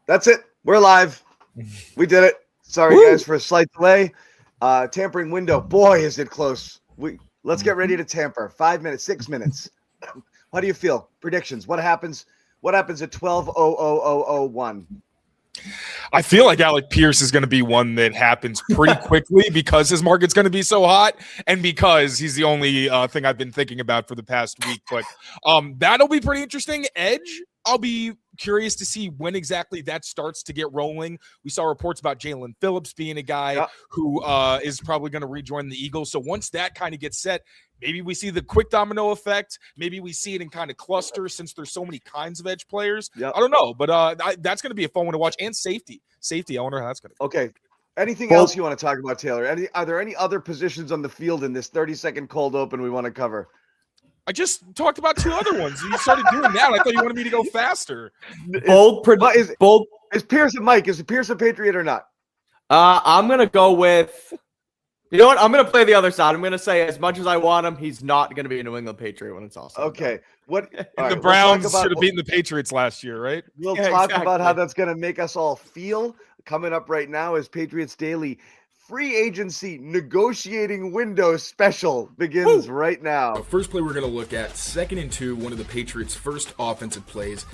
That's it. We're live. We did it. Sorry, guys, for a slight delay. Tampering window. Boy, is it close. Let's get ready to tamper. 5 minutes, 6 minutes. How do you feel? Predictions. What happens? What happens at 12:00:01? I feel like Alec Pierce is going to be one that happens pretty quickly because his market's going to be so hot and because he's the only thing I've been thinking about for the past week. But that'll be pretty interesting. Edge, I'll be curious to see when exactly that starts to get rolling. We saw reports about Jaelen Phillips being a guy who is probably going to rejoin the Eagles. So once that kind of gets set, maybe we see the quick domino effect. Maybe we see it in kind of clusters since there's so many kinds of edge players. I don't know, but that's going to be a fun one to watch. And safety. I wonder how that's going to go. Okay. Anything else you want to talk about, Taylor? Are there any other positions on the field in this 30-second cold open we want to cover? I just talked about two other ones. You started doing that. I thought you wanted me to go faster. Is Pierce and Mike? Is Pierce a Patriot or not? I'm going to go with... You know what? I'm going to play the other side. I'm going to say as much as I want him, he's not going to be a New England Patriot when it's all said. Okay. The Browns should have beaten the Patriots last year, right? We'll talk about how that's going to make us all feel. Coming up right now is Patriots Daily Free Agency Negotiating Window Special begins right now. The first play we're going to look at, 2nd and 2, one of the Patriots' first offensive plays.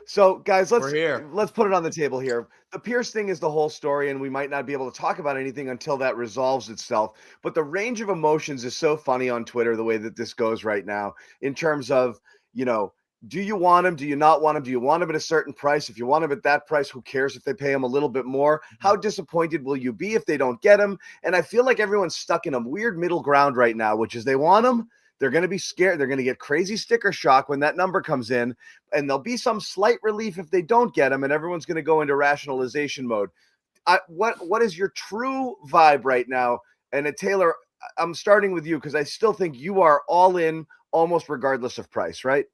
So, guys, let's put it on the table here. The Pierce thing is the whole story, and we might not be able to talk about anything until that resolves itself. But the range of emotions is so funny on Twitter, the way that this goes right now, in terms of, do you want him? Do you not want him? Do you want him at a certain price? If you want him at that price, who cares if they pay him a little bit more? How disappointed will you be if they don't get him? And I feel like everyone's stuck in a weird middle ground right now, which is they want him. They're going to be scared. They're going to get crazy sticker shock when that number comes in, and there'll be some slight relief if they don't get him, and everyone's going to go into rationalization mode. What is your true vibe right now? And Taylor, I'm starting with you because I still think you are all in almost regardless of price, right?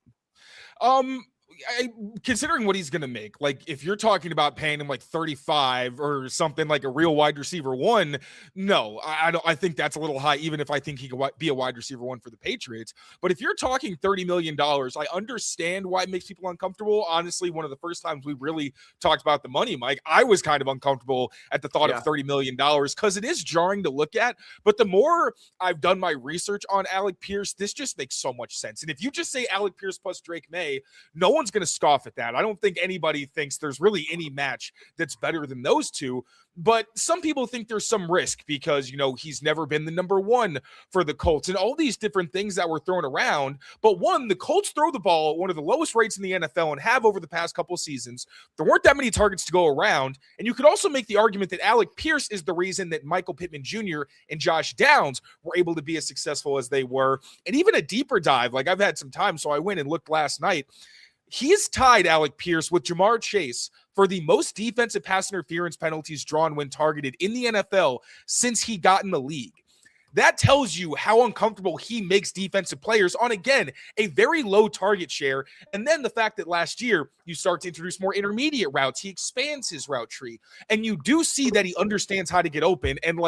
Considering what he's going to make, like if you're talking about paying him like 35 or something like a real wide receiver one, no, I think that's a little high, even if I think he could be a wide receiver one for the Patriots. But if you're talking $30 million, I understand why it makes people uncomfortable. Honestly, one of the first times we really talked about the money, Mike, I was kind of uncomfortable at the thought of $30 million because it is jarring to look at. But the more I've done my research on Alec Pierce, this just makes so much sense. And if you just say Alec Pierce plus Drake May, no one's going to scoff at that. I don't think anybody thinks there's really any match that's better than those two. But some people think there's some risk because, he's never been the number one for the Colts and all these different things that were thrown around. But one, the Colts throw the ball at one of the lowest rates in the NFL and have over the past couple of seasons. There weren't that many targets to go around. And you could also make the argument that Alec Pierce is the reason that Michael Pittman Jr. and Josh Downs were able to be as successful as they were. And even a deeper dive, like I've had some time, so I went and looked last night. He's tied Alec Pierce with Jamar Chase for the most defensive pass interference penalties drawn when targeted in the NFL since he got in the league. That tells you how uncomfortable he makes defensive players on, again, a very low target share. And then the fact that last year you start to introduce more intermediate routes, he expands his route tree. And you do see that he understands how to get open. And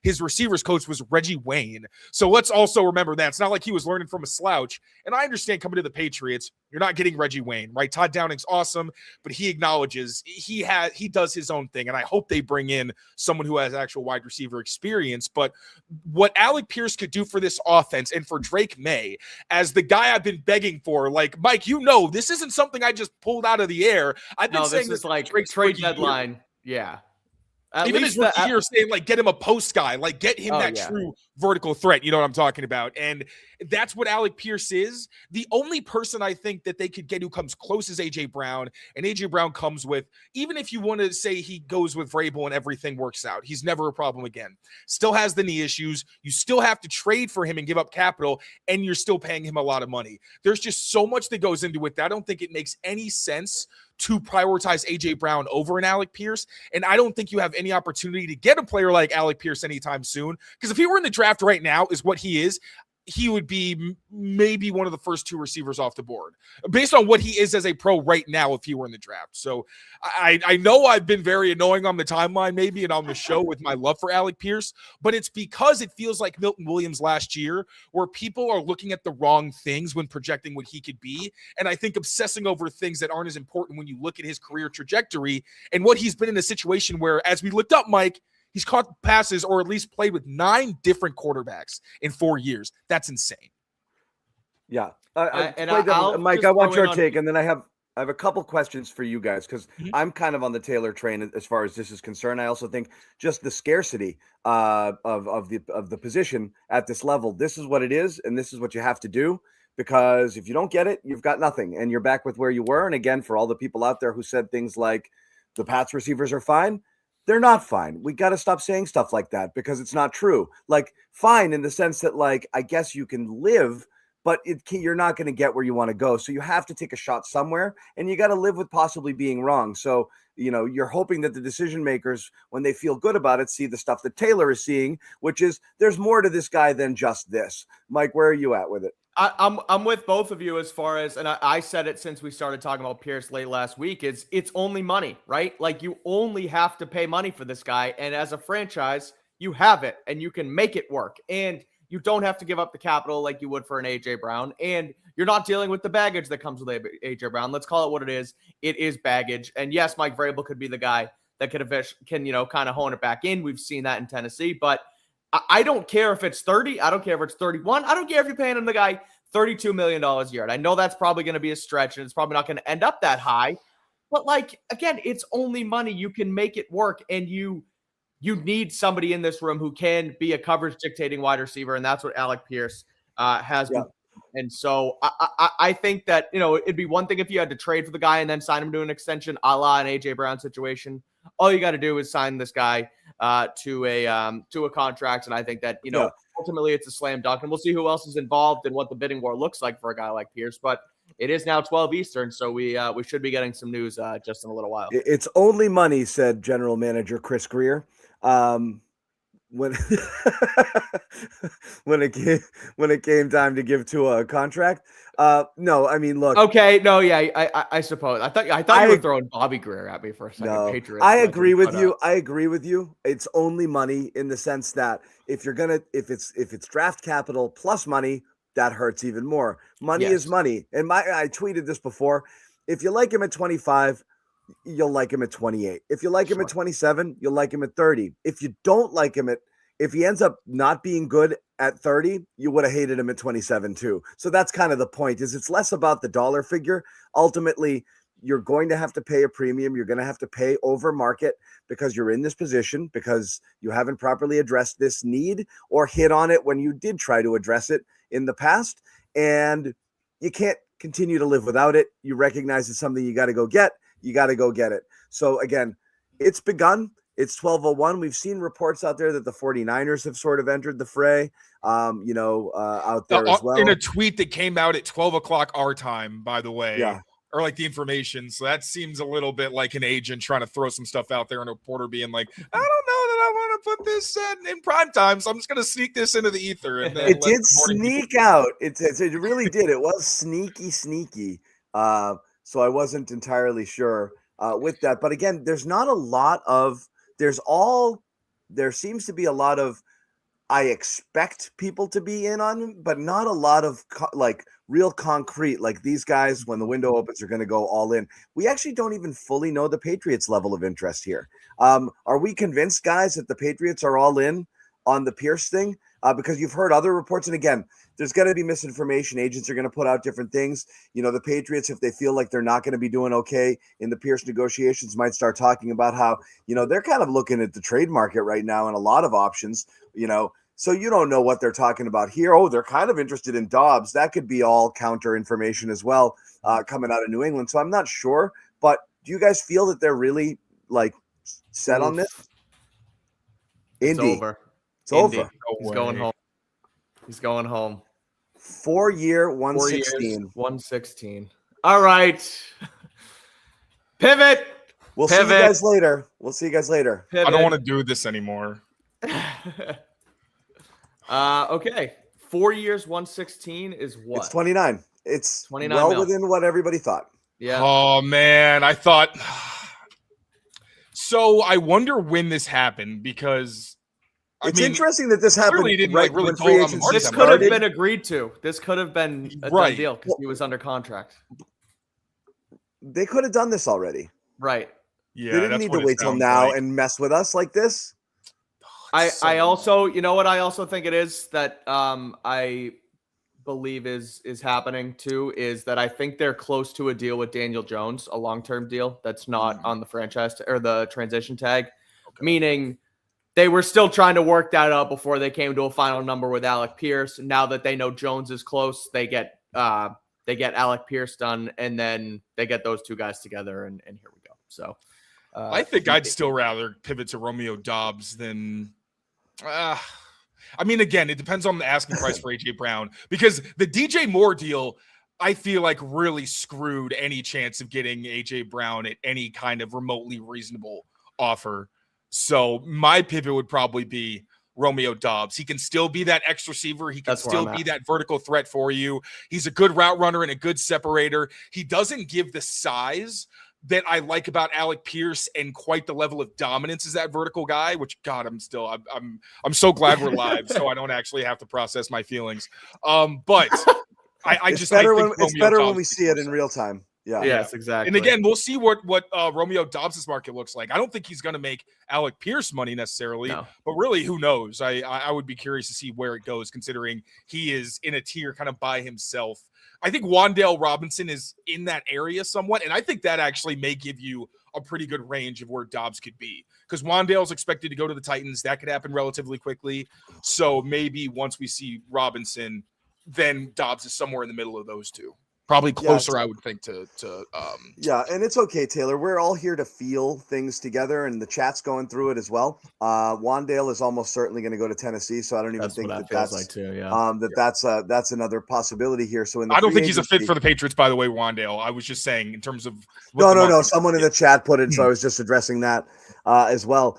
his receivers coach was Reggie Wayne. So let's also remember that. It's not like he was learning from a slouch. And I understand coming to the Patriots, you're not getting Reggie Wayne, right? Todd Downing's awesome, but he acknowledges he does his own thing. And I hope they bring in someone who has actual wide receiver experience. But what Alec Pierce could do for this offense and for Drake May as the guy I've been begging for, like, Mike, this isn't something I just pulled out of the air. I've been saying this is like trade deadline. Yeah. Even his rookie year saying, like, get him a post guy, like, get him true vertical threat. You know what I'm talking about? And that's what Alec Pierce is. The only person I think that they could get who comes close is A.J. Brown. And A.J. Brown comes with, even if you want to say he goes with Vrabel and everything works out, he's never a problem again. Still has the knee issues. You still have to trade for him and give up capital, and you're still paying him a lot of money. There's just so much that goes into it that I don't think it makes any sense to prioritize A.J. Brown over an Alec Pierce. And I don't think you have any opportunity to get a player like Alec Pierce anytime soon. Because if he were in the draft right now, is what he is, he would be maybe one of the first 2 receivers off the board based on what he is as a pro right now if he were in the draft. So I know I've been very annoying on the timeline maybe and on the show with my love for Alec Pierce, but it's because it feels like Milton Williams last year where people are looking at the wrong things when projecting what he could be. And I think obsessing over things that aren't as important when you look at his career trajectory and what he's been in a situation where, as we looked up, Mike, he's caught passes or at least played with 9 different quarterbacks in 4 years. That's insane. Yeah. Mike, I want your take, and then I have a couple questions for you guys because I'm kind of on the Taylor train as far as this is concerned. I also think just the scarcity of the position at this level. This is what it is, and this is what you have to do. Because if you don't get it, you've got nothing, and you're back with where you were. And again, for all the people out there who said things like the Pats receivers are fine, they're not fine. We got to stop saying stuff like that because it's not true. Like fine in the sense that like, I guess you can live, but you're not going to get where you want to go. So you have to take a shot somewhere and you got to live with possibly being wrong. So, you're hoping that the decision makers, when they feel good about it, see the stuff that Taylor is seeing, which is there's more to this guy than just this. Mike, where are you at with it? I'm with both of you as far as, and I said it since we started talking about Pierce late last week, it's only money, right? Like you only have to pay money for this guy. And as a franchise, you have it and you can make it work. And you don't have to give up the capital like you would for an A.J. Brown. And you're not dealing with the baggage that comes with A.J. Brown. Let's call it what it is. It is baggage. And yes, Mike Vrabel could be the guy that can kind of hone it back in. We've seen that in Tennessee, but I don't care if it's 30. I don't care if it's 31. I don't care if you're paying him the guy $32 million a year. And I know that's probably going to be a stretch and it's probably not going to end up that high. But like, again, it's only money. You can make it work. And you need somebody in this room who can be a coverage dictating wide receiver. And that's what Alec Pierce has been. And so I think that, it'd be one thing if you had to trade for the guy and then sign him to an extension, a la an A.J. Brown situation. All you got to do is sign this guy to a contract. And I think that, ultimately it's a slam dunk. And we'll see who else is involved and what the bidding war looks like for a guy like Pierce. But it is now 12 Eastern, so we should be getting some news just in a little while. It's only money, said General Manager Chris Greer. When when it came time to give to a contract. No, I mean, look. Okay, no, yeah, I suppose. I thought you were throwing Bobby Greer at me for a second. No, Patriots, I agree with you. I agree with you. It's only money in the sense that if it's draft capital plus money, that hurts even more. Money is money. And I tweeted this before. If you like him at 25, you'll like him at 28. If you like him at 27, you'll like him at 30. If you don't like him if he ends up not being good at 30, you would have hated him at 27 too. So that's kind of the point, is it's less about the dollar figure. Ultimately, you're going to have to pay a premium. You're going to have to pay over market because you're in this position, because you haven't properly addressed this need or hit on it when you did try to address it in the past. And you can't continue to live without it. You recognize it's something you got to go get. You got to go get it. So again, it's begun. It's 12:01. We've seen reports out there that the 49ers have sort of entered the fray, out there as well. In a tweet that came out at 12 o'clock our time, by the way. Yeah. Or like the information. So that seems a little bit like an agent trying to throw some stuff out there and a reporter being like, I don't know that I want to put this in prime time, so I'm just going to sneak this into the ether. And then it did sneak out. It really did. It was sneaky. So I wasn't entirely sure with that. But again, there seems to be a lot of, I expect people to be in on, but not a lot of real concrete, like these guys, when the window opens, are going to go all in. We actually don't even fully know the Patriots' level of interest here. Are we convinced, guys, that the Patriots are all in on the Pierce thing? Because you've heard other reports. And again, there's going to be misinformation. Agents are going to put out different things. The Patriots, if they feel like they're not going to be doing okay in the Pierce negotiations, might start talking about how, they're kind of looking at the trade market right now and a lot of options, so you don't know what they're talking about here. Oh, they're kind of interested in Dobbs. That could be all counter information as well, coming out of New England. So I'm not sure, but do you guys feel that they're really set on this? Indy. It's over. It's over. No He's way. going home. He's going home. 4-year, 116. 116. All right. Pivot. We'll see you guys later. Pivot. I don't want to do this anymore. Okay. 4 years, 116 is what? It's 29. It's 29 well mil. within what everybody thought. Yeah. Oh man, I thought. So I wonder when this happened because It's interesting that this happened right really when free agency This could have been agreed to. This could have been a done deal because he was under contract. They could have done this already. Right. Yeah, they didn't need to wait till now and mess with us like this. I also, you know what I also think it is that I believe is happening too is that I think they're close to a deal with Daniel Jones, a long-term deal that's not on the franchise or the transition tag, meaning they were still trying to work that out before they came to a final number with Alec Pierce. Now that they know Jones is close, they get Alec Pierce done, and then they get those two guys together, and here we go. So I think I'd still rather pivot to Romeo Doubs than. I mean, again, it depends on the asking price for AJ Brown because the DJ Moore deal, I feel like really screwed any chance of getting AJ Brown at any kind of remotely reasonable offer. So my pivot would probably be Romeo Doubs. He can still be that X receiver. He can still be that vertical threat for you. He's a good route runner and a good separator. He doesn't give the size that I like about Alec Pierce and quite the level of dominance as that vertical guy, which God, I'm so glad we're live. So I don't actually have to process my feelings. But it's better when we see it in real time. Yeah. Yes, exactly. And again, we'll see what Romeo Doubs' market looks like. I don't think he's going to make Alec Pierce money necessarily, but really, who knows? I would be curious to see where it goes, considering he is in a tier kind of by himself. I think Wan'Dale Robinson is in that area somewhat, and I think that actually may give you a pretty good range of where Doubs could be because Wan'Dale's expected to go to the Titans. That could happen relatively quickly. So maybe once we see Robinson, then Doubs is somewhere in the middle of those two. Probably closer, I would think, to yeah, and it's okay, Taylor. We're all here to feel things together, and the chat's going through it as well. Wan'Dale is almost certainly going to go to Tennessee, so I don't even think that's like too, that's another possibility here. So I don't think he's a fit for the Patriots, by the way, Wan'Dale. I was just saying in terms of no. Someone in the chat put it, so I was just addressing that as well.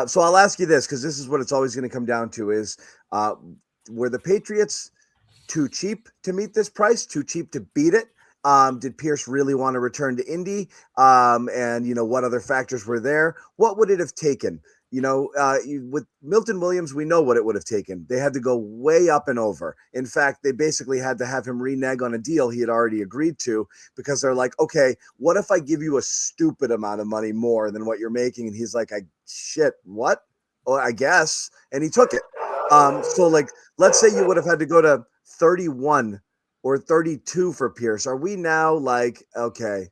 So I'll ask you this because this is what it's always going to come down to: is were the Patriots too cheap to meet this price, too cheap to beat it? Did Pierce really want to return to Indy? And, what other factors were there? What would it have taken? With Milton Williams, we know what it would have taken. They had to go way up and over. In fact, they basically had to have him renege on a deal he had already agreed to because they're like, okay, what if I give you a stupid amount of money more than what you're making? And he's like, what? Oh, I guess. And he took it. So let's say you would have had to go to 31 or 32 for Pierce. Are we now like, okay,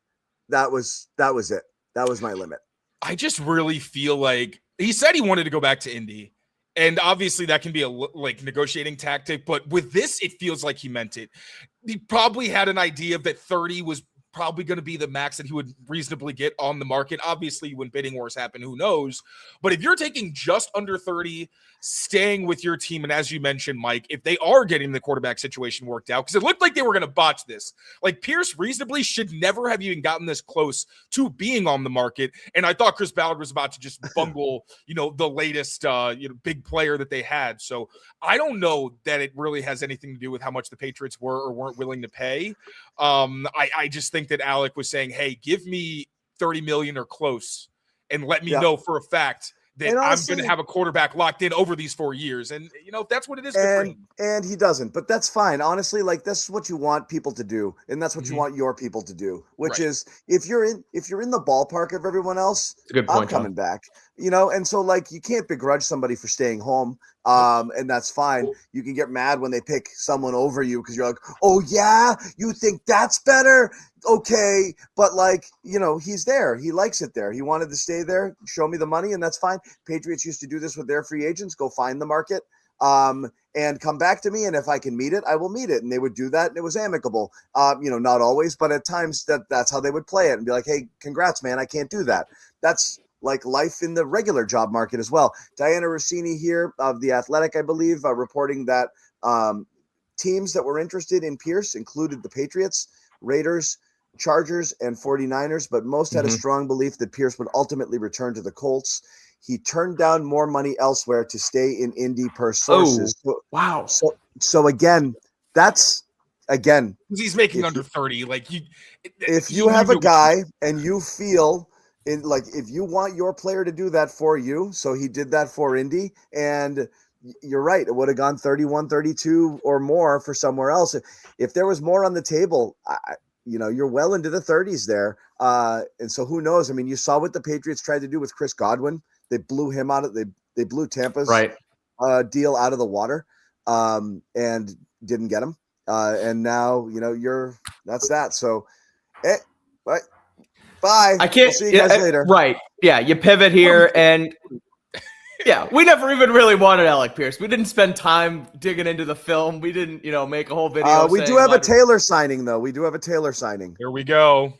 that was it. That was my limit. I just really feel like he said he wanted to go back to Indy. And obviously that can be a negotiating tactic, but with this, it feels like he meant it. He probably had an idea that 30 was probably going to be the max that he would reasonably get on the market. Obviously, when bidding wars happen, who knows? But if you're taking just under 30, staying with your team, and as you mentioned, Mike, if they are getting the quarterback situation worked out, because it looked like they were going to botch this, like Pierce reasonably should never have even gotten this close to being on the market. And I thought Chris Ballard was about to just bungle, the latest, big player that they had. So I don't know that it really has anything to do with how much the Patriots were or weren't willing to pay. I just think that Alec was saying, hey, give me 30 million or close and let me know for a fact that honestly, I'm going to have a quarterback locked in over these 4 years. And, if that's what it is. And he doesn't, but that's fine. Honestly, that's what you want people to do. And that's what you want your people to do, which is if you're in the ballpark of everyone else, I'm coming back, and so you can't begrudge somebody for staying home. And that's fine. You can get mad when they pick someone over you because you're like, oh yeah, you think that's better? Okay. But he's there. He likes it there. He wanted to stay there. Show me the money. And that's fine. Patriots used to do this with their free agents. Go find the market. And come back to me. And if I can meet it, I will meet it. And they would do that. And it was amicable. Not always, but at times that's how they would play it and be like, hey, congrats, man. I can't do that. That's like life in the regular job market as well. Diana Rossini here of The Athletic, I believe, reporting that teams that were interested in Pierce included the Patriots, Raiders, Chargers, and 49ers, but most had a strong belief that Pierce would ultimately return to the Colts. he turned down more money elsewhere to stay in Indy per sources. Wow. So again, that's again, he's making under 30. Like if you have a guy and you feel if you want your player to do that for you, so he did that for Indy, and you're right, it would have gone 31, 32 or more for somewhere else. If there was more on the table, you're well into the 30s there. And so who knows? I mean, you saw what the Patriots tried to do with Chris Godwin. They blew him out of they blew Tampa's deal out of the water and didn't get him. And now, that's that. So, bye. I can't we'll see you guys later. Right. Yeah. You pivot here and yeah, we never even really wanted Alec Pierce. We didn't spend time digging into the film. We didn't, make a whole video. We do have a Taylor signing, though. We do have a Taylor signing. Here we go.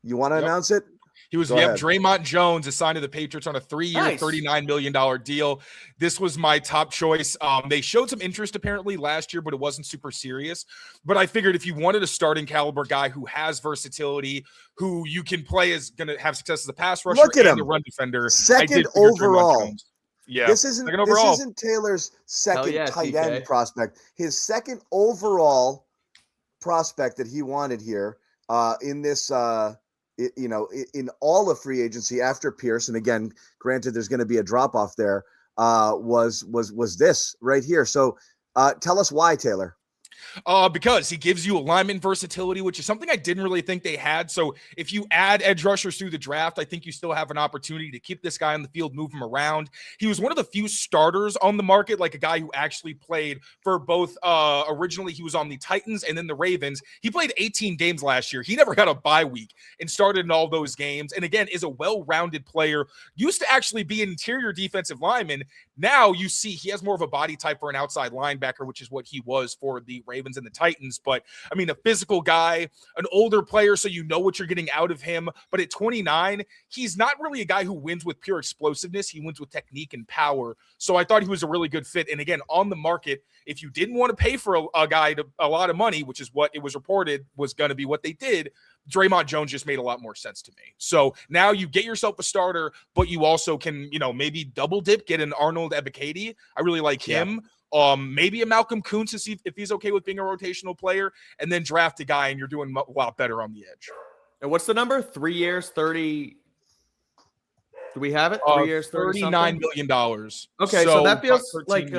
You want to announce it? He was, Dre'Mont Jones is signed to the Patriots on a 3-year, $39 million deal. This was my top choice. They showed some interest apparently last year, but it wasn't super serious. But I figured if you wanted a starting caliber guy who has versatility, who you can play as going to have success as a pass rusher and a run defender. Second overall. Yeah. This isn't Taylor's second tight end prospect. His second overall prospect that he wanted here in this in all of free agency after Pierce, and again, granted, there's going to be a drop off there. Was this right here? So, tell us why, Taylor. Because he gives you alignment versatility, which is something I didn't really think they had. So if you add edge rushers through the draft, I think you still have an opportunity to keep this guy on the field, move him around. He was one of the few starters on the market, like a guy who actually played for both. Originally, he was on the Titans and then the Ravens. He played 18 games last year. He never got a bye week and started in all those games. And again, is a well-rounded player. Used to actually be an interior defensive lineman. Now you see he has more of a body type for an outside linebacker, which is what he was for the Ravens and the Titans. But I mean, a physical guy, an older player, so you know what you're getting out of him. But at 29, he's not really a guy who wins with pure explosiveness. He wins with technique and power. So I thought he was a really good fit. And again, on the market, if you didn't want to pay for a guy a lot of money, which is what it was reported was going to be what they did, Dre'Mont Jones just made a lot more sense to me. So now you get yourself a starter, but you also can, maybe double dip, get an Arnold Ebiketie. I really like him. Maybe a Malcolm Kuntz to see if he's okay with being a rotational player, and then draft a guy, and you're doing a lot better on the edge. And what's the number? 3 years, 30. Do we have it? 3 years, $39 million. Okay, so that feels like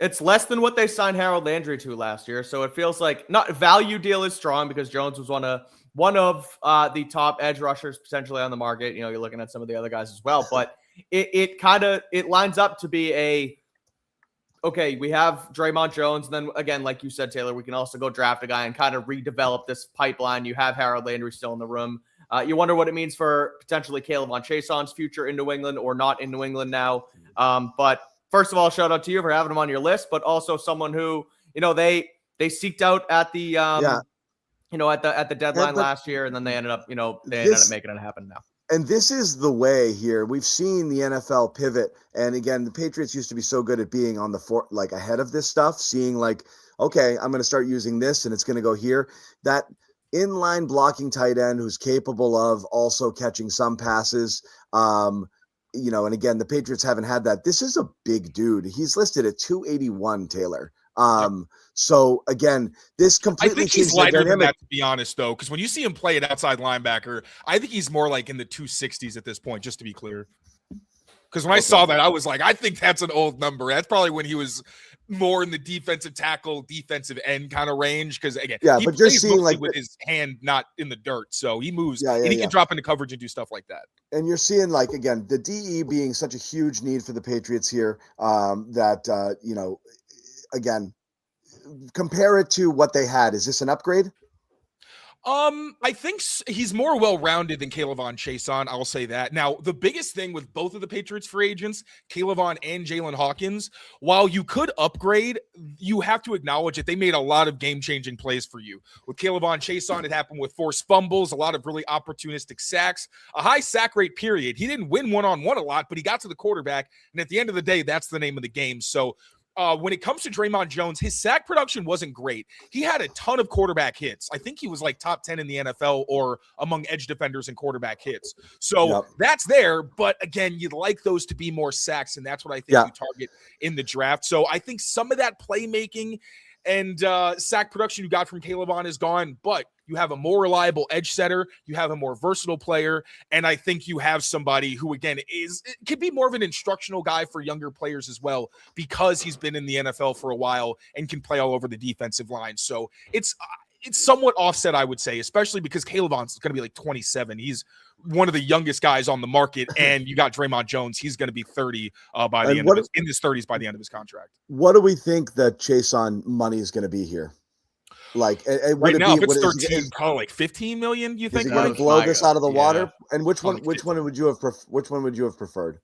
it's less than what they signed Harold Landry to last year. So it feels like not value deal is strong because Jones was one of the top edge rushers potentially on the market. You're looking at some of the other guys as well, but it lines up to be okay, we have Dre'Mont Jones. And then again, like you said, Taylor, we can also go draft a guy and kind of redevelop this pipeline. You have Harold Landry still in the room. You wonder what it means for potentially Caleb Von Chaison's future in New England or not in New England now. But first of all, shout out to you for having him on your list, but also someone who, they seeked out at the, at the deadline last year. And then they ended up, making it happen now. And this is the way here. We've seen the NFL pivot. And again, the Patriots used to be so good at being on the ahead of this stuff, seeing okay, I'm going to start using this and it's going to go here. That inline blocking tight end who's capable of also catching some passes. And again, the Patriots haven't had that. This is a big dude. He's listed at 281, Taylor. So again, this completely. I think he's lighter than that, to be honest, though, because when you see him play at outside linebacker, I think he's more like in the 260s at this point, just to be clear. Because when I saw that, I was like, I think that's an old number. That's probably when he was more in the defensive tackle, defensive end kind of range. Because again, he but you're seeing with his hand not in the dirt, so he moves and he can drop into coverage and do stuff like that. And you're seeing again the DE being such a huge need for the Patriots here. Again, compare it to what they had. Is this an upgrade? I think he's more well-rounded than Caleb Von Chaison. I'll say that. Now, the biggest thing with both of the Patriots free agents, Caleb Von and Jaelen Hawkins, while you could upgrade, you have to acknowledge that they made a lot of game-changing plays for you. With Caleb Von Chaison, it happened with forced fumbles, a lot of really opportunistic sacks, a high sack rate period. He didn't win one-on-one a lot, but he got to the quarterback, and at the end of the day, that's the name of the game. So when it comes to Dre'Mont Jones, his sack production wasn't great. He had a ton of quarterback hits. I think he was like top 10 in the NFL or among edge defenders and quarterback hits. So that's there. But again, you'd like those to be more sacks. And that's what I think you target in the draft. So I think some of that playmaking and sack production you got from Caleb on is gone, but you have a more reliable edge setter. You have a more versatile player. And I think you have somebody who, again, could be more of an instructional guy for younger players as well, because he's been in the NFL for a while and can play all over the defensive line. So it's somewhat offset, I would say, especially because Caleb On's going to be like 27. He's one of the youngest guys on the market, and you got Dre'Mont Jones. He's going to be 30 by the end of in his 30s by the end of his contract. What do we think that Chase on money is going to be here? Like right now, if it's 13, probably like 15 million. You think? Is he going to blow this out of the water? And which one would you have preferred?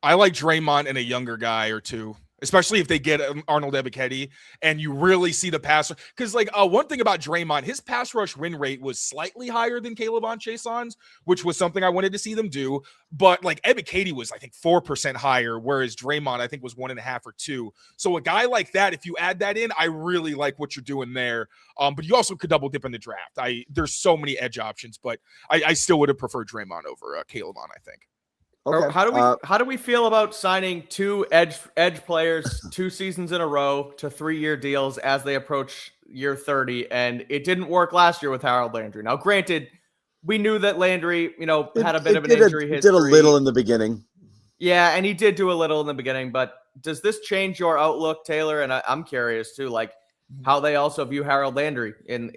I like Dre'Mont and a younger guy or two, especially if they get Arnold Ebiketie and you really see the pass. Because like one thing about Dre'Mont, his pass rush win rate was slightly higher than Caleb on Chaison's, which was something I wanted to see them do. But like Ebiketie was, I think, 4% higher, whereas Dre'Mont, I think, was 1.5 or 2. So a guy like that, if you add that in, I really like what you're doing there. But you also could double dip in the draft. There's so many edge options, but I still would have preferred Dre'Mont over Caleb on, I think. Okay. How do we feel about signing 2 edge players 2 seasons in a row to 3-year deals as they approach year 30? And it didn't work last year with Harold Landry. Now, granted, we knew that Landry, had a bit of an injury history. Did a little in the beginning. Yeah, and he did do a little in the beginning. But does this change your outlook, Taylor? And I'm curious too, like how they also view Harold Landry in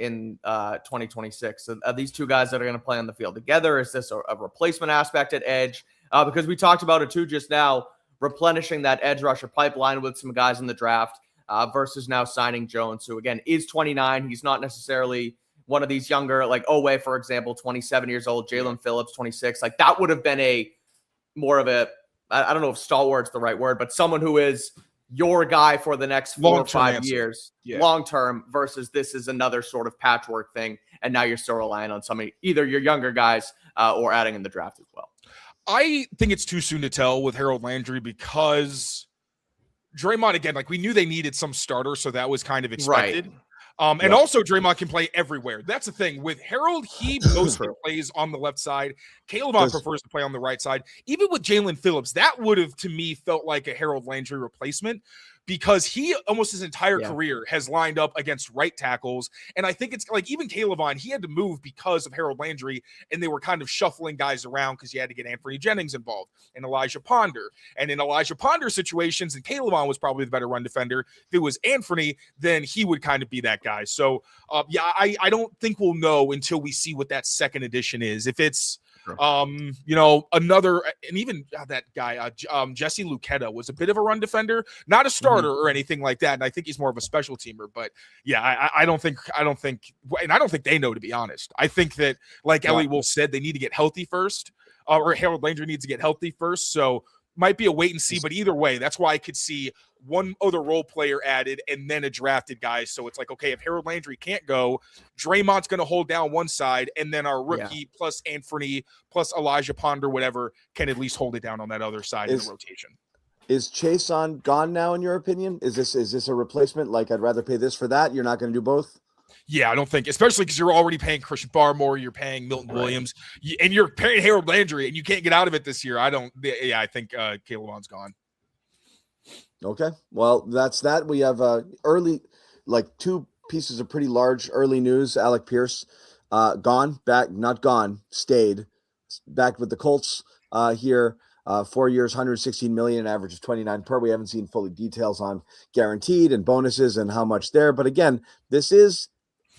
2026. Are these 2 guys that are going to play on the field together? Is this a replacement aspect at edge? Because we talked about it too just now, replenishing that edge rusher pipeline with some guys in the draft versus now signing Jones, who again is 29. He's not necessarily one of these younger, like Owe, for example, 27 years old, Jaelen Phillips, 26. Like that would have been I don't know if stalwart's the right word, but someone who is your guy for the next 4 or 5 years, long-term, versus this is another sort of patchwork thing. And now you're still relying on somebody, either your younger guys or adding in the draft as well. I think it's too soon to tell with Harold Landry because Dre'Mont, again, like we knew they needed some starter, so that was kind of expected. Right. And also Dre'Mont can play everywhere. That's the thing. With Harold, he mostly plays on the left side. Caleb prefers to play on the right side. Even with Jaelen Phillips, that would have, to me, felt like a Harold Landry replacement, because he almost his entire career has lined up against right tackles. And I think it's like even Caleb he had to move because of Harold Landry, and they were kind of shuffling guys around because you had to get Anthony Jennings involved and Elijah Ponder. And in Elijah Ponder situations, and Caleb was probably the better run defender. If it was Anthony, then he would kind of be that guy. So I don't think we'll know until we see what that second edition is. If it's another, and even that guy, Jesse Luketa was a bit of a run defender, not a starter or anything like that. And I think he's more of a special teamer, but I don't think, and I don't think they know, to be honest. I think that, like Elliot Wolf said, they need to get healthy first, or Harold Landry needs to get healthy first. So might be a wait and see, but either way, that's why I could see one other role player added and then a drafted guy. So it's like, okay, if Harold Landry can't go, Dre'Mont's going to hold down one side, and then our rookie plus Anthony plus Elijah Ponder, whatever, can at least hold it down on that other side of the rotation. Is Chaisson gone now, in your opinion? Is this a replacement? Like, I'd rather pay this for that. You're not going to do both? Yeah, I don't think, especially because you're already paying Christian Barmore, you're paying Milton Williams, and you're paying Harold Landry, and you can't get out of it this year. I think Caleb's gone. Okay, well, that's that. We have early, like 2 pieces of pretty large early news. Alec Pierce, stayed back with the Colts here. 4 years, $116 million, an average of $29 per. We haven't seen fully details on guaranteed and bonuses and how much there. But again, this is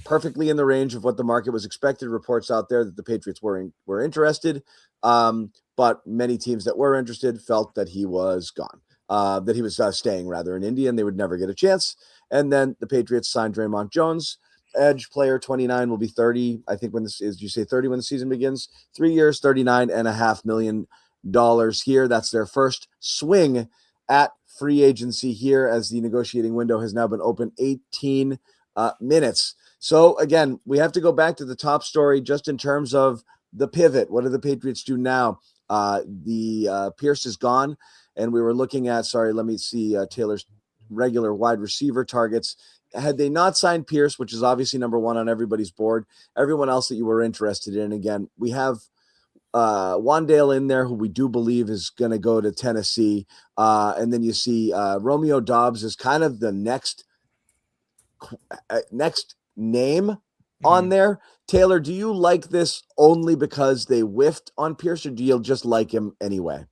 perfectly in the range of what the market was expected. Reports out there that the Patriots were interested, but many teams that were interested felt that he was gone, that he was staying rather in India, and they would never get a chance. And then the Patriots signed Dre'Mont Jones, edge player, 29, will be 30. I think when this is, you say 30 when the season begins, 3 years, $39.5 million here. That's their first swing at free agency here, as the negotiating window has now been open 18 minutes. So again, we have to go back to the top story just in terms of the pivot. What do the Patriots do now? The Pierce is gone, and we were looking at, let me see Taylor's regular wide receiver targets. Had they not signed Pierce, which is obviously number one on everybody's board, everyone else that you were interested in, again, we have Wandale in there, who we do believe is going to go to Tennessee. And then you see Romeo Doubs is kind of the next name on there. Taylor, do you like this only because they whiffed on Pierce, or do you just like him anyway?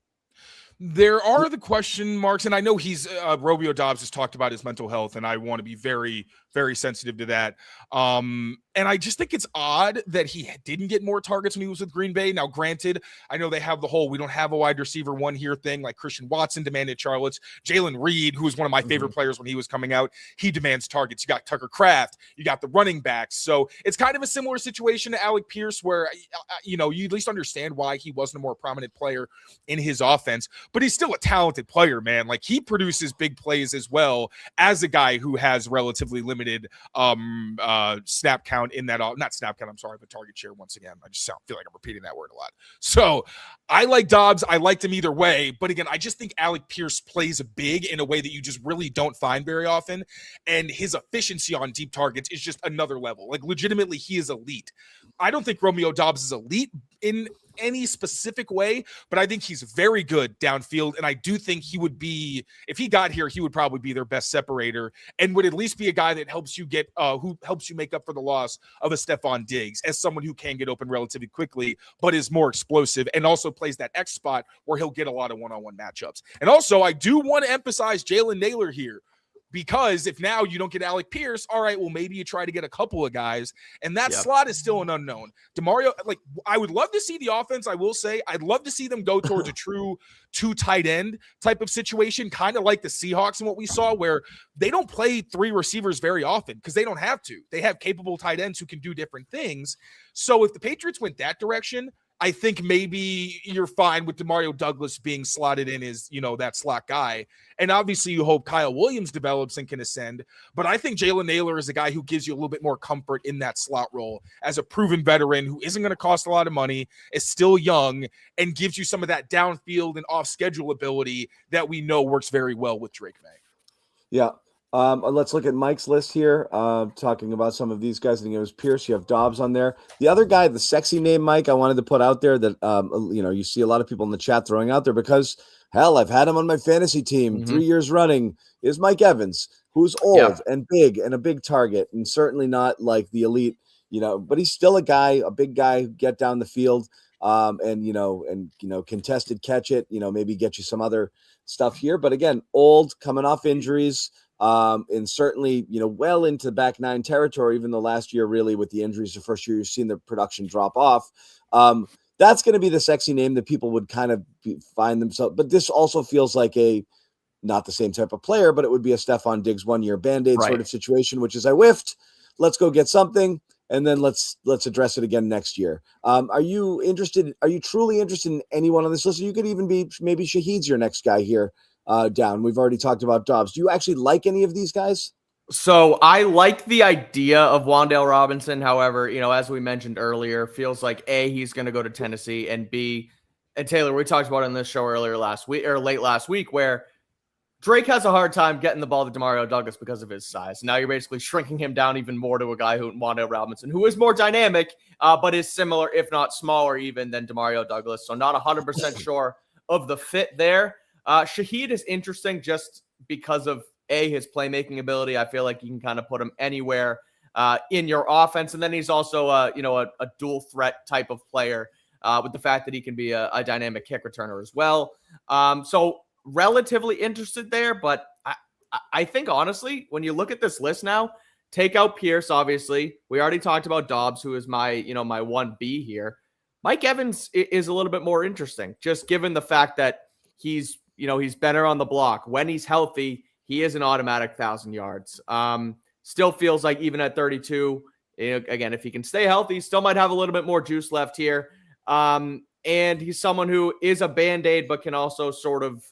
There are the question marks, and I know he's Romeo Doubs has talked about his mental health, and I want to be very, very sensitive to that. And I just think it's odd that he didn't get more targets when he was with Green Bay. Now, granted, I know they have the whole we don't have a wide receiver one here thing, like Christian Watson demanded Charlotte's. Jalen Reed, who was one of my favorite players when he was coming out, he demands targets. You got Tucker Kraft, you got the running backs. So it's kind of a similar situation to Alec Pierce, where you at least understand why he wasn't a more prominent player in his offense, but he's still a talented player, man. Like, he produces big plays as well as a guy who has relatively limited snap count in that, not snap count, I'm sorry, but target share. Once again, I just feel like I'm repeating that word a lot. So I like Doubs. I liked him either way, but again, I just think Alec Pierce plays big in a way that you just really don't find very often, and his efficiency on deep targets is just another level. Like, legitimately, he is elite. I don't think Romeo Doubs is elite in any specific way, but I think he's very good downfield, and I do think he would be, if he got here, he would probably be their best separator and would at least be a guy that helps you get who helps you make up for the loss of a Stephon Diggs, as someone who can get open relatively quickly but is more explosive and also plays that X spot where he'll get a lot of one-on-one matchups. And also, I do want to emphasize Jalen Nailor here, because if now you don't get Alec Pierce, all right, well, maybe you try to get a couple of guys, and that slot is still an unknown. DeMario, like, I would love to see the offense, I will say. I'd love to see them go towards a true two tight end type of situation, kind of like the Seahawks and what we saw, where they don't play three receivers very often because they don't have to. They have capable tight ends who can do different things. So if the Patriots went that direction, I think maybe you're fine with DeMario Douglas being slotted in as, that slot guy. And obviously you hope Kyle Williams develops and can ascend. But I think Jalen Nailor is a guy who gives you a little bit more comfort in that slot role as a proven veteran who isn't going to cost a lot of money, is still young, and gives you some of that downfield and off-schedule ability that we know works very well with Drake May. Yeah. Let's look at Mike's list here, talking about some of these guys. I think it was Pierce. You have Doubs on there. The other guy, the sexy name, Mike, I wanted to put out there that, you see a lot of people in the chat throwing out there because, hell, I've had him on my fantasy team 3 years running, is Mike Evans, who's old and big and a big target, and certainly not like the elite, but he's still a big guy who get down the field, and contested catch it, maybe get you some other stuff here. But again, old, coming off injuries. And certainly, well into back nine territory, even though last year, really, with the injuries, the first year you've seen the production drop off. That's going to be the sexy name that people would kind of find themselves. But this also feels like not the same type of player, but it would be a Stephon Diggs 1 year Band-Aid sort of situation, which is I whiffed. Let's go get something. And then let's address it again next year. Are you interested? Are you truly interested in anyone on this list? You could even be maybe Shaheed's your next guy here. Down. We've already talked about Doubs. Do you actually like any of these guys? So I like the idea of Wan'Dale Robinson. However, as we mentioned earlier, feels like A, he's going to go to Tennessee, and B, and Taylor, we talked about it on this show late last week, where Drake has a hard time getting the ball to DeMario Douglas because of his size. Now you're basically shrinking him down even more to a guy who Wan'Dale Robinson, who is more dynamic, but is similar, if not smaller even, than DeMario Douglas. So not 100% sure of the fit there. Shaheed is interesting just because of his playmaking ability. I feel like you can kind of put him anywhere in your offense. And then he's also a dual threat type of player with the fact that he can be a dynamic kick returner as well. So relatively interested there, but I think honestly, when you look at this list now, take out Pierce, obviously. We already talked about Doubs, who is my 1B here. Mike Evans is a little bit more interesting, just given the fact that he's better on the block. When he's healthy, he is an automatic 1,000 yards. Still feels like even at 32, again, if he can stay healthy, still might have a little bit more juice left here. And he's someone who is a Band-Aid, but can also sort of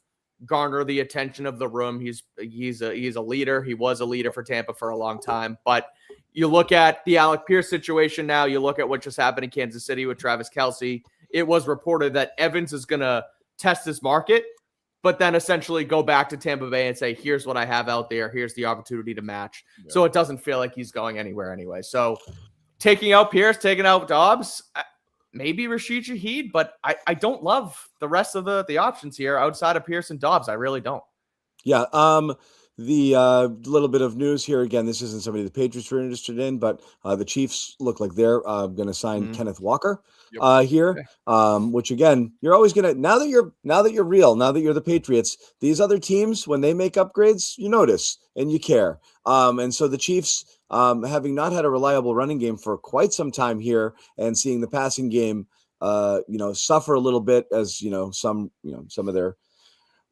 garner the attention of the room. He's a leader. He was a leader for Tampa for a long time. But you look at the Alec Pierce situation now, you look at what just happened in Kansas City with Travis Kelce. It was reported that Evans is going to test this market. but then essentially go back to Tampa Bay and say, here's what I have out there. Here's the opportunity to match. Yeah. So it doesn't feel like he's going anywhere anyway. So taking out Pierce, taking out Dobbs, maybe Rashid Shaheed, but I don't love the rest of the options here outside of Pierce and Dobbs. I really don't. Yeah. The little bit of news here, again, this isn't somebody the Patriots are interested in, but the Chiefs look like they're going to sign Kenneth Walker here, which again, you're always going to, now that you're real, now that you're the Patriots, these other teams, when they make upgrades, you notice and you care. And so the Chiefs, having not had a reliable running game for quite some time here and seeing the passing game, suffer a little bit as, some of their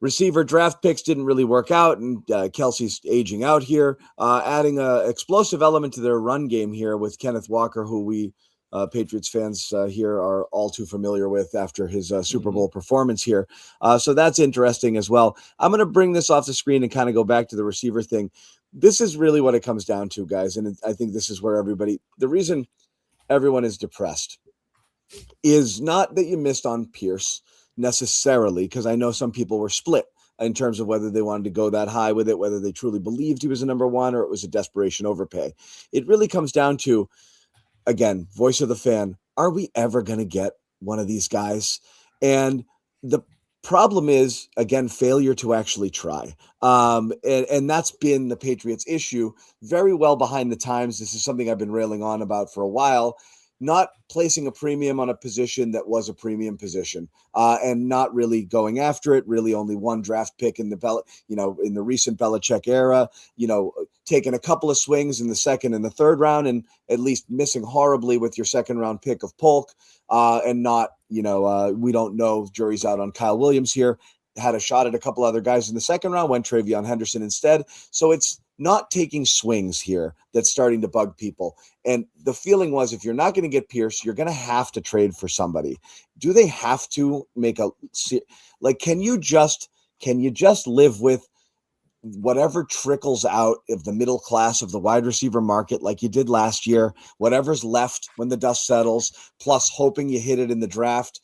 receiver draft picks didn't really work out, and Kelsey's aging out here, adding an explosive element to their run game here with Kenneth Walker, who we Patriots fans here are all too familiar with after his Super Bowl performance here. So that's interesting as well. I'm going to bring this off the screen and kind of go back to the receiver thing. This is really what it comes down to, guys, and I think this is where the reason everyone is depressed is not that you missed on Pierce necessarily, because I know some people were split in terms of whether they wanted to go that high with it, whether they truly believed he was a number one or it was a desperation overpay. It really comes down to, again, voice of the fan, are we ever going to get one of these guys? And the problem is, again, failure to actually try. And that's been the Patriots' issue, very well behind the times. This is something I've been railing on about for a while. Not placing a premium on a position that was a premium position, and not really going after it. Really, only one draft pick in the recent Belichick era. Taking a couple of swings in the second and the third round, and at least missing horribly with your second round pick of Polk, and not. We don't know. Jury's out on Kyle Williams here. Had a shot at a couple other guys in the second round. Went Travion Henderson instead. So it's not taking swings here that's starting to bug people. And the feeling was, if you're not going to get Pierce, you're going to have to trade for somebody. Do they have to make can you just live with whatever trickles out of the middle class of the wide receiver market like you did last year, whatever's left when the dust settles, plus hoping you hit it in the draft,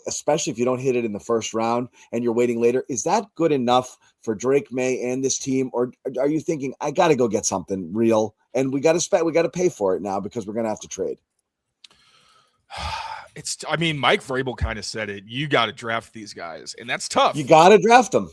especially if you don't hit it in the first round and you're waiting later? Is that good enough for Drake May and this team? Or are you thinking, I got to go get something real and we got to pay for it now because we're going to have to trade? Mike Vrabel kind of said it. You got to draft these guys, and that's tough. You got to draft them.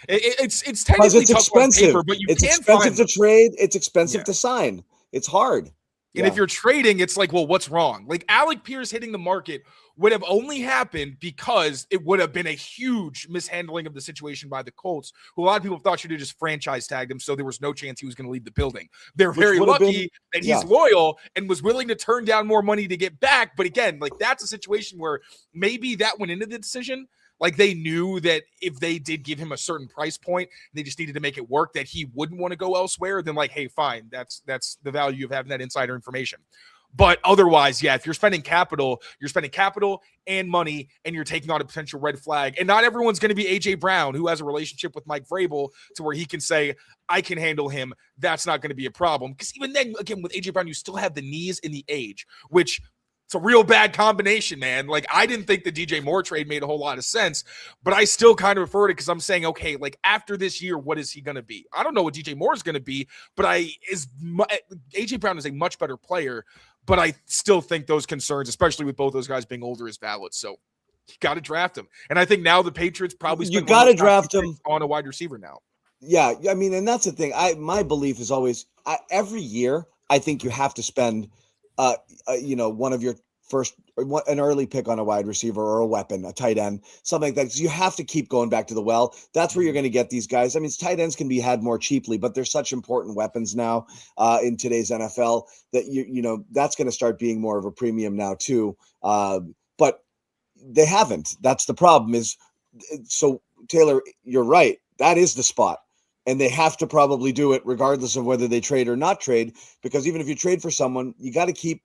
It's technically tough expensive. On paper, but it's expensive to trade. It's expensive to sign. It's hard. And if you're trading, it's like, well, what's wrong? Like Alec Pierce hitting the market would have only happened because it would have been a huge mishandling of the situation by the Colts, who a lot of people thought should have just franchise tagged him, so there was no chance he was going to leave the building. They're very lucky that he's loyal and was willing to turn down more money to get back. But again, like that's a situation where maybe that went into the decision. Like they knew that if they did give him a certain price point, they just needed to make it work, that he wouldn't want to go elsewhere. Then like, hey, fine, that's the value of having that insider information. But otherwise, if you're spending capital and money, and you're taking on a potential red flag. And not everyone's going to be A.J. Brown, who has a relationship with Mike Vrabel to where he can say, I can handle him. That's not going to be a problem. Because even then, again, with A.J. Brown, you still have the knees and the age, which it's a real bad combination, man. Like, I didn't think the DJ Moore trade made a whole lot of sense, but I still kind of refer to it because I'm saying, okay, like after this year, what is he going to be? I don't know what DJ Moore is going to be, but AJ Brown is a much better player, but I still think those concerns, especially with both those guys being older, is valid. So you got to draft him. And I think now the Patriots probably you got to draft him on a wide receiver now. Yeah. I mean, and that's the thing. My belief is always every year, I think you have to spend one of your first, an early pick on a wide receiver or a weapon, a tight end, something like that. Because you have to keep going back to the well. That's where you're going to get these guys. I mean, tight ends can be had more cheaply, but they're such important weapons now in today's NFL that that's going to start being more of a premium now too. But they haven't. That's the problem. So Taylor, you're right. That is the spot. And they have to probably do it regardless of whether they trade or not trade, because even if you trade for someone, you got to keep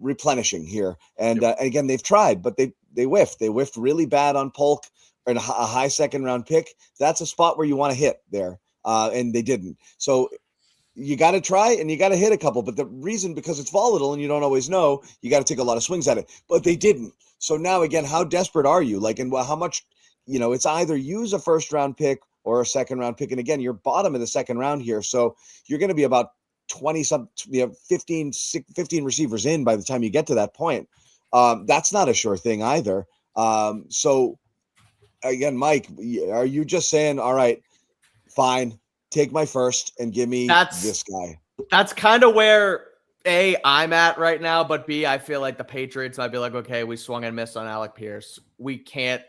replenishing here. And again, they've tried, but they whiffed. They whiffed really bad on Polk and a high second round pick. That's a spot where you want to hit there. And they didn't. So you got to try and you got to hit a couple. But the reason, because it's volatile and you don't always know, you got to take a lot of swings at it. But they didn't. So now, again, how desperate are you? Like, and how much it's either use a first round pick or a second round pick. And again, you're bottom of the second round here. So you're going to be about 15 receivers in by the time you get to that point. That's not a sure thing either. So again, Mike, are you just saying, all right, fine, take my first and give me this guy? That's kind of where A, I'm at right now, but B, I feel like the Patriots might be like, okay, we swung and missed on Alec Pierce. We can't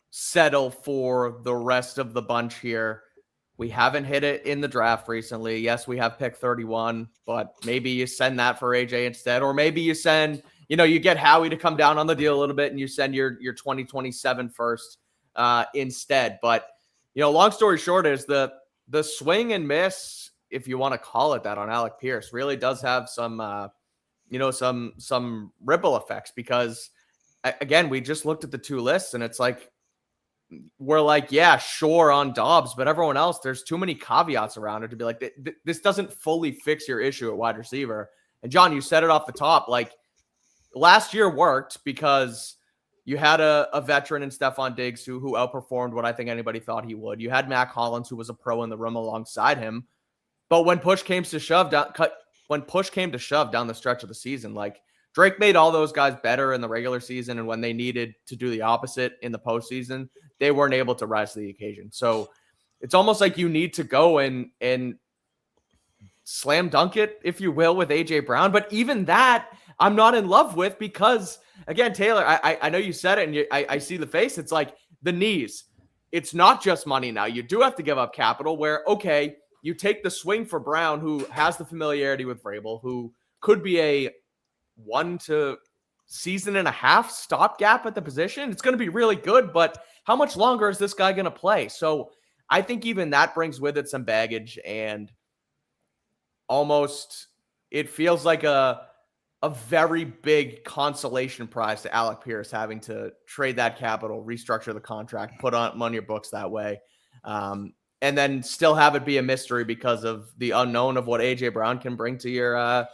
settle for the rest of the bunch here. We haven't hit it in the draft recently. Yes, we have pick 31, but maybe you send that for AJ instead, or maybe you send, you get Howie to come down on the deal a little bit and you send your 2027 first instead. But, long story short is the swing and miss, if you want to call it that, on Alec Pierce really does have some, some ripple effects, because again, we just looked at the two lists and it's like, we're like, yeah, sure on Dobbs, but everyone else, there's too many caveats around it to be like, this doesn't fully fix your issue at wide receiver. And John, you said it off the top, like last year worked because you had a veteran in Stephon Diggs who outperformed what I think anybody thought he would. You had Mac Hollins, who was a pro in the room alongside him. But when push came to shove down the stretch of the season, like Drake made all those guys better in the regular season, and when they needed to do the opposite in the postseason, they weren't able to rise to the occasion. So it's almost like you need to go and slam dunk it, if you will, with AJ Brown. But even that, I'm not in love with, because again, Taylor, I know you said it, and I see the face. It's like the knees. It's not just money now. You do have to give up capital where, okay, you take the swing for Brown, who has the familiarity with Vrabel, who could be a 1 to season and a half stopgap at the position. It's going to be really good, but how much longer is this guy going to play? So I think even that brings with it some baggage, and almost it feels like a very big consolation prize to Alec Pierce having to trade that capital, restructure the contract, put on your books that way. And then still have it be a mystery because of the unknown of what AJ Brown can bring to your,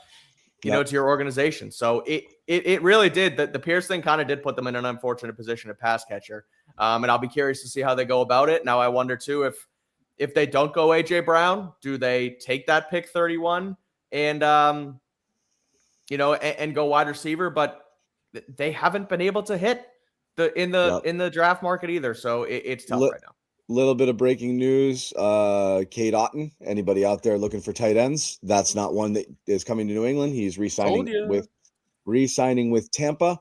to your organization. So it really did. The Pierce thing kind of did put them in an unfortunate position at pass catcher. And I'll be curious to see how they go about it. Now, I wonder too, if they don't go AJ Brown, do they take that pick 31 and go wide receiver? But they haven't been able to hit in the draft market either. So it's tough right now. Little bit of breaking news. Cade Otton, anybody out there looking for tight ends? That's not one that is coming to New England. He's re-signing with Tampa.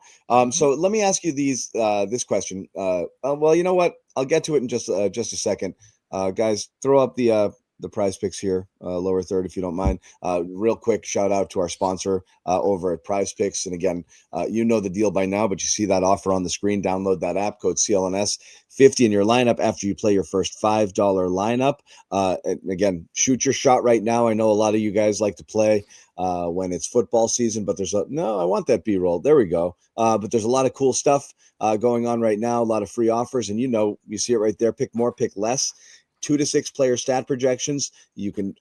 So let me ask you this question. Well, you know what? I'll get to it in just a second. Guys, throw up the Prizepicks here, lower third, if you don't mind. Real quick shout out to our sponsor over at Prizepicks. And again, you know the deal by now, but you see that offer on the screen. Download that app, code CLNS 50 in your lineup after you play your first $5 lineup. And again, shoot your shot right now. I know a lot of you guys like to play when it's football season, but I want that B-roll. There we go. But there's a lot of cool stuff going on right now, a lot of free offers, and you see it right there. Pick more, pick less. 2 to 6 player stat projections. You can,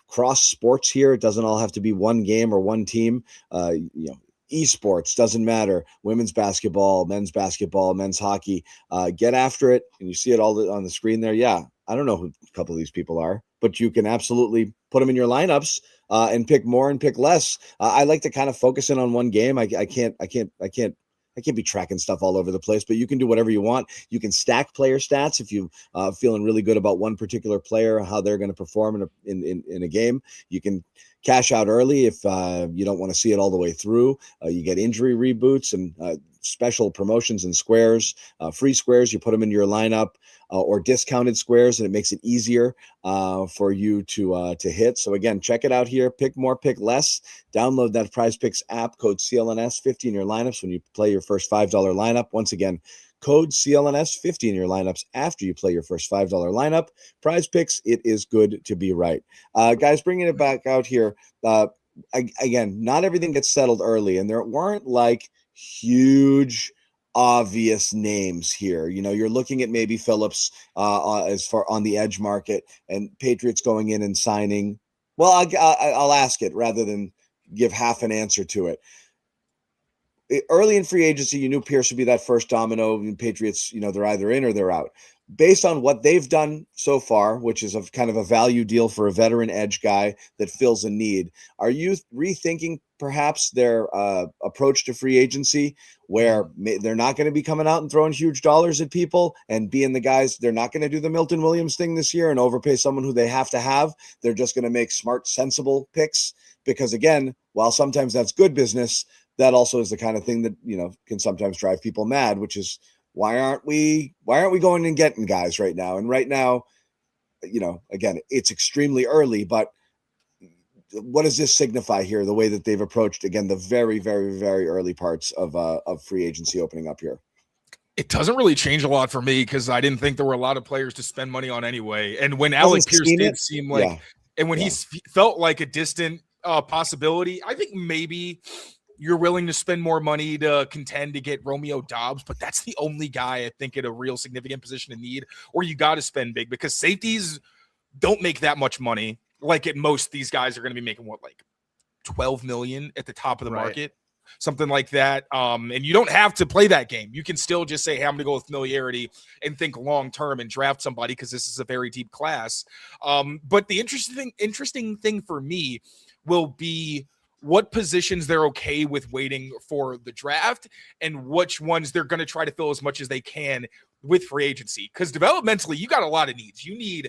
cross sports here. It doesn't all have to be one game or one team. Esports doesn't matter. Women's basketball, men's hockey. Get after it, and you see it all on the screen there. Yeah, I don't know who a couple of these people are, but you can absolutely put them in your lineups and pick more and pick less. I like to kind of focus in on one game. I can't be tracking stuff all over the place, but you can do whatever you want. You can stack player stats if you feeling really good about one particular player, how they're going to perform in a game. You can cash out early if you don't want to see it all the way through. You get injury reboots and special promotions and squares, free squares. You put them in your lineup or discounted squares, and it makes it easier for you to hit. So again, check it out here. Pick more, pick less. Download that Prizepicks app, code CLNS 50 in your lineups when you play your first $5 lineup. Once again, code CLNS 50 in your lineups after you play your first $5 lineup. Prizepicks, it is good to be right. Guys, bringing it back out here. Again, not everything gets settled early, and there weren't like huge obvious names here. You're looking at maybe Phillips as far on the edge market, and Patriots going in and signing. Well, I'll ask it rather than give half an answer to it. early in free agency, you knew Pierce would be that first domino. And Patriots, they're either in or they're out. Based on what they've done so far, which is kind of a value deal for a veteran edge guy that fills a need, are you rethinking perhaps their approach to free agency, where they're not going to be coming out and throwing huge dollars at people and being the guys? They're not going to do the Milton Williams thing this year and overpay someone who they have to have. They're just going to make smart, sensible picks, because again, while sometimes that's good business, that also is the kind of thing that, can sometimes drive people mad, which is, why aren't we going and getting guys right now? And right now, again, it's extremely early, but what does this signify here? The way that they've approached, again, the very, very, very early parts of free agency opening up here. It doesn't really change a lot for me, because I didn't think there were a lot of players to spend money on anyway. And when Alec Pierce did seem like, and when he felt like a distant possibility, I think maybe you're willing to spend more money to contend to get Romeo Doubs, but that's the only guy I think at a real significant position of need, or you got to spend big, because safeties don't make that much money. Like at most, these guys are going to be making like 12 million at the top of the market, something like that. And you don't have to play that game. You can still just say, hey, I'm going to go with familiarity and think long-term and draft somebody, because this is a very deep class. But the interesting thing for me will be what positions they're okay with waiting for the draft and which ones they're going to try to fill as much as they can with free agency. Because developmentally, you got a lot of needs. You need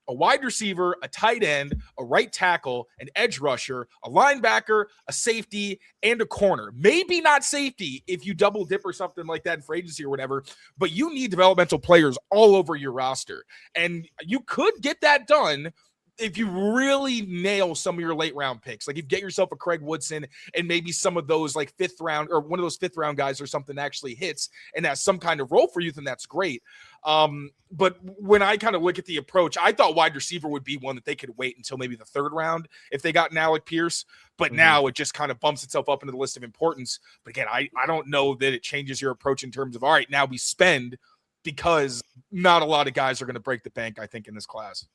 a wide receiver, a tight end, a right tackle, an edge rusher, a linebacker, a safety, and a corner. Maybe not safety if you double dip or something like that in free agency or whatever, but you need developmental players all over your roster. And you could get that done if you really nail some of your late round picks. Like, if you get yourself a Craig Woodson and maybe some of those like fifth round, or one of those fifth round guys or something actually hits and has some kind of role for you, then that's great. But when I kind of look at the approach, I thought wide receiver would be one that they could wait until maybe the third round if they got an Alec Pierce. But now it just kind of bumps itself up into the list of importance. But again, I don't know that it changes your approach in terms of, all right, now we spend, because not a lot of guys are going to break the bank, I think, in this class.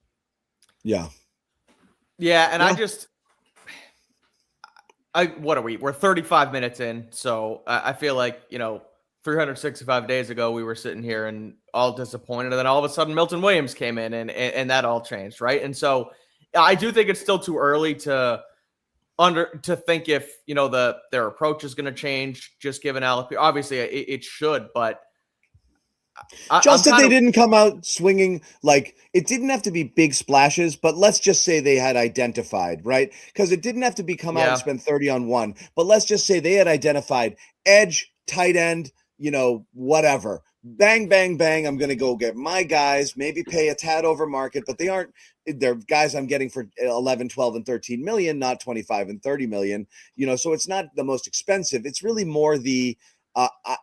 Yeah. And what are we? We're 35 minutes in. So I feel like, 365 days ago, we were sitting here and all disappointed. And then all of a sudden Milton Williams came in and that all changed. Right. And so I do think it's still too early to think if, their approach is going to change, just given Alec. Obviously it should, but they didn't come out swinging. Like, it didn't have to be big splashes, but let's just say they had identified, right? Because it didn't have to be come out and spend 30 on one, but let's just say they had identified edge, tight end, whatever. Bang, bang, bang. I'm going to go get my guys, maybe pay a tad over market, but they're guys I'm getting for 11, 12, and 13 million, not 25 and 30 million, so it's not the most expensive. It's really more the,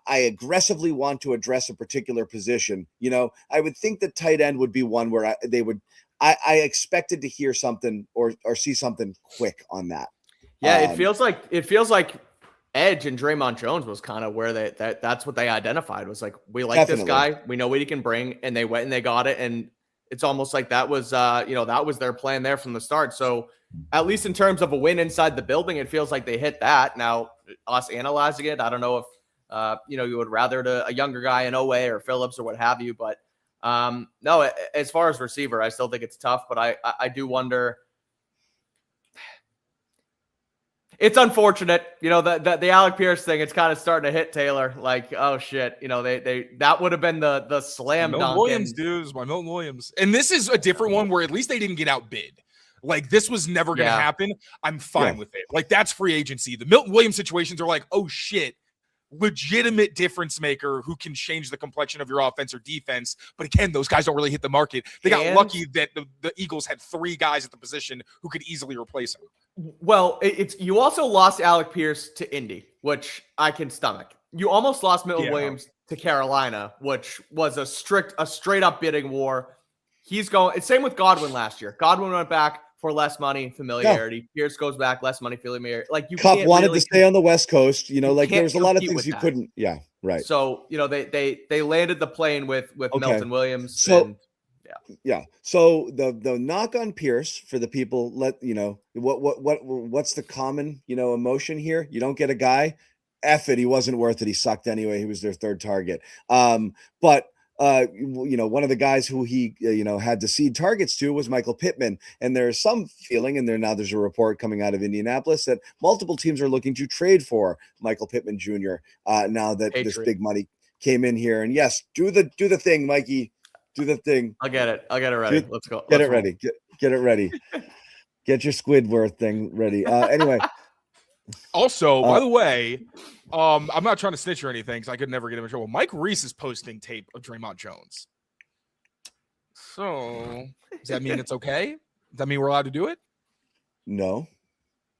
I aggressively want to address a particular position. I would think that tight end would be one where I expected to hear something or see something quick on that. Yeah, it feels like edge and Dre'Mont Jones was kind of where that's what they identified, was like, we like this guy, we know what he can bring, and they went and they got it, and it's almost like that was that was their plan there from the start. So at least in terms of a win inside the building, it feels like they hit that. Now, us analyzing it, I don't know if you would rather a younger guy in Owe or Phillips or what have you. But no, as far as receiver, I still think it's tough. But I do wonder. It's unfortunate, the Alec Pierce thing. It's kind of starting to hit Taylor. Like, oh shit, they that would have been the slam dunk. Williams, dudes, by Milton Williams, and this is a different one where at least they didn't get outbid. Like, this was never going to happen. I'm fine with it. Like, that's free agency. The Milton Williams situations are like, oh shit, legitimate difference maker who can change the complexion of your offense or defense. But again, those guys don't really hit the market. They got lucky that the Eagles had three guys at the position who could easily replace him. Well, you also lost Alec Pierce to Indy, which I can stomach. You almost lost Milton Williams to Carolina, which was a straight up bidding war. He's going. It's same with Godwin last year. Godwin went back for less money, familiarity. Yeah. Pierce goes back, less money, familiarity. Like, you Cup wanted to stay on the West Coast. Like, there was a lot of things you couldn't. Yeah, right. So they landed the plane with Milton Williams. So So the knock on Pierce for the people, what's the common emotion here? You don't get a guy. F it, he wasn't worth it. He sucked anyway. He was their third target. But one of the guys who he, had to cede targets to was Michael Pittman. And there's some feeling, and there's a report coming out of Indianapolis that multiple teams are looking to trade for Michael Pittman Jr. Now that this big money came in here. And yes, do the thing, Mikey. Do the thing. I'll get it ready. Let's go. Get it ready. Get it ready. Get your Squidward thing ready. Anyway. Also, by the way, I'm not trying to snitch or anything because I could never get him in trouble. Mike Reese is posting tape of Dre'Mont Jones. So does that mean it's okay? Does that mean we're allowed to do it? No.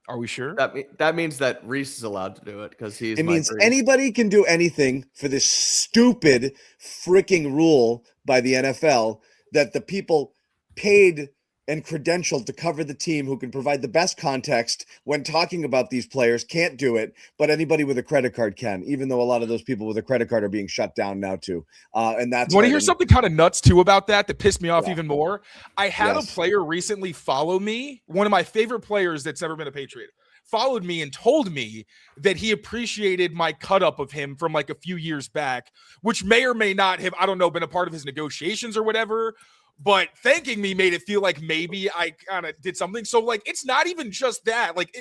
Are we sure? That means that Reese is allowed to do it because he's. It means anybody can do anything for this stupid freaking rule by the NFL that the people paid and credentialed to cover the team who can provide the best context when talking about these players can't do it, but anybody with a credit card can, even though a lot of those people with a credit card are being shut down now too. And that's want to hear something kind of nuts too about that pissed me off even more. I had a player recently follow me, one of my favorite players that's ever been a Patriot, followed me and told me that he appreciated my cut up of him from like a few years back, which may or may not have, I don't know, been a part of his negotiations or whatever. But thanking me made it feel like maybe I kind of did something. So, like, it's not even just that. Like,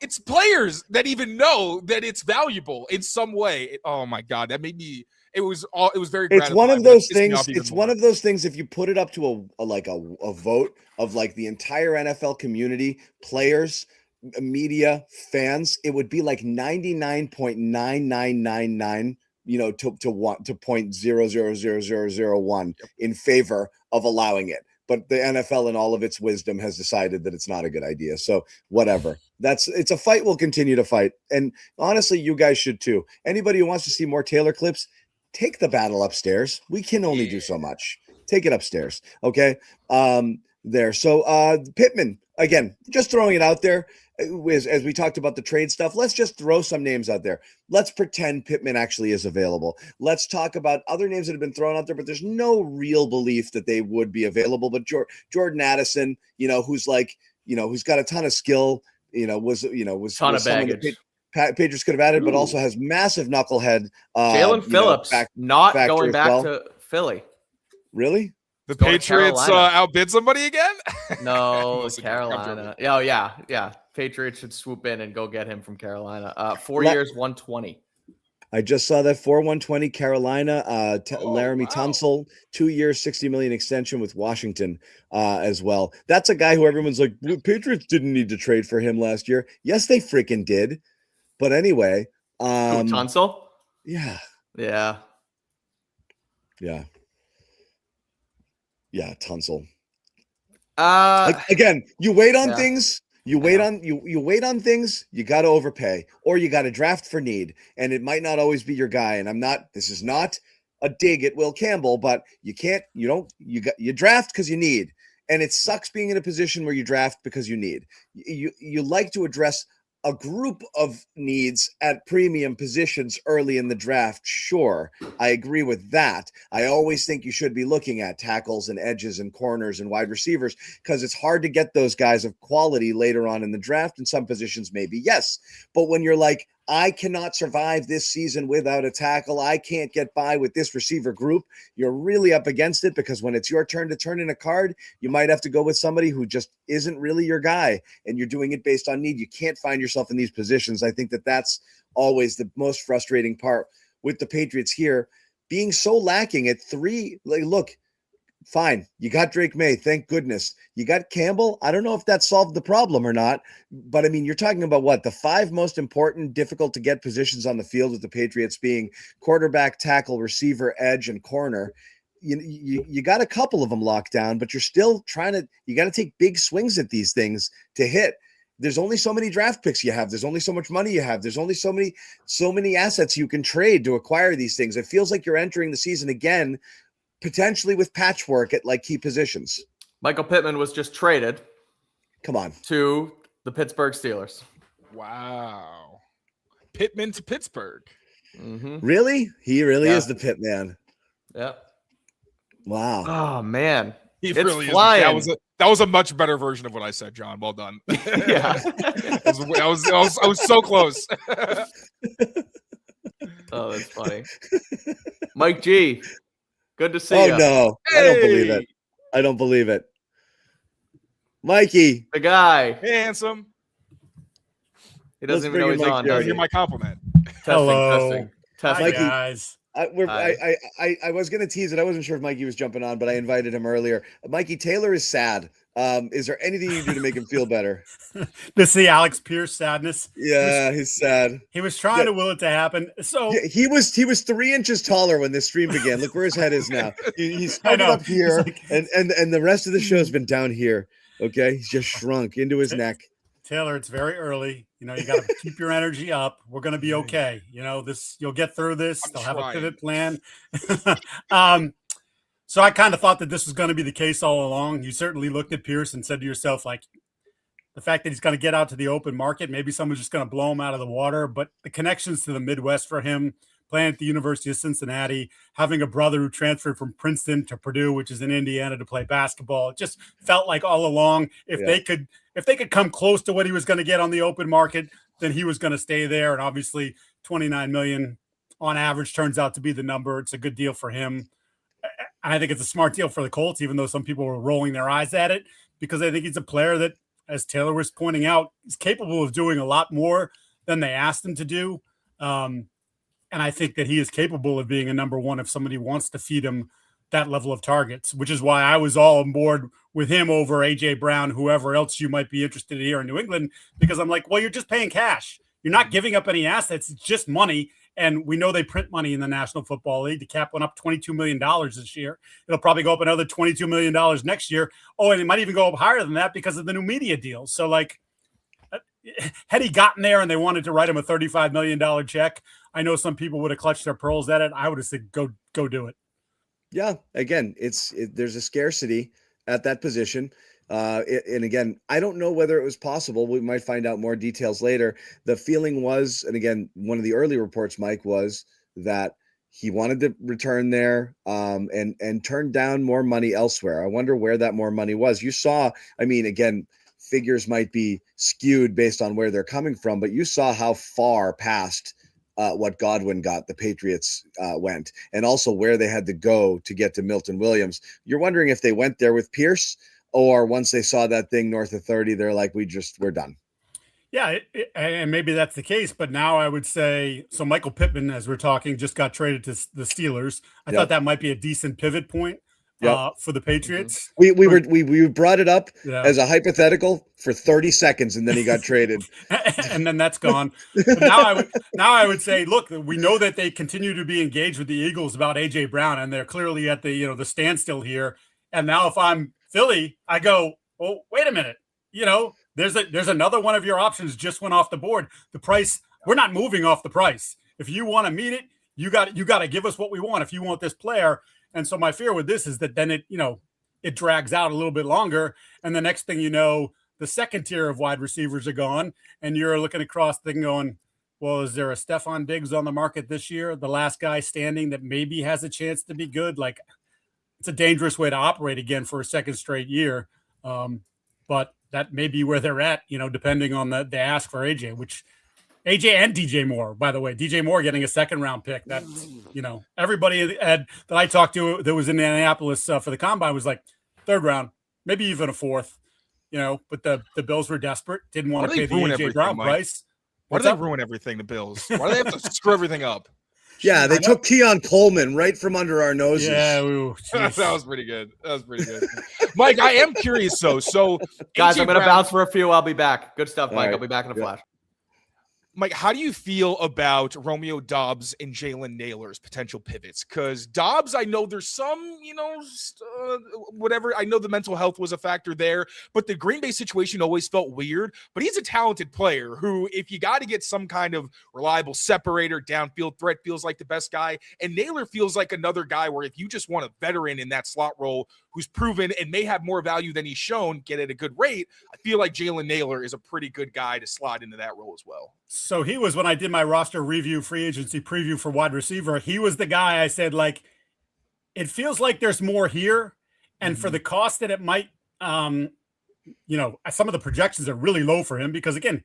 it's players that even know that it's valuable in some way. Oh, my God. That made me – it was very gratifying. It's one of those things. It's one of those things if you put it up to a vote of, like, the entire NFL community, players, media, fans, it would be like 99.9999 to 0.000001 in favor of allowing it. But the NFL in all of its wisdom has decided that it's not a good idea. So whatever. It's a fight we'll continue to fight. And honestly, you guys should too. Anybody who wants to see more Taylor clips, take the battle upstairs. We can only do so much. Take it upstairs. Okay. There. So Pittman, again, just throwing it out there. As we talked about the trade stuff, let's just throw some names out there. Let's pretend Pittman actually is available. Let's talk about other names that have been thrown out there, but there's no real belief that they would be available. But Jordan Addison, who's like, who's got a ton of skill, was ton of baggage. Patriots could have added, but also has massive knucklehead. Jaelen Phillips not going back to Philly. Really? The Patriots outbid somebody again? No, Carolina. Oh, yeah. Patriots should swoop in and go get him from Carolina. 4 years, 120. I just saw that 120 Carolina. Laramie Tunsil, 2 years, $60 million extension with Washington as well. That's a guy who everyone's like, Patriots didn't need to trade for him last year. Yes, they freaking did. But anyway, Tunsil? Yeah. Yeah, Tunsil. Again, you wait on things. You wait on things. You got to overpay, or you got to draft for need, and it might not always be your guy. And this is not a dig at Will Campbell, but you draft because you need, and it sucks being in a position where you draft because you need. You like to address a group of needs at premium positions early in the draft. Sure, I agree with that. I always think you should be looking at tackles and edges and corners and wide receivers because it's hard to get those guys of quality later on in the draft. In some positions, maybe yes. But when you're like, I cannot survive this season without a tackle, I can't get by with this receiver group, you're really up against it, because when it's your turn to turn in a card, you might have to go with somebody who just isn't really your guy, and you're doing it based on need. You can't find yourself in these positions. I think that's always the most frustrating part with the Patriots here, being so lacking at three. Like, look, fine, you got Drake May, thank goodness. You got Campbell. I don't know if that solved the problem or not, but I mean, you're talking about what, the five most important, difficult to get positions on the field with the Patriots being quarterback, tackle, receiver, edge, and corner. You got a couple of them locked down, but you're still you got to take big swings at these things to hit. There's only so many draft picks you have. There's only so much money you have. There's only so many assets you can trade to acquire these things. It feels like you're entering the season again, potentially with patchwork at like key positions. Michael Pittman was just traded. Come on. To the Pittsburgh Steelers. Wow. Pittman to Pittsburgh. Mm-hmm. Really? He really is the Pittman. Yep. Wow. Oh man. It's really flying. That was a much better version of what I said, John. Well done. Yeah. I was so close. Oh, that's funny. Mike G, good to see you. Oh, no. Hey! I don't believe it. I don't believe it. Mikey. The guy. Hey, handsome. He doesn't even know he's on. Does hear my compliment. Testing. Hi, Mikey, guys. I was going to tease it. I wasn't sure if Mikey was jumping on, but I invited him earlier. Mikey, Taylor is sad. Is there anything you can do to make him feel better? To see Alec Pierce sadness. Yeah, he's sad. He was trying to will it to happen. So yeah, he was 3 inches taller when this stream began. Look where his head is now. He's started up here, and the rest of the show has been down here. Okay, he's just shrunk into his neck. Taylor, it's very early. You got to keep your energy up. We're going to be okay. You'll get through this. They'll have a pivot plan. So I kind of thought that this was going to be the case all along. You certainly looked at Pierce and said to yourself, like, the fact that he's going to get out to the open market, maybe someone's just going to blow him out of the water. But the connections to the Midwest for him, playing at the University of Cincinnati, having a brother who transferred from Princeton to Purdue, which is in Indiana, to play basketball, it just felt like all along if they could come close to what he was going to get on the open market, then he was going to stay there. And obviously, $29 million on average turns out to be the number. It's a good deal for him. And I think it's a smart deal for the Colts, even though some people were rolling their eyes at it, because I think he's a player that, as Taylor was pointing out, is capable of doing a lot more than they asked him to do. And I think that he is capable of being a number one if somebody wants to feed him that level of targets, which is why I was all on board with him over A.J. Brown, whoever else you might be interested in here in New England, because I'm like, well, you're just paying cash. You're not giving up any assets. It's just money. And we know they print money in the National Football League. The cap went up $22 million this year. It'll probably go up another $22 million next year. Oh, and it might even go up higher than that because of the new media deals. So, like, had he gotten there and they wanted to write him a $35 million check, I know some people would have clutched their pearls at it. I would have said, go do it. Yeah, again, there's a scarcity at that position. And again, I don't know whether it was possible. We might find out more details later. The feeling was, and again, one of the early reports, Mike, was that he wanted to return there and turn down more money elsewhere. I wonder where that more money was. You saw, I mean, again, figures might be skewed based on where they're coming from, but you saw how far past what Godwin got, the Patriots went, and also where they had to go to get to Milton Williams. You're wondering if they went there with Pierce, or once they saw that thing north of 30, they're like, we're done. Yeah, and maybe that's the case. But now I would say, so Michael Pittman, as we're talking, just got traded to the Steelers. I thought that might be a decent pivot point for the Patriots. We brought it up as a hypothetical for 30 seconds, and then he got traded. And then that's gone. But now I would say, look, we know that they continue to be engaged with the Eagles about A.J. Brown, and they're clearly at the standstill here. And now if I'm Philly, I go, well, wait a minute. There's another one of your options just went off the board. The price, we're not moving off the price. If you want to meet it, you got to give us what we want if you want this player. And so my fear with this is that then it drags out a little bit longer. And the next thing you know, the second tier of wide receivers are gone. And you're looking across the thing going, well, is there a Stephon Diggs on the market this year? The last guy standing that maybe has a chance to be good. Like, it's a dangerous way to operate again for a second straight year. But that may be where they're at, depending on the ask for AJ, which AJ and DJ Moore, by the way, DJ Moore getting a second round pick. That, everybody that I talked to that was in Indianapolis for the combine was like third round, maybe even a fourth, but the Bills were desperate. Didn't want to pay the AJ Brown price. Why do they ruin everything, the Bills? Why do they have to screw everything up? Yeah, they took Keon Coleman right from under our noses. Yeah, that was pretty good. Mike, I am curious though. So, guys, I'm going to bounce for a few. I'll be back. Good stuff, Mike. Right. I'll be back in a flash. Mike, how do you feel about Romeo Doubs and Jalen Nailor's potential pivots? Because Doubs, I know there's some, whatever. I know the mental health was a factor there, but the Green Bay situation always felt weird. But he's a talented player who, if you got to get some kind of reliable separator, downfield threat, feels like the best guy. And Nailor feels like another guy where if you just want a veteran in that slot role who's proven and may have more value than he's shown, get at a good rate, I feel like Jalen Nailor is a pretty good guy to slot into that role as well. So he was, when I did my roster review, free agency preview for wide receiver, he was the guy I said, like, it feels like there's more here. And for the cost that it might, some of the projections are really low for him because, again,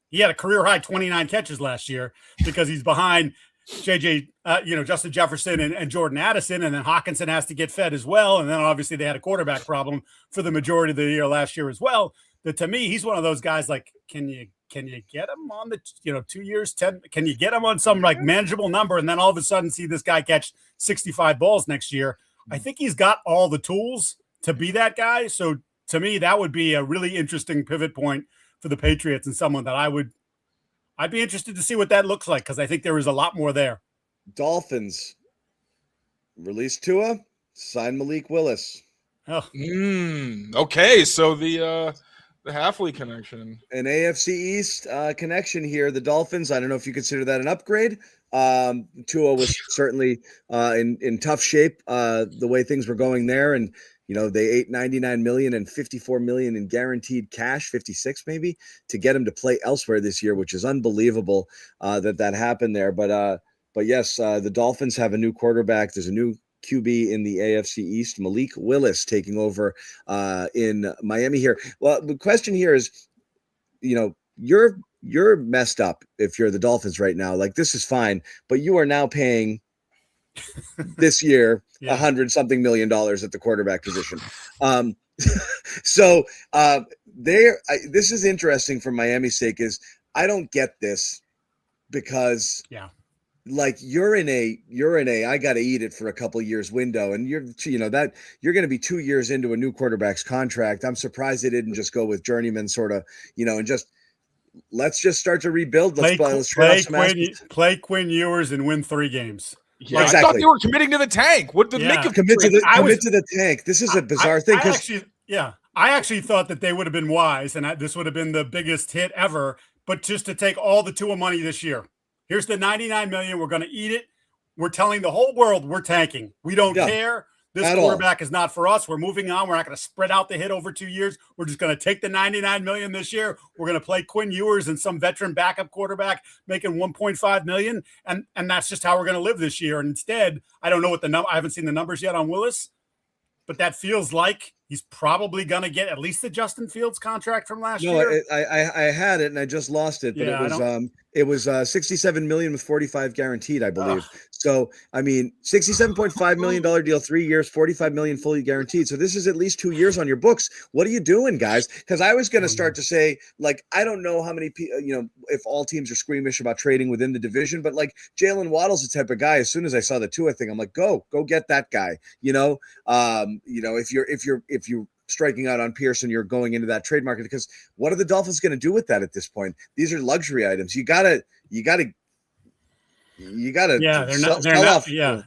he had a career high 29 catches last year because he's behind Justin Jefferson and Jordan Addison, and then Hawkinson has to get fed as well. And then obviously they had a quarterback problem for the majority of the year last year as well. That to me, he's one of those guys like, can you get him on the 2 years, 10? Can you get him on some like manageable number, and then all of a sudden see this guy catch 65 balls next year? I think he's got all the tools to be that guy. So to me, that would be a really interesting pivot point for the Patriots, and someone that I'd be interested to see what that looks like, because I think there is a lot more there. Dolphins release Tua, sign Malik Willis. Oh, okay. So the Halfley connection, an AFC East connection here. The Dolphins. I don't know if you consider that an upgrade. Tua was certainly in tough shape the way things were going there, and they ate $99 million and $54 million in guaranteed cash, 56 maybe, to get him to play elsewhere this year, which is unbelievable that happened there. But yes, the Dolphins have a new quarterback. There's a new QB in the AFC East, Malik Willis, taking over in Miami here. Well, the question here is, you're messed up if you're the Dolphins right now. Like, this is fine, but you are now paying this year $100-something million at the quarterback position. So this is interesting for Miami's sake. Is I don't get this, because like you're in a I got to eat it for a couple years window, and you're going to be 2 years into a new quarterback's contract. I'm surprised they didn't just go with journeyman sort of, and just let's just start to rebuild. Let's play Quinn Ewers and win 3 games. Yeah, exactly. I thought they were committing to the tank. What did make them commit to the tank? This is a bizarre thing. I actually thought that they would have been wise, and this would have been the biggest hit ever. But just to take all the Tua money this year, here's the $99 million. We're going to eat it. We're telling the whole world we're tanking. We don't care. This quarterback is not for us. We're moving on. We're not going to spread out the hit over 2 years. We're just going to take the $99 million this year. We're going to play Quinn Ewers and some veteran backup quarterback making $1.5 million. And that's just how we're going to live this year. And instead, I don't know what I haven't seen the numbers yet on Willis, but that feels like he's probably going to get at least the Justin Fields contract from last year. I had it and I just lost it, but it was $67 million with 45 guaranteed, I believe. So, I mean, $67.5 million deal, 3 years, $45 million fully guaranteed. So this is at least 2 years on your books. What are you doing, guys? Because I was going to start to say, like, I don't know how many people, if all teams are squeamish about trading within the division, but like Jalen Waddle's the type of guy. As soon as I saw the Tua thing, I'm like, go get that guy. If you're striking out on Pearson, you're going into that trade market, because what are the Dolphins going to do with that at this point? These are luxury items. You gotta. Yeah,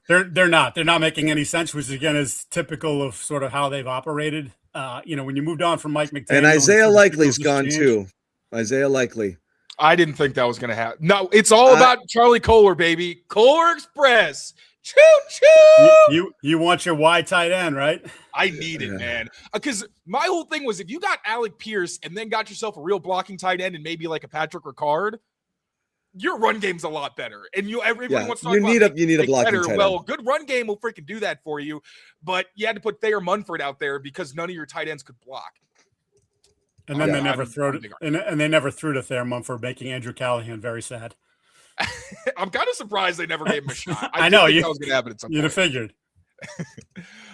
they're not making any sense, which again is typical of sort of how they've operated. When you moved on from Mike McDaniel, and Isaiah Likely's gone too. Isaiah Likely. I didn't think that was going to happen. No, it's all about Charlie Kohler, baby. Kohler Express. Choo choo. You want your Y tight end, right? I need it, man. Because my whole thing was, if you got Alec Pierce and then got yourself a real blocking tight end and maybe like a Patrick Ricard, your run game's a lot better. And everybody wants to talk about you need a blocking tight end. Well, good run game will freaking do that for you, but you had to put Thayer Munford out there because none of your tight ends could block. And then they never threw it, and they never threw to Thayer Munford, making Andrew Callahan very sad. I'm kind of surprised they never gave him a shot. I know that was going to happen at some point. You'd have figured.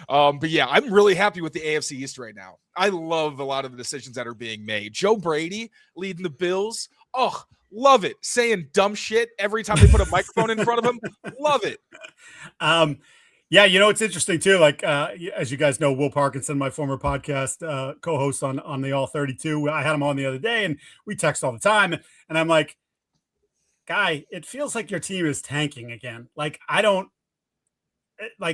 But yeah, I'm really happy with the AFC East right now. I love a lot of the decisions that are being made. Joe Brady leading the Bills. Oh, love it. Saying dumb shit every time they put a microphone in front of him. Love it. Yeah, it's interesting too. Like, as you guys know, Will Parkinson, my former podcast co-host on the All 32, I had him on the other day, and we text all the time. And I'm like, guy, it feels like your team is tanking again. Like,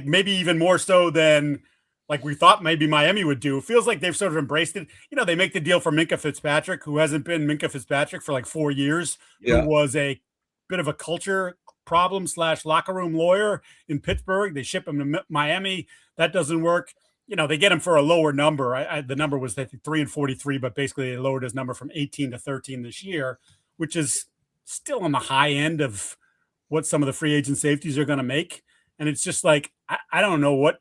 maybe even more so than like we thought maybe Miami would do. It feels like they've sort of embraced it. They make the deal for Minkah Fitzpatrick, who hasn't been Minkah Fitzpatrick for like 4 years, who was a bit of a culture problem / locker room lawyer in Pittsburgh. They ship him to Miami. That doesn't work. They get him for a lower number. The number was, I think, 3-43, but basically they lowered his number from 18 to 13 this year, which is still on the high end of what some of the free agent safeties are going to make. And it's just like, I don't know what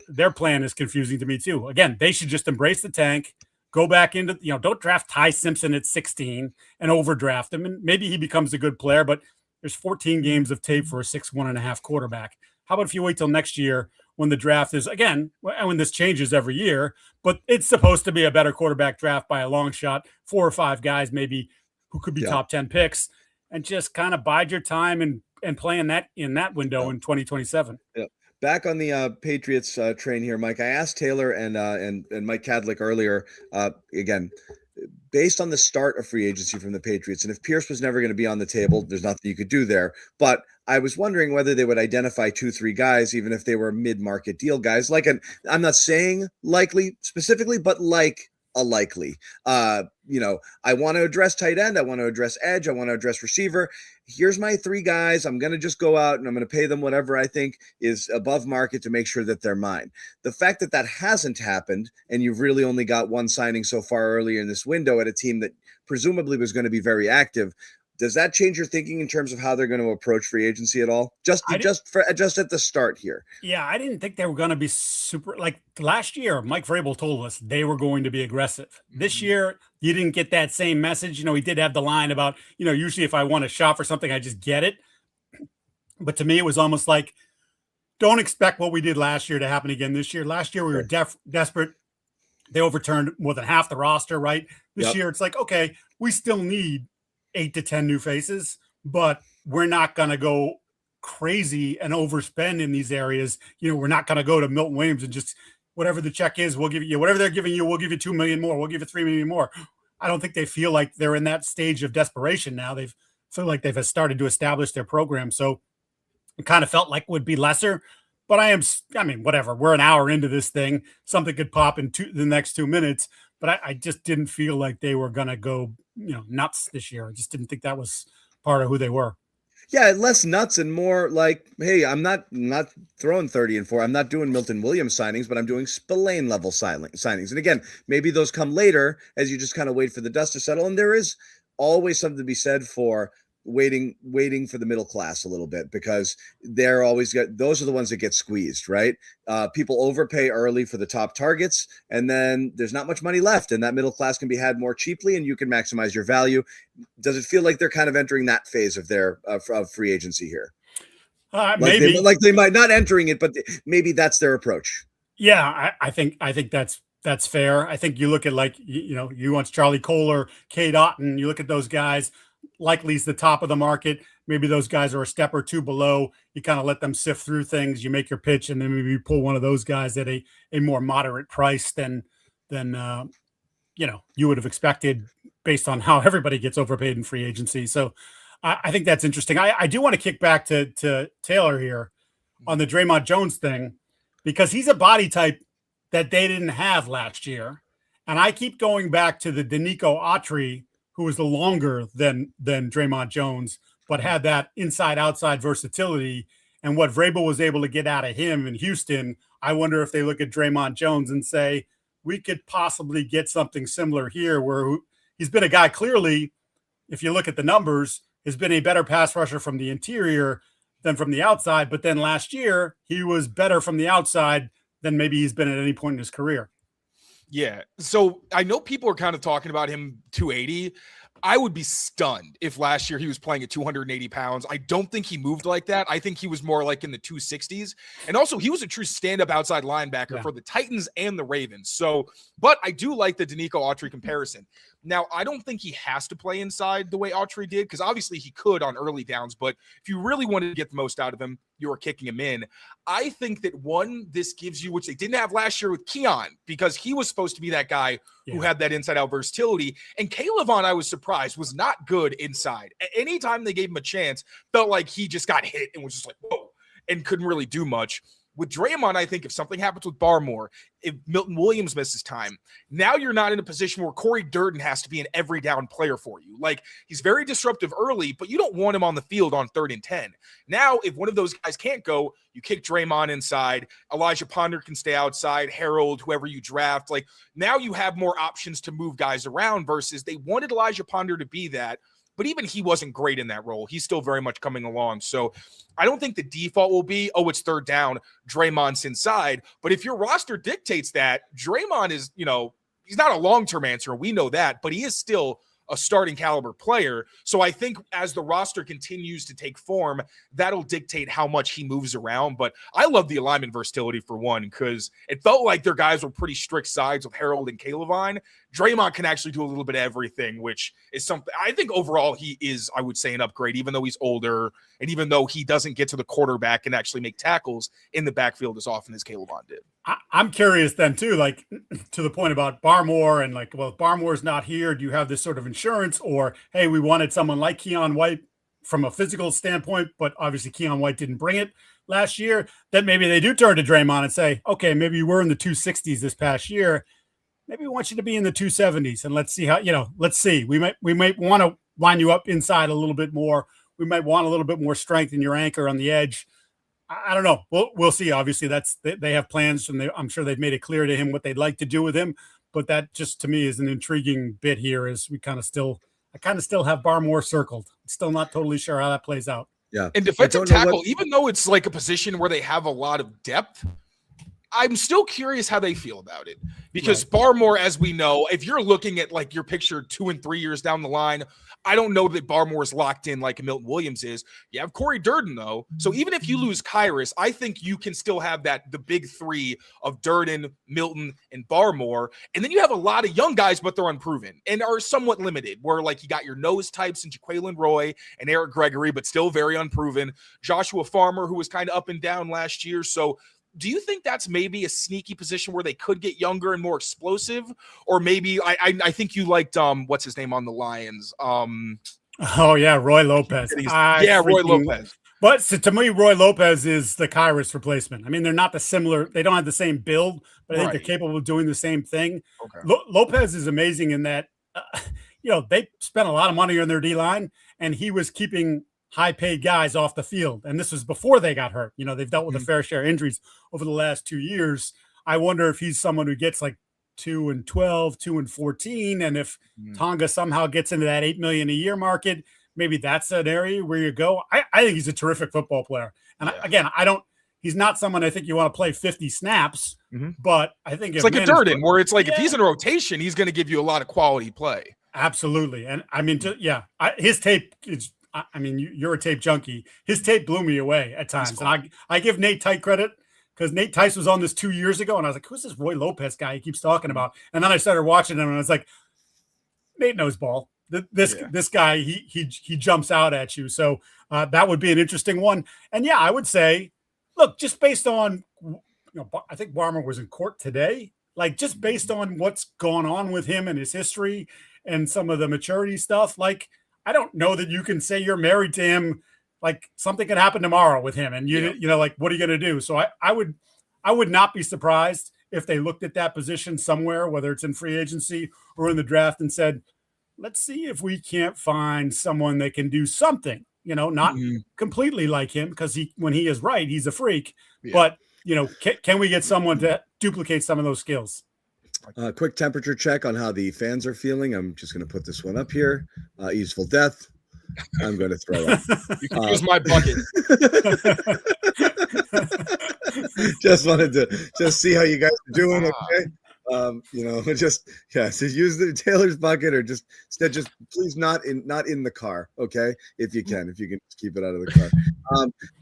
their plan is confusing to me too. Again, they should just embrace the tank, go back into, don't draft Ty Simpson at 16 and overdraft him. And maybe he becomes a good player, but There's 14 games of tape for a 6'1.5" quarterback. How about if you wait till next year when the draft is, again, when this changes every year, but it's supposed to be a better quarterback draft by a long shot, 4 or 5 guys maybe who could be top 10 picks, and just kind of bide your time and play in that window in 2027. Yeah. Back on the Patriots train here, Mike. I asked Taylor and Mike Kadlick earlier. Again, based on the start of free agency from the Patriots, and if Pierce was never going to be on the table, there's nothing you could do there. But I was wondering whether they would identify 2-3 guys, even if they were mid-market deal guys. I'm not saying likely specifically, but like a likely. I want to address tight end. I want to address edge. I want to address receiver. Here's my 3 guys. I'm going to just go out and I'm going to pay them whatever I think is above market to make sure that they're mine. The fact that that hasn't happened, and you've really only got one signing so far earlier in this window at a team that presumably was going to be very active, does that change your thinking in terms of how they're going to approach free agency at all? Just at the start here. Yeah, I didn't think they were going to be super. Like last year, Mike Vrabel told us they were going to be aggressive. This year, you didn't get that same message. He did have the line about, usually if I want to shop for something, I just get it. But to me, it was almost like, don't expect what we did last year to happen again this year. Last year, we were desperate. They overturned more than half the roster, right? This year, it's like, okay, we still need 8 to 10 new faces, but we're not going to go crazy and overspend in these areas. We're not going to go to Milton Williams and just whatever the check is, we'll give you whatever they're giving you. We'll give you $2 million more. We'll give you $3 million more. I don't think they feel like they're in that stage of desperation now. They feel like they've started to establish their program. So it kind of felt like it would be lesser, but whatever. We're an hour into this thing. Something could pop in the next 2 minutes, but I just didn't feel like they were going to go nuts this year. I just didn't think that was part of who they were. Yeah, less nuts and more like, hey, I'm not throwing 30 and 4. I'm not doing Milton Williams signings, but I'm doing Spillane level signings. And again, maybe those come later as you just kind of wait for the dust to settle. And there is always something to be said for waiting for the middle class a little bit, because those are the ones that get squeezed, right? People overpay early for the top targets, and then there's not much money left, and that middle class can be had more cheaply, and you can maximize your value. Does it feel like they're kind of entering that phase of their of free agency here? Maybe they might not entering it, but maybe that's their approach. Yeah, I think that's fair. I think you look at you want Charlie Kohler, Cade Otton. You look at those guys. Likely is the top of the market. Maybe those guys are a step or two below. You kind of let them sift through things. You make your pitch, and then maybe you pull one of those guys at a more moderate price than you would have expected based on how everybody gets overpaid in free agency. So I think that's interesting. I do want to kick back to Taylor here on the Dre'Mont Jones thing, because he's a body type that they didn't have last year. And I keep going back to the Danico Autry, who was the longer than Dre'Mont Jones, but had that inside-outside versatility. And what Vrabel was able to get out of him in Houston, I wonder if they look at Dre'Mont Jones and say, we could possibly get something similar here, where he's been a guy clearly, if you look at the numbers, has been a better pass rusher from the interior than from the outside. But then last year, he was better from the outside than maybe he's been at any point in his career. Yeah. So I know people are kind of talking about him 280. I would be stunned if last year he was playing at 280 pounds. I don't think he moved like that. I think he was more like in the 260s. And also he was a true stand-up outside linebacker for the Titans and the Ravens. So, but I do like the Danico Autry comparison. Now, I don't think he has to play inside the way Autry did, because obviously he could on early downs, but if you really wanted to get the most out of him, you were kicking him in. I think that this gives you, which they didn't have last year with Keon, because he was supposed to be that guy who had that inside out versatility. And Caleb, I was surprised, was not good inside. Anytime they gave him a chance, felt like he just got hit and was just like, whoa, and couldn't really do much. With Dre'Mont, I think if something happens with Barmore, if Milton Williams misses time, now you're not in a position where Corey Durden has to be an every down player for you. Like, he's very disruptive early, but you don't want him on the field on 3rd and 10. Now, if one of those guys can't go, you kick Dre'Mont inside. Elijah Ponder can stay outside. Harold, whoever you draft. Like, now you have more options to move guys around versus they wanted Elijah Ponder to be that. But even he wasn't great in that role. He's still very much coming along. So I don't think the default will be, it's 3rd down, Dre'Mont's inside. But if your roster dictates that, Dre'Mont is, he's not a long-term answer. We know that. But he is still a starting caliber player. So I think as the roster continues to take form, that'll dictate how much he moves around. But I love the alignment versatility for one, because it felt like their guys were pretty strict sides with Harold and Calevine. Dre'Mont can actually do a little bit of everything, which is something I think overall he is, I would say, an upgrade, even though he's older and even though he doesn't get to the quarterback and actually make tackles in the backfield as often as Calevine did. I'm curious then too, like to the point about Barmore and like, well, if Barmore's not here, do you have this sort of insurance, or, hey, we wanted someone like Keon White from a physical standpoint, but obviously Keon White didn't bring it last year, then maybe they do turn to Dre'Mont and say, okay, maybe you were in the 260s this past year. Maybe we want you to be in the 270s, and let's see how, let's see. We might want to line you up inside a little bit more. We might want a little bit more strength in your anchor on the edge. I don't know. We'll see. Obviously, they have plans, and I'm sure they've made it clear to him what they'd like to do with him. But that just to me is an intriguing bit here. Is I kind of still have Barmore circled. Still not totally sure how that plays out. Yeah, and defensive tackle, even though it's like a position where they have a lot of depth, I'm still curious how they feel about it, because Barmore, as we know, if you're looking at like your picture 2 and 3 years down the line, I don't know that Barmore is locked in like Milton Williams is. You have Corey Durden though. So even if you lose Kyrus, I think you can still have the big three of Durden, Milton, and Barmore. And then you have a lot of young guys, but they're unproven and are somewhat limited, where like you got your nose types in Jaquelin Roy and Eric Gregory, but still very unproven. Joshua Farmer, who was kind of up and down last year. So do you think that's maybe a sneaky position where they could get younger and more explosive? Or maybe I think you liked what's his name on the Lions? Oh yeah, Roy Lopez. Roy Lopez. But so to me, Roy Lopez is the Kyrus replacement. I mean, they're not they don't have the same build, but I think they're capable of doing the same thing. Okay. Lopez is amazing in that they spent a lot of money on their D-line, and he was keeping high-paid guys off the field. And this was before they got hurt. They've dealt with a fair share of injuries over the last 2 years. I wonder if he's someone who gets like 2 and 12, 2 and 14. And if Tonga somehow gets into that $8 million a year market, maybe that's an area where you go. I think he's a terrific football player. And he's not someone I think you want to play 50 snaps, but I think it's like a Durden, where it's like if he's in a rotation, he's going to give you a lot of quality play. Absolutely. And I mean, his tape is, you're a tape junkie. His tape blew me away at times. And I give Nate Tice credit, because Nate Tice was on this 2 years ago, and I was like, who's this Roy Lopez guy he keeps talking about? And then I started watching him, and I was like, Nate knows ball. This guy, he jumps out at you. So that would be an interesting one. And yeah, I would say, look, just based on, I think Barmer was in court today. Like, just based on what's gone on with him and his history and some of the maturity stuff, like, I don't know that you can say you're married to him. Like, something could happen tomorrow with him, and like, what are you going to do? So I would not be surprised if they looked at that position somewhere, whether it's in free agency or in the draft, and said, let's see if we can't find someone that can do something. Not completely like him, because when he is right, he's a freak. Yeah. But can we get someone to duplicate some of those skills? Quick temperature check on how the fans are feeling. I'm just going to put this one up here. Easeful Death. I'm going to throw up. You can use my bucket. Just wanted to see how you guys are doing. Okay. So use the Taylor's bucket, or just please not in the car. Okay. If you can just keep it out of the car.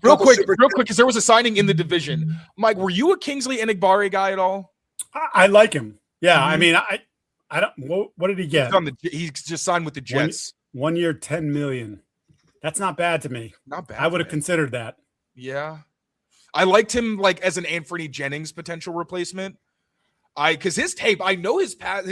Real quick, because there was a signing in the division. Mike, were you a Kingsley Enagbare guy at all? I like him. Yeah. I mean, I don't, what did he get? He's just signed with the Jets. 1 year, $10 million. That's not bad to me. Not bad. I would have considered that. Yeah. I liked him like as an Anthony Jennings potential replacement. Because his tape, I know his pass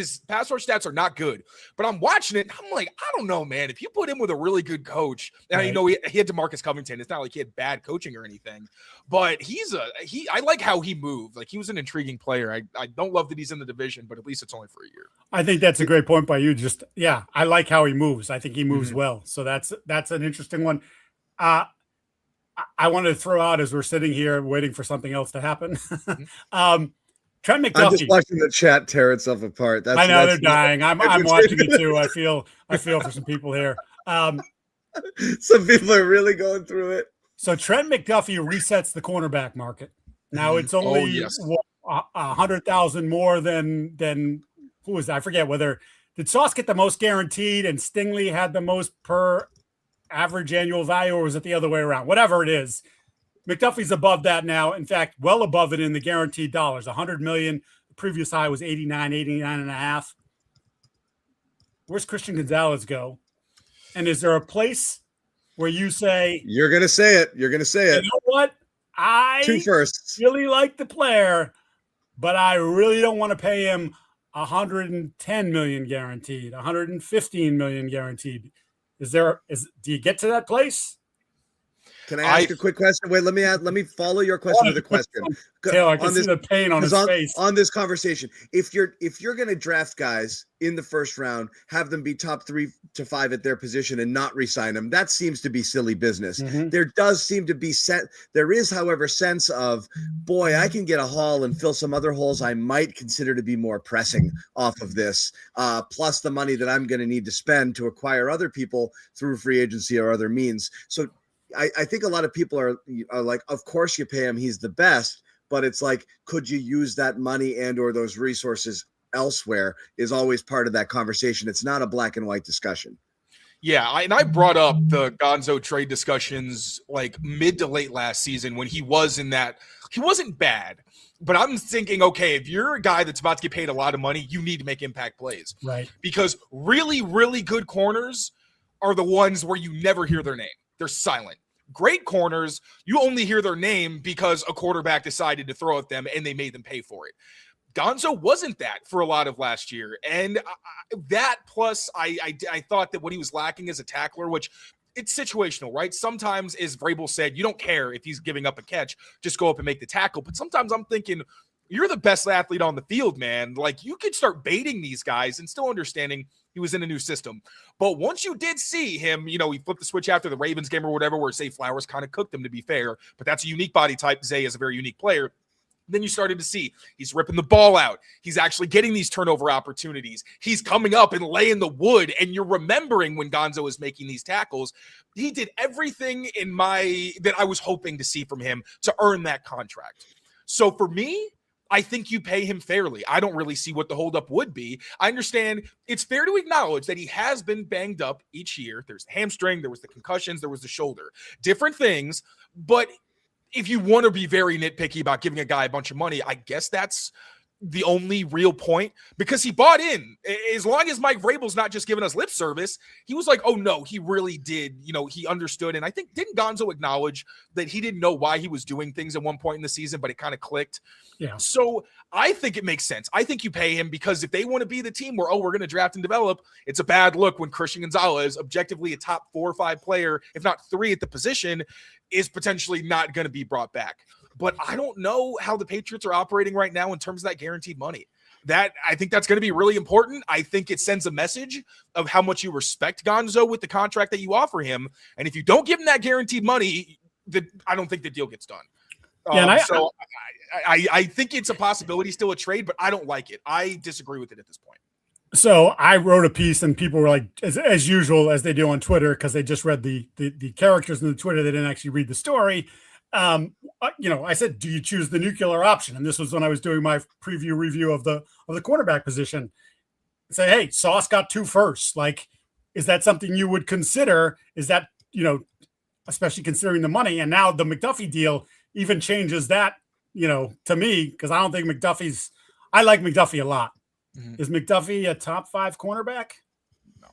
rush stats are not good, but I'm watching it and I'm like, I don't know, man. If you put him with a really good coach, and I know he had DeMarcus Covington, it's not like he had bad coaching or anything, but I like how he moved. Like, he was an intriguing player. I don't love that he's in the division, but at least it's only for a year. I think that's a great point by you. I like how he moves. I think he moves well. So that's an interesting one. I wanted to throw out, as we're sitting here waiting for something else to happen. Trent McDuffie. I'm just watching the chat tear itself apart. I know they're dying. I'm watching it too. I feel for some people here. Some people are really going through it. So Trent McDuffie resets the cornerback market. Now it's only 100,000 more than who was that? I forget whether did Sauce get the most guaranteed and Stingley had the most per average annual value, or was it the other way around? Whatever it is, McDuffie's above that now. In fact, well above it in the guaranteed dollars. 100 million. The previous high was 89 and a half. Where's Christian Gonzalez go? And is there a place where you say you're going to say it? You're going to say it. You know what? I 2 firsts. Really like the player, but I really don't want to pay him 110 million guaranteed, 115 million guaranteed. Do you get to that place? Can I ask a quick question? Wait, let me follow your question with a question. Taylor, I can see the pain on his face. On this conversation. If you're going to draft guys in the first round, have them be top 3 to 5 at their position and not re-sign them, that seems to be silly business. Mm-hmm. There does seem to be there is, however, sense of, boy, I can get a haul and fill some other holes I might consider to be more pressing off of this, plus the money that I'm going to need to spend to acquire other people through free agency or other means. So I think a lot of people are like, of course you pay him, he's the best, but it's like, could you use that money and or those resources elsewhere is always part of that conversation. It's not a black and white discussion. Yeah, I brought up the Gonzo trade discussions like mid to late last season when he was in that. He wasn't bad, but I'm thinking, okay, if you're a guy that's about to get paid a lot of money, you need to make impact plays. Right. Because really, really good corners are the ones where you never hear their name. They're silent. Great corners, you only hear their name because a quarterback decided to throw at them and they made them pay for it. Gonzo wasn't that for a lot of last year. And that plus I thought that what he was lacking as a tackler, which it's situational, right? Sometimes, as Vrabel said, you don't care if he's giving up a catch, just go up and make the tackle. But sometimes I'm thinking, you're the best athlete on the field, man. Like, you could start baiting these guys and still understanding he was in a new system. But once you did see him, he flipped the switch after the Ravens game or whatever, where Zay Flowers kind of cooked him, to be fair. But that's a unique body type. Zay is a very unique player. Then you started to see he's ripping the ball out. He's actually getting these turnover opportunities. He's coming up and laying the wood. And you're remembering when Gonzo is making these tackles, he did everything that I was hoping to see from him to earn that contract. So for me, I think you pay him fairly. I don't really see what the holdup would be. I understand it's fair to acknowledge that he has been banged up each year. There's the hamstring, there was the concussions, there was the shoulder. Different things, but if you want to be very nitpicky about giving a guy a bunch of money, I guess that's the only real point, because he bought in. As long as Mike Vrabel's not just giving us lip service, he was like, oh no, he really did. He understood. And I think, didn't Gonzo acknowledge that he didn't know why he was doing things at one point in the season, but it kind of clicked. Yeah. So I think it makes sense. I think you pay him, because if they want to be the team where, we're going to draft and develop, it's a bad look when Christian Gonzalez, objectively a top 4 or 5 player, if not 3 at the position, is potentially not going to be brought back. But I don't know how the Patriots are operating right now in terms of that guaranteed money. I think that's going to be really important. I think it sends a message of how much you respect Gonzo with the contract that you offer him. And if you don't give him that guaranteed money, I don't think the deal gets done. I think it's a possibility, still a trade, but I don't like it. I disagree with it at this point. So I wrote a piece and people were like, as usual, as they do on Twitter, because they just read the characters in the Twitter. They didn't actually read the story. I said, do you choose the nuclear option? And this was when I was doing my preview review of the quarterback position. Say, hey, Sauce got 2 firsts. Like, is that something you would consider? Is that, especially considering the money? And now the McDuffie deal even changes that, to me, because I don't think I like McDuffie a lot. Mm-hmm. Is McDuffie a top 5 cornerback? No.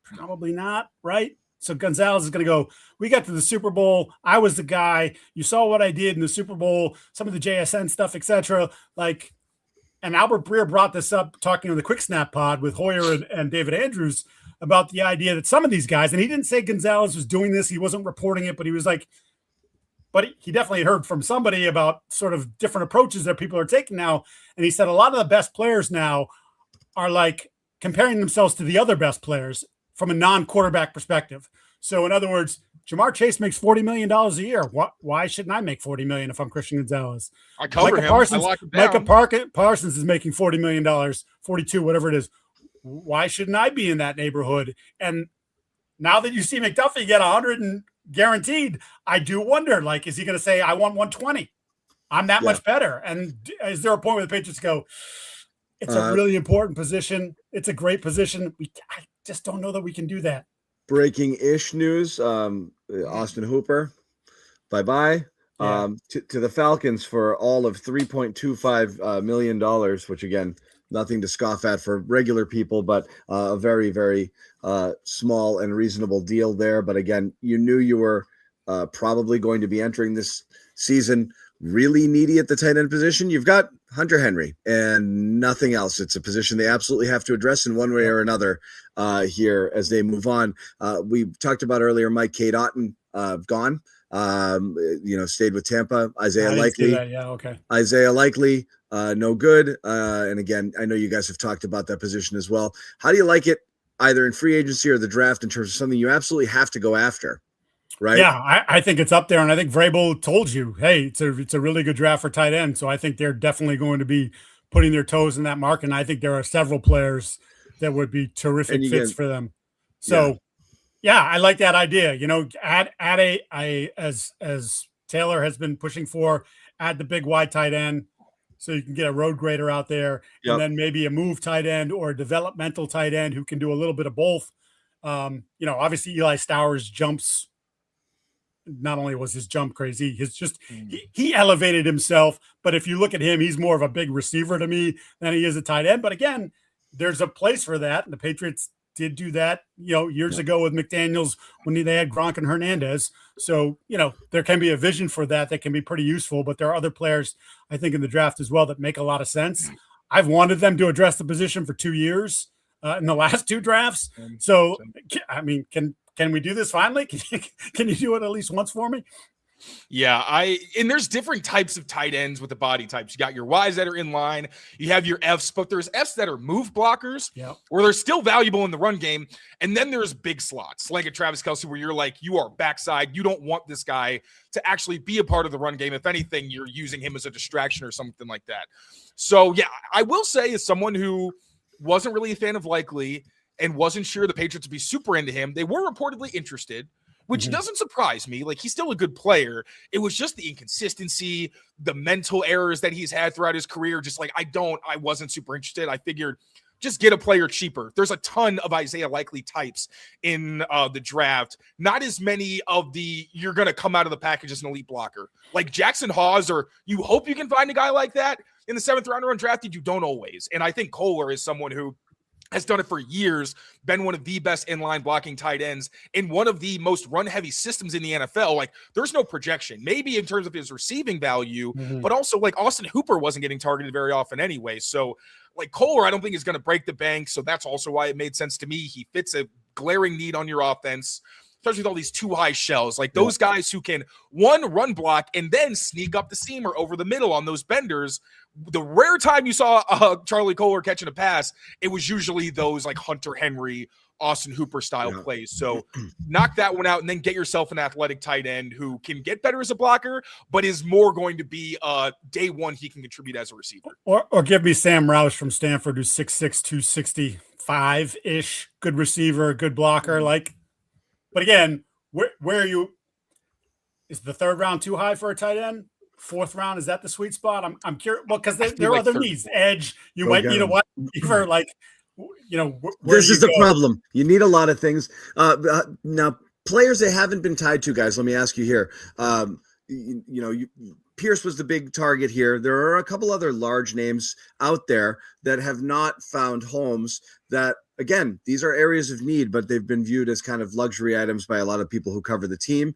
Probably not, right? So Gonzalez is going to go, we got to the Super Bowl. I was the guy. You saw what I did in the Super Bowl, some of the JSN stuff, etc. And Albert Breer brought this up talking on the Quick Snap pod with Hoyer and David Andrews about the idea that some of these guys, and he didn't say Gonzalez was doing this. He wasn't reporting it, but he was like, but he definitely heard from somebody about sort of different approaches that people are taking now. And he said a lot of the best players now are like comparing themselves to the other best players from a non-quarterback perspective. So in other words, Jamar Chase makes $40 million a year. Why shouldn't I make $40 million if I'm Christian Gonzalez? I cover him. Parsons, I lock him down. Micah Parsons is making $40 million, 42, whatever it is. Why shouldn't I be in that neighborhood? And now that you see McDuffie get 100 and guaranteed, I do wonder, is he going to say, I want 120? I'm that much better. And is there a point where the Patriots go, It's a really important position. It's a great position. I just don't know that we can do that. Breaking-ish news, Austin Hooper, bye-bye. Yeah. To the Falcons for all of $3.25 million, which, again, nothing to scoff at for regular people, but a very, very small and reasonable deal there. But, again, you knew you were probably going to be entering this season really needy at the tight end position. You've got Hunter Henry and nothing else. It's a position they absolutely have to address in one way or another here as they move on. We talked about earlier, Mike Cade Otton gone, stayed with Tampa. Isaiah Likely. Yeah, okay. Isaiah Likely, no good. And again, I know you guys have talked about that position as well. How do you like it either in free agency or the draft in terms of something you absolutely have to go after? Right. Yeah, I think it's up there, and I think Vrabel told you, hey, it's a really good draft for tight end. So I think they're definitely going to be putting their toes in that market. And I think there are several players that would be terrific fits for them. So yeah, I like that idea. Add as Taylor has been pushing for, add the big wide tight end so you can get a road grader out there, and then maybe a move tight end or a developmental tight end who can do a little bit of both. Obviously Eli Stowers jumps. Not only was his jump crazy, he elevated himself. But if you look at him, he's more of a big receiver to me than he is a tight end. But again, there's a place for that. And the Patriots did do that, years ago with McDaniels when they had Gronk and Hernandez. So, there can be a vision for that can be pretty useful. But there are other players, I think, in the draft as well that make a lot of sense. I've wanted them to address the position for 2 years in the last 2 drafts. So, I mean, can we do this finally? Can you do it at least once for me? Yeah, and there's different types of tight ends with the body types. You got your Ys that are in line, you have your Fs, but there's Fs that are move blockers, where they're still valuable in the run game. And then there's big slots, like a Travis Kelce, where you're like, you are backside. You don't want this guy to actually be a part of the run game. If anything, you're using him as a distraction or something like that. So yeah, I will say, as someone who wasn't really a fan of Likely and wasn't sure the Patriots would be super into him, they were reportedly interested, which doesn't surprise me. Like, he's still a good player. It was just the inconsistency, the mental errors that he's had throughout his career. Just like, I wasn't super interested. I figured just get a player cheaper. There's a ton of Isaiah Likely types in the draft. Not as many of you're going to come out of the package as an elite blocker. Like Jackson Hawes, or you hope you can find a guy like that in the 7th round or undrafted. You don't always. And I think Kohler is someone who has done it for years, been one of the best inline blocking tight ends in one of the most run-heavy systems in the NFL. Like, there's no projection, maybe in terms of his receiving value, but also, like, Austin Hooper wasn't getting targeted very often anyway. So, like, Kohler, I don't think is going to break the bank, so that's also why it made sense to me. He fits a glaring need on your offense, especially with all these too high shells. Like, those guys who can, one, run block, and then sneak up the seam or over the middle on those benders. The rare time you saw Charlie Kohler catching a pass, it was usually those like Hunter Henry, Austin Hooper style plays. So knock that one out and then get yourself an athletic tight end who can get better as a blocker, but is more going to be day one he can contribute as a receiver. Or give me Sam Roush from Stanford, who's 6'6", 265-ish, good receiver, good blocker. Like, but again, where are you? Is the 3rd round too high for a tight end? 4th round, is that the sweet spot? I'm curious. Well, because there are other needs. Edge, you might need a wide receiver. Like, this is the problem. You need a lot of things. Now, players they haven't been tied to, guys. Let me ask you here. Pierce was the big target here. There are a couple other large names out there that have not found homes that, again, these are areas of need, but they've been viewed as kind of luxury items by a lot of people who cover the team.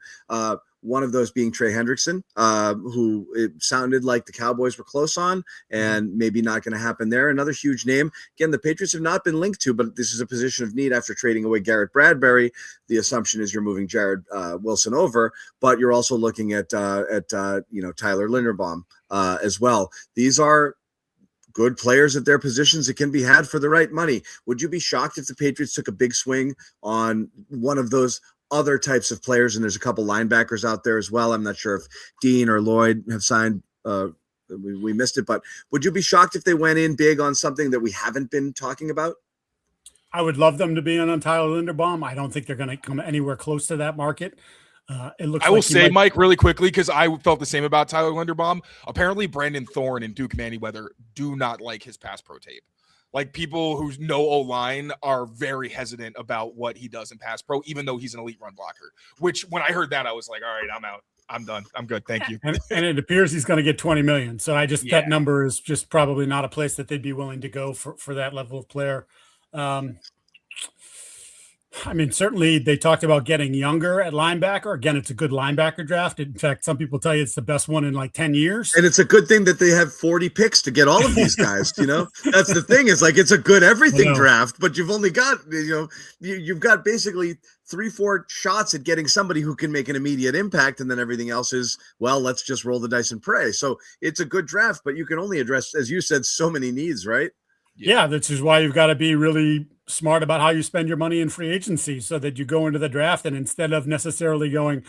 One of those being Trey Hendrickson, who it sounded like the Cowboys were close on and maybe not going to happen there. Another huge name. Again, the Patriots have not been linked to, but this is a position of need after trading away Garrett Bradbury. The assumption is you're moving Jared Wilson over, but you're also looking at Tyler Linderbaum as well. These are good players at their positions that can be had for the right money. Would you be shocked if the Patriots took a big swing on one of those other types of players? And there's a couple linebackers out there as well. I'm not sure if Dean or Lloyd have signed. We missed it, but would you be shocked if they went in big on something that we haven't been talking about? I would love them to be in on Tyler Linderbaum. I don't think they're going to come anywhere close to that market. It looks. I will say, Mike, really quickly, because I felt the same about Tyler Linderbaum. Apparently, Brandon Thorne and Duke Manyweather do not like his pass pro tape. Like people who know O-line are very hesitant about what he does in pass pro, even though he's an elite run blocker, which when I heard that, I was like, all right, I'm out. I'm done. I'm good. Thank you. And it appears he's going to get 20 million. So that number is just probably not a place that they'd be willing to go for that level of player. I mean, certainly they talked about getting younger at linebacker. Again, it's a good linebacker draft. In fact, some people tell you it's the best one in like 10 years. And it's a good thing that they have 40 picks to get all of these guys, That's the thing. It's like, it's a good everything draft, but you've only got, you've got basically 3-4 shots at getting somebody who can make an immediate impact. And then everything else is, well, let's just roll the dice and pray. So it's a good draft, but you can only address, as you said, so many needs, right? Yeah, this is why you've got to be really smart about how you spend your money in free agency so that you go into the draft and instead of necessarily going,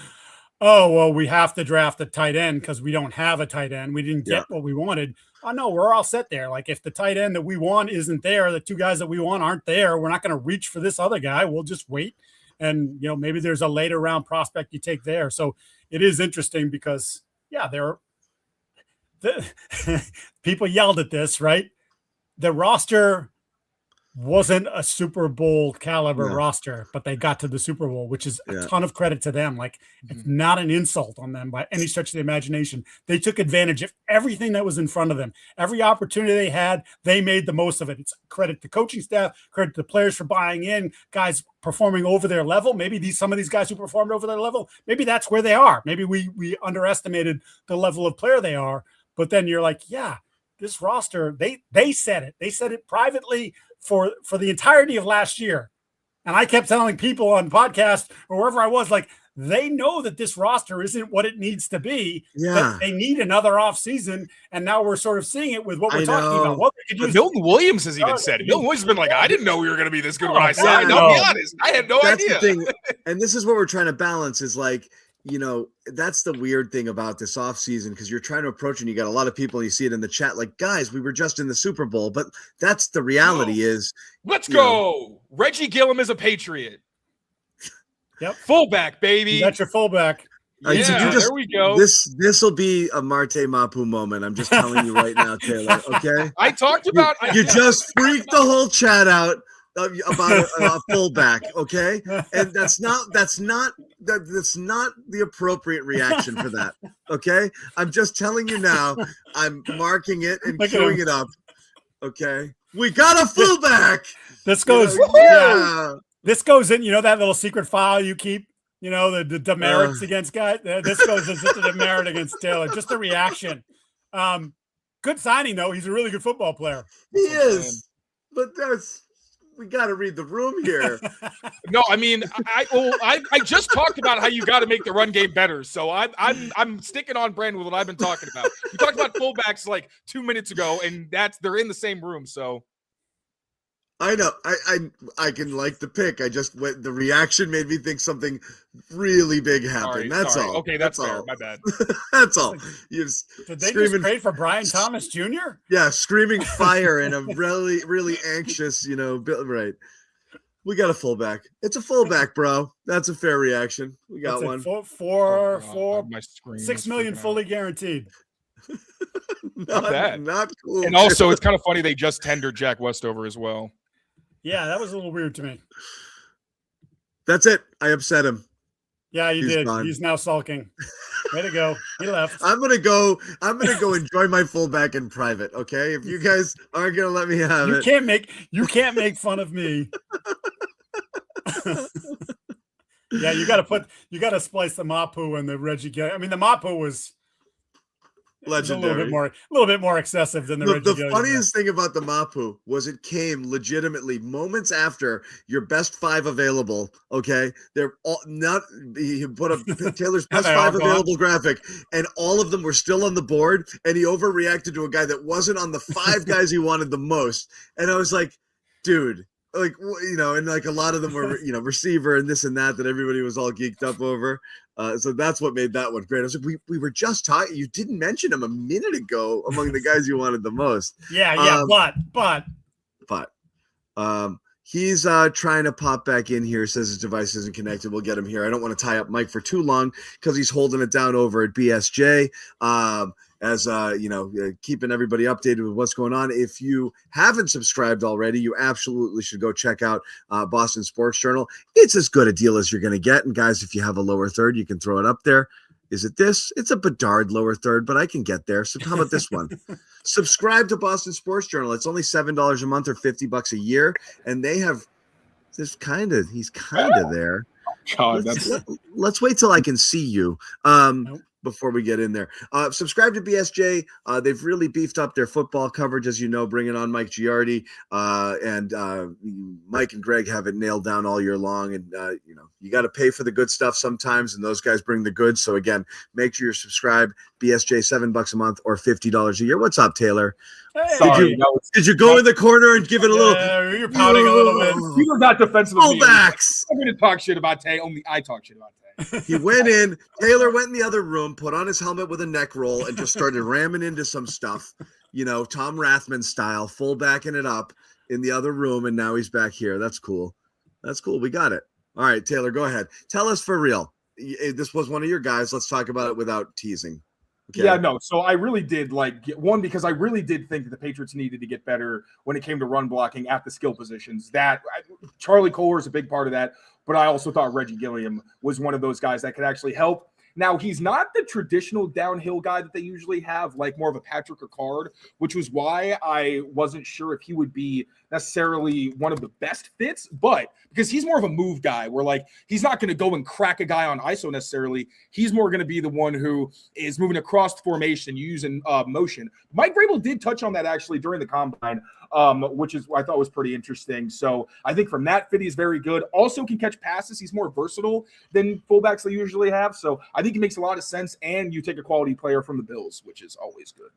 oh, well, we have to draft a tight end because we don't have a tight end. We didn't get what we wanted. Oh, no, we're all set there. Like if the tight end that we want isn't there, the two guys that we want aren't there, we're not going to reach for this other guy. We'll just wait. And, maybe there's a later round prospect you take there. So it is interesting because, people yelled at this, right? The roster wasn't a Super Bowl caliber roster, but they got to the Super Bowl, which is a ton of credit to them. Like it's not an insult on them by any stretch of the imagination. They took advantage of everything that was in front of them. Every opportunity they had, they made the most of it. It's credit to coaching staff, credit to the players for buying in, guys performing over their level. Maybe some of these guys who performed over their level, maybe that's where they are. Maybe we underestimated the level of player they are, but then you're like, this roster, they said it. They said it privately for the entirety of last year. And I kept telling people on podcast or wherever I was, like, they know that this roster isn't what it needs to be. That they need another offseason. And now we're sort of seeing it with what we're talking about. What they could use. Milton Williams has even said it. Milton Williams has been like, I didn't know we were going to be this good when I signed. I'll be honest. I had no idea. That's the thing. And this is what we're trying to balance is like, that's the weird thing about this offseason because you're trying to approach and you got a lot of people and you see it in the chat like, guys, we were just in the Super Bowl. But that's the reality is. Let's go. Reggie Gilliam is a Patriot. Yep. Fullback, baby. That's your fullback. There we go. This will be a Marte Mapu moment. I'm just telling you right now, Taylor. Okay. I talked about you just freaked the whole chat out about a fullback, okay? And that's not the appropriate reaction for that, okay? I'm just telling you now. I'm marking it and queuing it up, okay? We got a fullback. This goes, this goes in. That little secret file you keep. The demerits against guys. This goes into the demerit against Taylor. Just the reaction. Good signing though. He's a really good football player. He is, but we got to read the room here. No, I mean, I just talked about how you got to make the run game better. So I'm sticking on brand with what I've been talking about. We talked about fullbacks like 2 minutes ago, and they're in the same room. So I know I can like the pick. I just the reaction made me think something really big happened. That's all. Okay, that's fair. All. My bad. That's all. Did they just trade for Brian Thomas Jr.? Yeah, screaming fire in a really, really anxious, right. We got a fullback. It's a fullback, bro. That's a fair reaction. We got one. Four, 6 million fully guaranteed. Not bad. Not cool. And also, it's kind of funny they just tendered Jack Westover as well. Yeah, that was a little weird to me. That's it. I upset him. Yeah, you did. Gone. He's now sulking. Way to go. He left. I'm gonna go enjoy my fullback in private. Okay. If you guys aren't gonna let me have it. You can't make fun of me. Yeah, you gotta splice the Mapu and the Reggie Gilliam. I mean, the Mapu was legendary. A little bit more excessive than the Reggie The Gilliam. funniest thing about the Mapu was it came legitimately moments after your best 5 available. Okay, they're all not. He put up Taylor's best 5 available graphic, and all of them were still on the board. And he overreacted to a guy that wasn't on the 5 guys he wanted the most. And I was like, dude. Like, and like a lot of them were, receiver and this and that everybody was all geeked up over. So that's what made that one great. I was like, we were just talking. You didn't mention him a minute ago among the guys you wanted the most. Yeah. But he's trying to pop back in here. Says his device isn't connected. We'll get him here. I don't want to tie up Mike for too long because he's holding it down over at BSJ. as keeping everybody updated with what's going on. If you haven't subscribed already, you absolutely should go check out Boston Sports Journal. It's as good a deal as you're going to get. And guys, if you have a lower third, you can throw it up there. Is it this? It's a Bedard lower third, but I can get there. So how about this one? Subscribe to Boston Sports Journal. It's only $7 a month or $50 a year. And they have this he's kind of there. God, let's wait till I can see you. Before we get in there. Subscribe to BSJ. They've really beefed up their football coverage, as you know, bringing on Mike Giardi. And Mike and Greg have it nailed down all year long. And, you got to pay for the good stuff sometimes, and those guys bring the goods. So, again, make sure you're subscribed. BSJ, $7 a month or $50 a year. What's up, Taylor? Hey. Sorry, did you go in the corner and give it a little? You're pouting a little bit. You were not defensive. Fullbacks. I'm going to talk shit about Tay. Only I talk shit about Tay. He went in. Taylor went in the other room, put on his helmet with a neck roll, and just started ramming into some stuff. Tom Rathman style, fullbacking it up in the other room, and now he's back here. That's cool. We got it. All right, Taylor, go ahead. Tell us for real. This was one of your guys. Let's talk about it without teasing. Okay. Yeah, no. So I really did because I really did think that the Patriots needed to get better when it came to run blocking at the skill positions. Charlie Kohler is a big part of that, but I also thought Reggie Gilliam was one of those guys that could actually help. Now, he's not the traditional downhill guy that they usually have, like more of a Patrick Ricard, which was why I wasn't sure if he would be necessarily one of the best fits, but because he's more of a move guy where he's not going to go and crack a guy on ISO necessarily. He's more going to be the one who is moving across the formation using motion. Mike Vrabel did touch on that actually during the combine, which is I thought was pretty interesting. So I think from that fit, he's very good. Also can catch passes. He's more versatile than fullbacks they usually have. So I think it makes a lot of sense. And you take a quality player from the Bills, which is always good.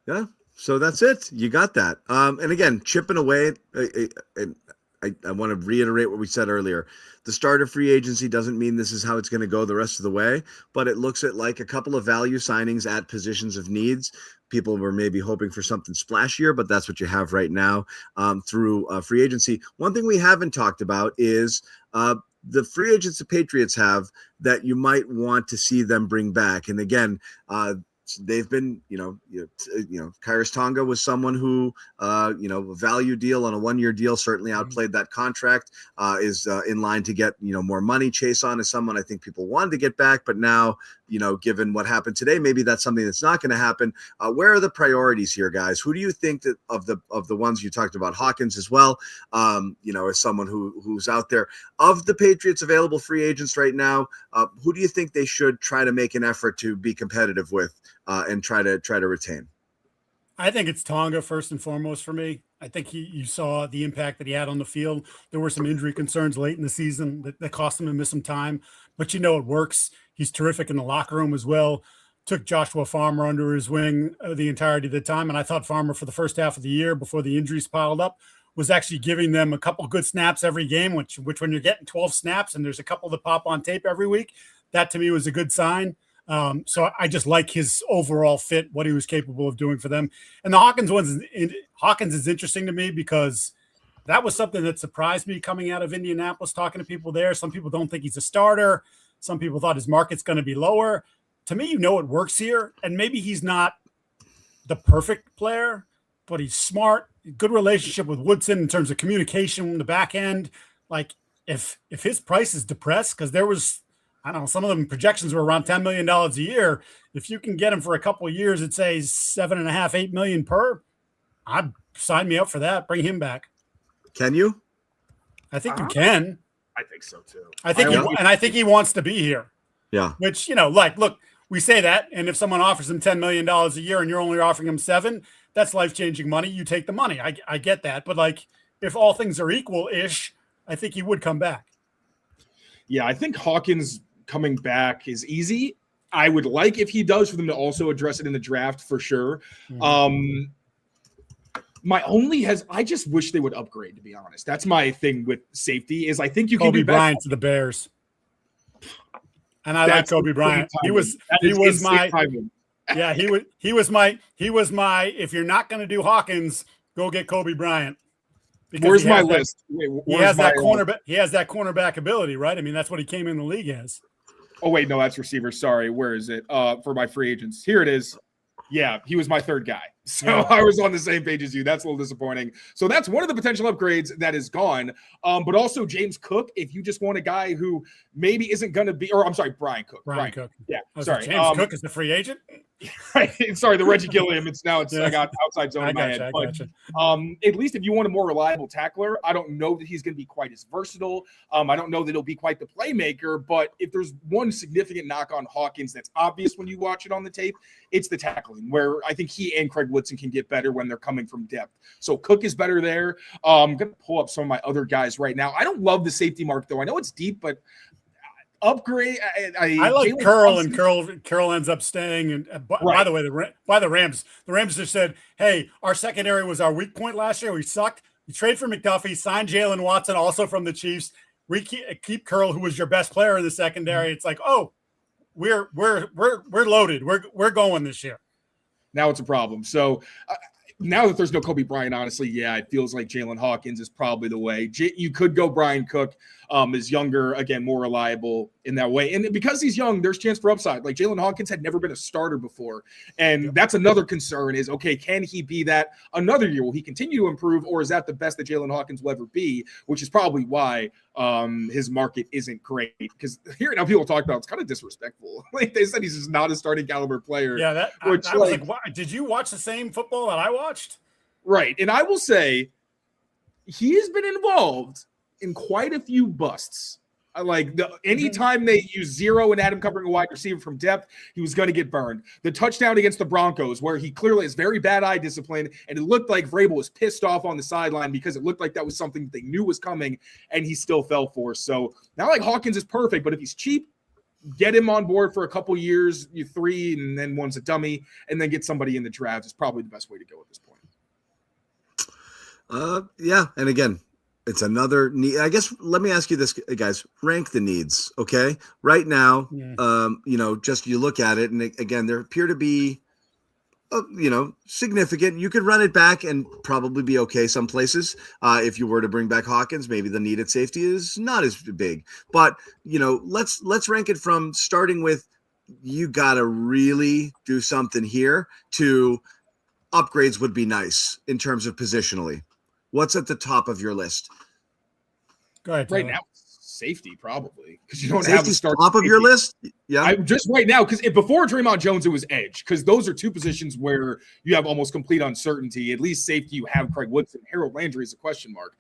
Yeah. So that's it. You got that. And again, chipping away. I want to reiterate what we said earlier. The start of free agency doesn't mean this is how it's going to go the rest of the way, but it looks at a couple of value signings at positions of needs. People were maybe hoping for something splashier, but that's what you have right now through free agency. One thing we haven't talked about is the free agents the Patriots have that you might want to see them bring back. And again, they've been, Kairos Tonga was someone who, a value deal on a 1-year deal certainly outplayed that contract, is in line to get, more money. Chase On is someone I think people wanted to get back, but now, given what happened today, maybe that's something that's not going to happen. Where are the priorities here, guys? Who do you think that of the ones you talked about, Hawkins as well, as someone who's out there of the Patriots available free agents right now? Who do you think they should try to make an effort to be competitive with? And try to retain? I think it's Tonga first and foremost for me. I think you saw the impact that he had on the field. There were some injury concerns late in the season that cost him to miss some time, but it works. He's terrific in the locker room as well. Took Joshua Farmer under his wing the entirety of the time, and I thought Farmer for the first half of the year before the injuries piled up was actually giving them a couple good snaps every game, which when you're getting 12 snaps and there's a couple that pop on tape every week, that to me was a good sign. So I just like his overall fit, what he was capable of doing for them. And the Hawkins is interesting to me because that was something that surprised me coming out of Indianapolis, talking to people there. Some people don't think he's a starter. Some people thought his market's going to be lower. To me, it works here. And maybe he's not the perfect player, but he's smart, good relationship with Woodson in terms of communication in the back end. If his price is depressed, because there was, I don't know, some of them projections were around $10 million a year. If you can get him for a couple of years, it says $7.5, $8 million per. I'd sign me up for that. Bring him back. Can you? I think you can. I think so too. I think he wants to be here. Yeah. Which, look, we say that, and if someone offers him $10 million a year and you're only offering him $7 million, that's life-changing money. You take the money. I get that. But if all things are equal-ish, I think he would come back. Yeah, I think Hawkins coming back is easy. I would like if he does for them to also address it in the draft for sure. Mm-hmm. I just wish they would upgrade, to be honest. That's my thing with safety is I think you can Kobe do better. Bryant to the Bears. And I like Kobe Bryant. He was my if you're not going to do Hawkins, go get Kobe Bryant. Where's my list? He has that cornerback ability, right? I mean, that's what he came in the league as. Oh, wait, no, that's receiver. Sorry. Where is it? For my free agents. Here it is. Yeah, he was my third guy. So yeah. I was on the same page as you. That's a little disappointing. So that's one of the potential upgrades that is gone. But also James Cook, if you just want a guy who maybe isn't going to be, or I'm sorry, Brian Cook. Brian Cook. Yeah, sorry. James Cook is the free agent? Right. Sorry, the Reggie Gilliam. I got outside zone in my head. At least if you want a more reliable tackler, I don't know that he's going to be quite as versatile. I don't know that he'll be quite the playmaker, but if there's one significant knock on Hawkins that's obvious when you watch it on the tape, it's the tackling, where I think he and Craig Woodson can get better when they're coming from depth. So Cook is better there. I'm going to pull up some of my other guys right now. I don't love the safety mark, though. I know it's deep, but upgrade. I like Curl, and Curl ends up staying. And by the way, the Rams just said, "Hey, our secondary was our weak point last year. We sucked. We trade for McDuffie, signed Jalen Watson, also from the Chiefs. We keep Curl, who was your best player in the secondary. It's like, oh, we're loaded. We're going this year. Now it's a problem. So." Now that there's no Kobe Bryant, honestly, yeah, it feels like Jalen Hawkins is probably the way. You could go Brian Cook, is younger, again, more reliable in that way. And because he's young, there's chance for upside. Like Jalen Hawkins had never been a starter before. And that's another concern is, okay, can he be that another year? Will he continue to improve, or is that the best that Jalen Hawkins will ever be? Which is probably why his market isn't great. Because here now people talk about it's kind of disrespectful. Like they said he's just not a starting caliber player. Yeah, I was like, did you watch the same football that I watched? Right. And I will say he has been involved in quite a few busts. Anytime they use zero and had him covering a wide receiver from depth, he was going to get burned. The touchdown against the Broncos, where he clearly has very bad eye discipline, and it looked like Vrabel was pissed off on the sideline because it looked like that was something that they knew was coming, and he still fell for. So not like Hawkins is perfect, but if he's cheap, get him on board for a couple years, you 3, and then one's a dummy, and then get somebody in the draft is probably the best way to go at this point. Yeah, and again, it's another need. I guess let me ask you this, guys. Rank the needs, okay? Right now, just you look at it, and again, there appear to be, significant. You could run it back and probably be okay some places. If you were to bring back Hawkins, maybe the need at safety is not as big. But let's rank it from starting with you got to really do something here to upgrades would be nice in terms of positionally. What's at the top of your list? Go ahead. Right now, safety probably, because you don't have to start top of your list. Yeah, just right now, because before Dre'Mont Jones, it was edge, because those are two positions where you have almost complete uncertainty. At least safety, you have Craig Woodson. Harold Landry is a question mark.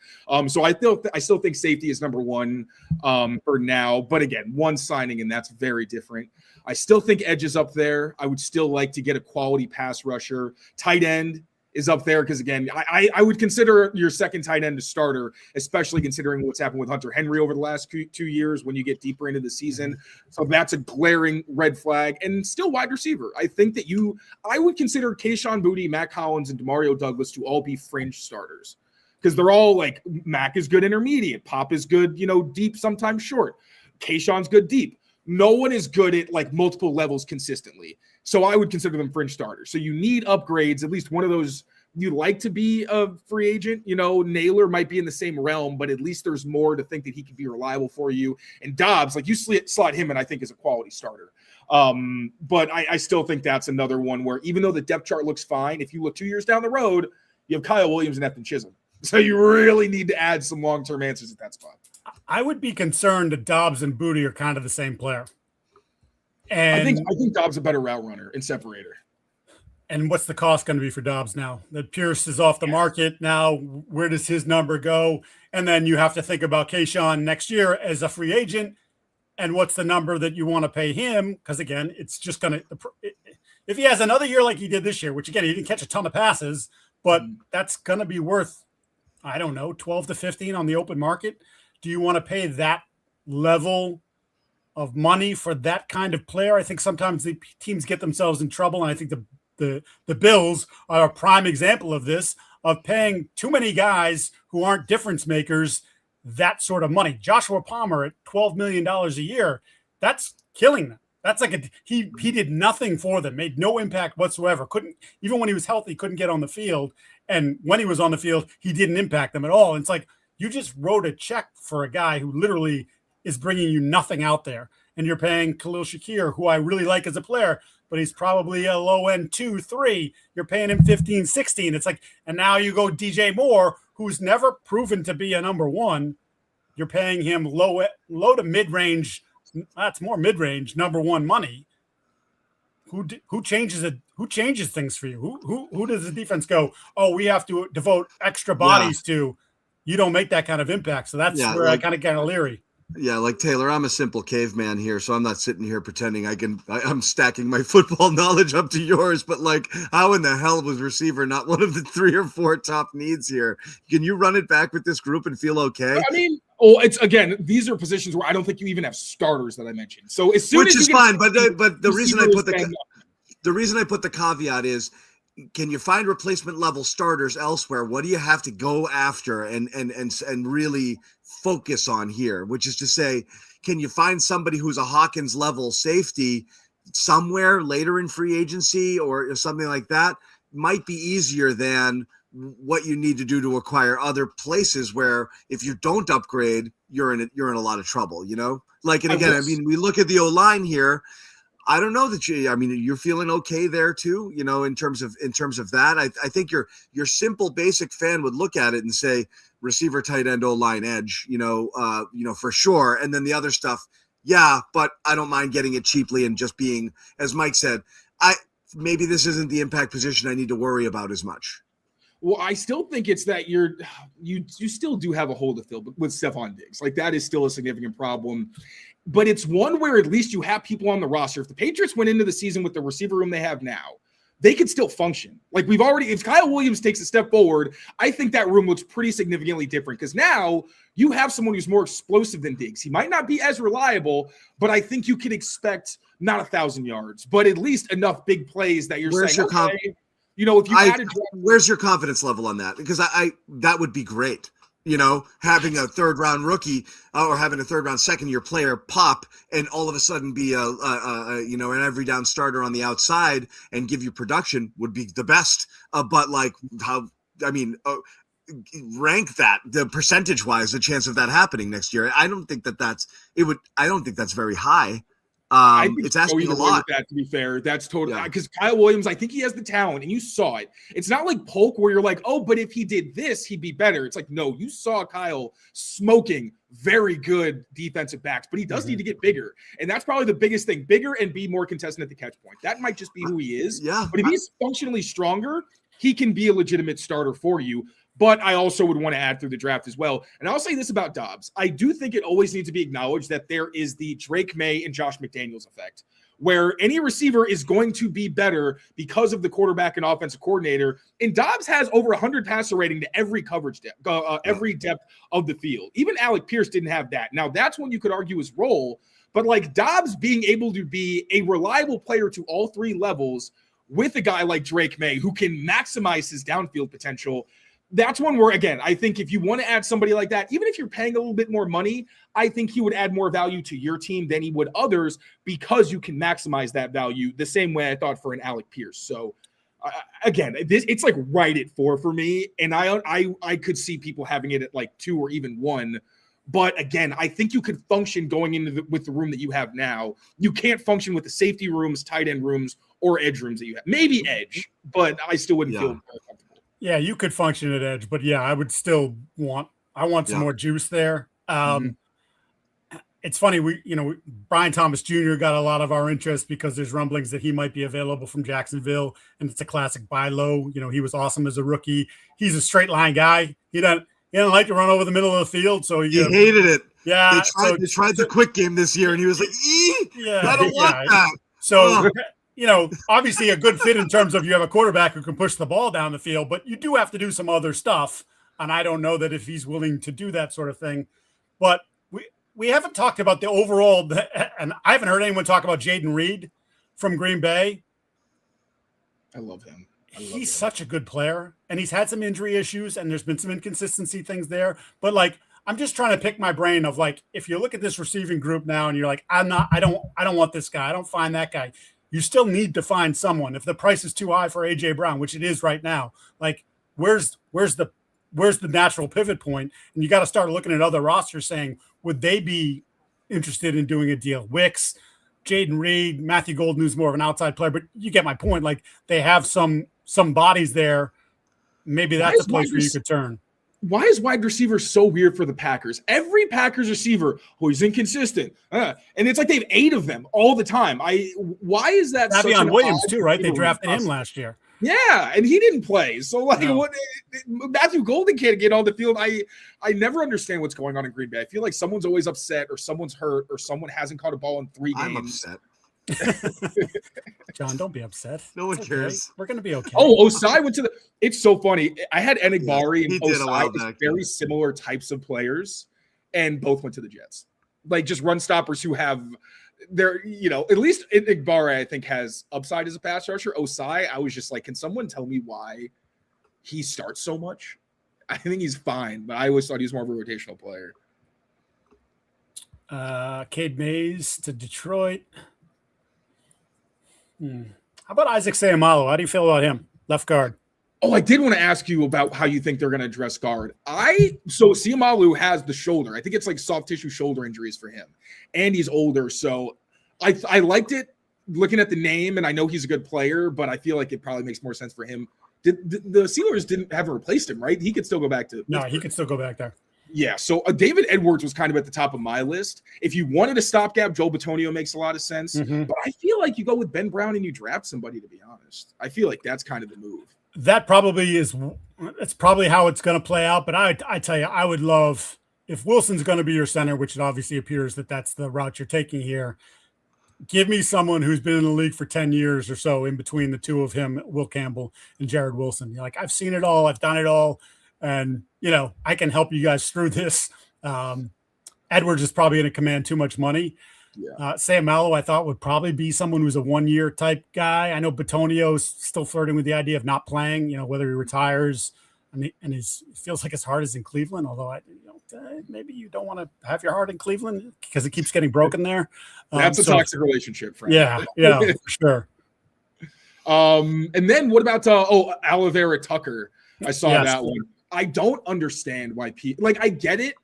So I still think safety is number one for now. But again, one signing, and that's very different. I still think edge is up there. I would still like to get a quality pass rusher. Tight end is up there because, again, I would consider your second tight end a starter, especially considering what's happened with Hunter Henry over the last 2 years when you get deeper into the season. So that's a glaring red flag. And still wide receiver. I think that I would consider Kayshon Boutte, Matt Collins, and Demario Douglas to all be fringe starters because they're all like Mac is good intermediate. Pop is good, deep, sometimes short. Kayshon's good deep. No one is good at like multiple levels consistently. So I would consider them fringe starters. So you need upgrades, at least one of those. You'd like to be a free agent. Naylor might be in the same realm, but at least there's more to think that he could be reliable for you. And Dobbs, like you slot him in, I think is a quality starter. But I still think that's another one where even though the depth chart looks fine, if you look 2 years down the road, you have Kyle Williams and Ethan Chisholm. So you really need to add some long-term answers at that spot. I would be concerned that Dobbs and Boutte are kind of the same player. And I think Dobbs is a better route runner and separator. And what's the cost going to be for Dobbs now that Pierce is off the market? Now, where does his number go? And then you have to think about Kayshon next year as a free agent. And what's the number that you want to pay him? Because again, it's just going to, if he has another year like he did this year, which again, he didn't catch a ton of passes, but that's going to be worth, I don't know, 12 to 15 on the open market. Do you want to pay that level of money for that kind of player? I think sometimes the teams get themselves in trouble. And I think the Bills are a prime example of this, of paying too many guys who aren't difference makers that sort of money. Joshua Palmer at $12 million a year, that's killing them. That's like he did nothing for them, made no impact whatsoever. Couldn't, even when he was healthy, couldn't get on the field. And when he was on the field, he didn't impact them at all. And it's like you just wrote a check for a guy who literally is bringing you nothing out there. and you're paying Khalil Shakir, who I really like as a player, but he's probably a low end 2, 3. You're paying him 15, 16. It's like, and now you go DJ Moore, who's never proven to be a number one. You're paying him low to mid range. That's more mid range number one money. Who changes it? Who changes things for you? Who does the defense go, oh, we have to devote extra bodies to? You don't make that kind of impact. So that's where I kind of get leery. Yeah, like Taylor, I'm a simple caveman here, so I'm not sitting here pretending I'm stacking my football knowledge up to yours, but like, how in the hell was receiver not one of the 3 or 4 top needs here? Can you run it back with this group and feel okay? I mean, it's again, these are positions where I don't think you even have starters that I mentioned. So as soon which as is fine, but the reason I put the caveat is, can you find replacement level starters elsewhere? What do you have to go after and really focus on here? Which is to say, can you find somebody who's a Hawkins level safety somewhere later in free agency or something like that? Might be easier than what you need to do to acquire other places where if you don't upgrade, you're in a lot of trouble, you know? Like, and again, I mean, we look at the O-line here. I don't know that you're feeling okay there too, you know, in terms of that. I think your simple basic fan would look at it and say receiver, tight end, O-line, edge, you know, for sure. And then the other stuff, yeah, but I don't mind getting it cheaply and just being, as Mike said, maybe this isn't the impact position I need to worry about as much. Well, I still think it's that you still do have a hole to fill with Stephon Diggs. Like, that is still a significant problem. But it's one where at least you have people on the roster. If the Patriots went into the season with the receiver room they have now, they could still function. Like, if Kyle Williams takes a step forward, I think that room looks pretty significantly different because now you have someone who's more explosive than Diggs. He might not be as reliable, but I think you can expect not 1,000 yards, but at least enough big plays that you're saying, okay, you know, if you where's your confidence level on that? Because that would be great. You know, having a 3rd round rookie or having a 3rd round second year player pop and all of a sudden be an every down starter on the outside and give you production would be the best. But like rank that the percentage wise, the chance of that happening next year. I don't think that's very high. It's asking a lot. That, to be fair, that's totally because Kyle Williams, I think he has the talent, and you saw it. It's not like Polk where you're like, oh, but if he did this, he'd be better. It's like, no, you saw Kyle smoking very good defensive backs, but he does need to get bigger, and that's probably the biggest thing: bigger and be more consistent at the catch point. That might just be who he is. Yeah, but if he's functionally stronger, he can be a legitimate starter for you. But I also would want to add through the draft as well. And I'll say this about Dobbs. I do think it always needs to be acknowledged that there is the Drake May and Josh McDaniels effect, where any receiver is going to be better because of the quarterback and offensive coordinator. And Dobbs has over 100 passer rating to every coverage depth, every depth of the field. Even Alec Pierce didn't have that. Now, that's when you could argue his role. But like Dobbs being able to be a reliable player to all 3 levels with a guy like Drake May who can maximize his downfield potential, that's one where, again, I think if you want to add somebody like that, even if you're paying a little bit more money, I think he would add more value to your team than he would others because you can maximize that value the same way I thought for an Alec Pierce. So, again, it's like right at 4 for me, and I could see people having it at like 2 or even 1. But again, I think you could function going into with the room that you have now. You can't function with the safety rooms, tight end rooms, or edge rooms that you have. Maybe edge, but I still wouldn't feel very comfortable. Yeah, you could function at edge, but yeah, I would still want some more juice there. It's funny, Brian Thomas Jr. got a lot of our interest because there's rumblings that he might be available from Jacksonville, and it's a classic buy low. You know, he was awesome as a rookie. He's a straight line guy. He doesn't like to run over the middle of the field, so he hated it. Yeah, they tried the quick game this year, and he was like, I don't want that. So. Obviously a good fit in terms of you have a quarterback who can push the ball down the field, but you do have to do some other stuff. And I don't know that if he's willing to do that sort of thing, but we haven't talked about the overall, and I haven't heard anyone talk about Jaden Reed from Green Bay. I love him. He's such a good player, and he's had some injury issues and there's been some inconsistency things there, but like, I'm just trying to pick my brain of like, if you look at this receiving group now and you're like, I don't want this guy. I don't find that guy. You still need to find someone. If the price is too high for AJ Brown, which it is right now, like where's the natural pivot point? And you got to start looking at other rosters saying, would they be interested in doing a deal. Wicks, Jaden Reed, Matthew Golden, who's more of an outside player, but you get my point. Like they have some bodies there. Maybe that's a place where you could turn. Why is wide receiver so weird for the Packers? Every Packers receiver who is inconsistent, and it's like they have 8 of them all the time. Why is that? Davion Williams too, right? They drafted him last year. Yeah, and he didn't play. So what? Matthew Golden can't get on the field. I never understand what's going on in Green Bay. I feel like someone's always upset, or someone's hurt, or someone hasn't caught a ball in 3 games. I'm upset. John, don't be upset. No one cares. We're gonna be okay. Oh, Osai went to the. It's so funny. I had Enigbari and Osai, very similar types of players, and both went to the Jets. Like just run stoppers who have their, at least Enigbari I think has upside as a pass rusher. Osai, I was just like, can someone tell me why he starts so much? I think he's fine, but I always thought he was more of a rotational player. Cade Mays to Detroit. How about Isaac Seumalo? How do you feel about him? Left guard. Oh, I did want to ask you about how you think they're going to address guard. So Seumalo has the shoulder. I think it's like soft tissue shoulder injuries for him, and he's older. So I liked it looking at the name, and I know he's a good player, but I feel like it probably makes more sense for him. The Steelers haven't replaced him, right? He could still go back to. No, he could still go back there. Yeah, so David Edwards was kind of at the top of my list. If you wanted a stopgap, Joel Bitonio makes a lot of sense. Mm-hmm. But I feel like you go with Ben Brown and you draft somebody, to be honest. I feel like that's kind of the move. That probably is – it's probably how it's going to play out. But I tell you, I would love – if Wilson's going to be your center, which it obviously appears that that's the route you're taking here, give me someone who's been in the league for 10 years or so in between the two of him, Will Campbell and Jared Wilson. You're like, I've seen it all. I've done it all. And, I can help you guys through this. Edwards is probably going to command too much money. Yeah. Seumalo, I thought, would probably be someone who's a 1-year type guy. I know Bitonio's still flirting with the idea of not playing, whether he retires. And feels like his heart is in Cleveland, although maybe you don't want to have your heart in Cleveland because it keeps getting broken there. That's a toxic relationship, friend. Yeah, for sure. And then what about Oliveira Tucker? I saw that one. I don't understand why people I get it,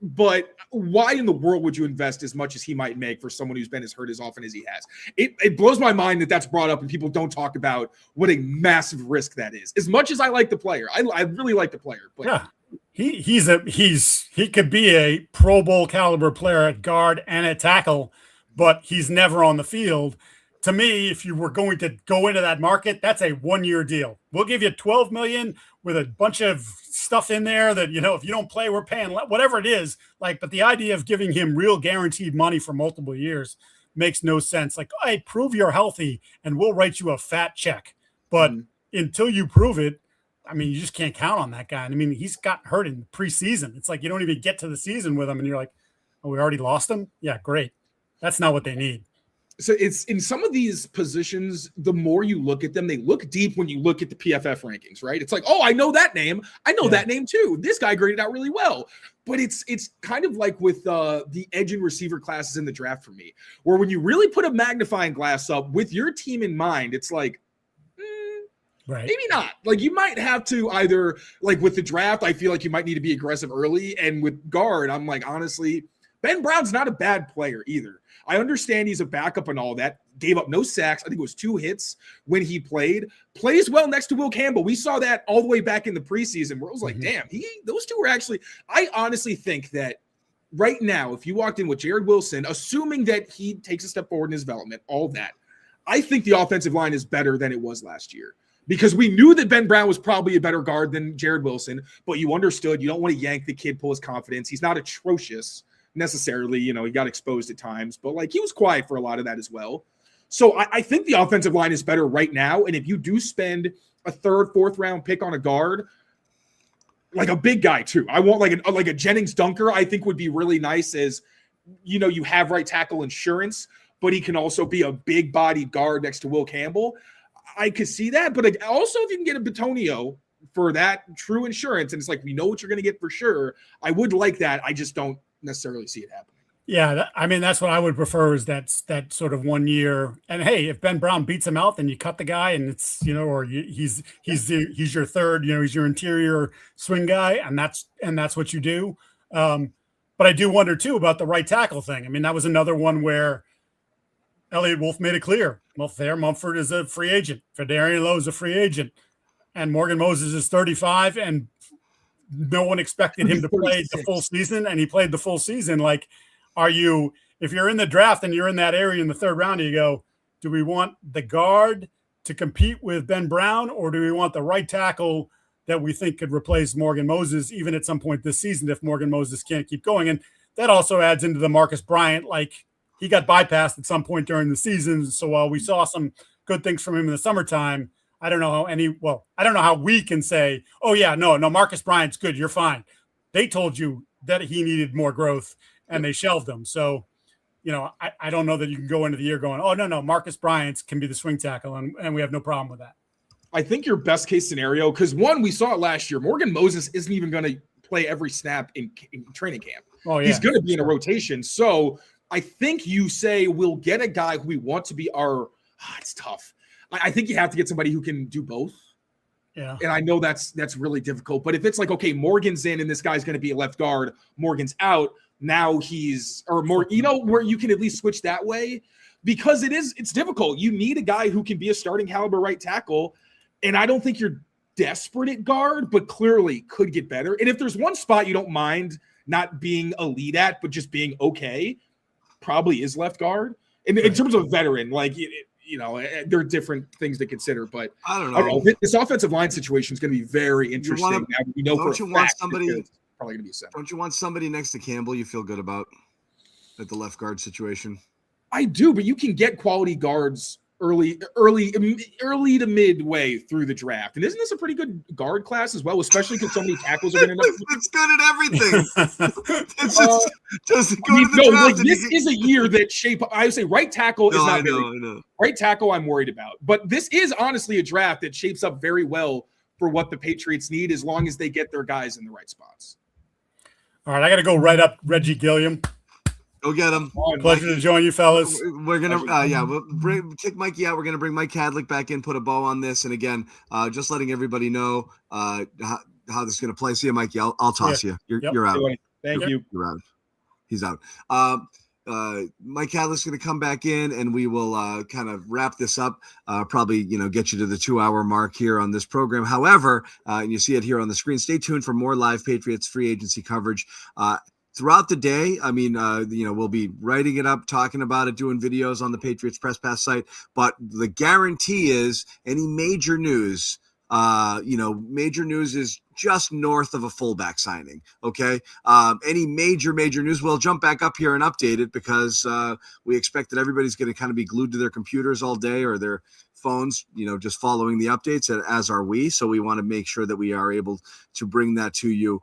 but why in the world would you invest as much as he might make for someone who's been as hurt as often as he has? It blows my mind that that's brought up and people don't talk about what a massive risk that is. As much as I like the player, I really like the player. But yeah, he could be a Pro Bowl caliber player at guard and at tackle, but he's never on the field. To me, if you were going to go into that market, that's a 1-year deal. We'll give you $12 million with a bunch of stuff in there that, if you don't play, we're paying whatever it is. But the idea of giving him real guaranteed money for multiple years makes no sense. Like, hey, prove you're healthy and we'll write you a fat check. But until you prove it, you just can't count on that guy. And he's got hurt in preseason. It's like you don't even get to the season with him and you're like, oh, we already lost him? Yeah, great. That's not what they need. So it's in some of these positions, the more you look at them, they look deep when you look at the PFF rankings, right? It's like, oh, I know that name. I know that name too. This guy graded out really well. But it's kind of like with the edge and receiver classes in the draft for me, where when you really put a magnifying glass up with your team in mind, it's like, right. Maybe not. Like you might have to either, like with the draft, I feel like you might need to be aggressive early. And with guard, I'm like, honestly, Ben Brown's not a bad player either. I understand he's a backup and all that. Gave up no sacks. I think it was 2 hits when he played. Plays well next to Will Campbell. We saw that all the way back in the preseason where it was like, damn, those two were actually – I honestly think that right now, if you walked in with Jared Wilson, assuming that he takes a step forward in his development, all that, I think the offensive line is better than it was last year. Because we knew that Ben Brown was probably a better guard than Jared Wilson, but you understood you don't want to yank the kid, pull his confidence. He's not atrocious necessarily, he got exposed at times, but he was quiet for a lot of that as well. So I think the offensive line is better right now. And if you do spend a 3rd, 4th round pick on a guard, like a big guy too, I want like a Jennings Dunker, I think would be really nice as, you have right tackle insurance, but he can also be a big bodied guard next to Will Campbell. I could see that, but also if you can get a Bitonio for that true insurance, and it's like, we know what you're going to get for sure. I would like that. I just don't necessarily see it happening. Yeah, that's what I would prefer is that sort of 1 year. And hey, if Ben Brown beats him out, then you cut the guy, and it's or he's your third, he's your interior swing guy, and that's what you do. But I do wonder, too, about the right tackle thing. I mean, that was another one where Elliott Wolf made it clear. Well, Thayer Mumford is a free agent. Fedarian Lowe is a free agent. And Morgan Moses is 35, and no one expected him to play the full season, and he played the full season. Like, if you're in the draft and you're in that area in the third round, you go, do we want the guard to compete with Ben Brown, or do we want the right tackle that we think could replace Morgan Moses even at some point this season if Morgan Moses can't keep going? And that also adds into the Marcus Bryant, like, he got bypassed at some point during the season. So while we saw some good things from him in the summertime, I don't know how we can say, oh yeah, no, Marcus Bryant's good, you're fine. They told you that he needed more growth and they shelved him. So, I don't know that you can go into the year going, oh no, Marcus Bryant can be the swing tackle, and we have no problem with that. I think your best case scenario, because one, we saw it last year, Morgan Moses isn't even going to play every snap in training camp. Oh, yeah. He's going to be in a rotation. So I think you say we'll get a guy who we want to be it's tough. I think you have to get somebody who can do both. Yeah. And I know that's really difficult. But if it's like, okay, Morgan's in and this guy's going to be a left guard, Morgan's out, now where you can at least switch that way, because it's difficult. You need a guy who can be a starting caliber right tackle. And I don't think you're desperate at guard, but clearly could get better. And if there's one spot you don't mind not being elite at, but just being okay, probably is left guard. And in terms of veteran, like, there are different things to consider, but I don't know. This offensive line situation is going to be very interesting. Probably going to be a center. Don't you want somebody next to Campbell you feel good about at the left guard situation? I do, but you can get quality guards early to midway through the draft. And isn't this a pretty good guard class as well, especially because so many tackles are going to end up. It's good at everything. This is a year that I would say right tackle is not very. Right tackle I'm worried about. But this is honestly a draft that shapes up very well for what the Patriots need, as long as they get their guys in the right spots. All right, I got to go right up Reggie Gilliam. Go get him. Pleasure to join you, fellas. We're gonna, we'll kick Mikey out. We're gonna bring Mike Kadlick back in, put a bow on this, and again, just letting everybody know how this is gonna play. See you, Mikey. I'll toss you. You're out. Thank you. You're out. He's out. Mike Kadlick's gonna come back in, and we will kind of wrap this up. Probably, get you to the 2-hour mark here on this program. However, and you see it here on the screen. Stay tuned for more live Patriots free agency coverage. Throughout the day, we'll be writing it up, talking about it, doing videos on the Patriots Press Pass site. But the guarantee is any major news, major news is just north of a fullback signing. Okay. Any major news, we'll jump back up here and update it, because we expect that everybody's going to kind of be glued to their computers all day or their phones, just following the updates, as are we. So we want to make sure that we are able to bring that to you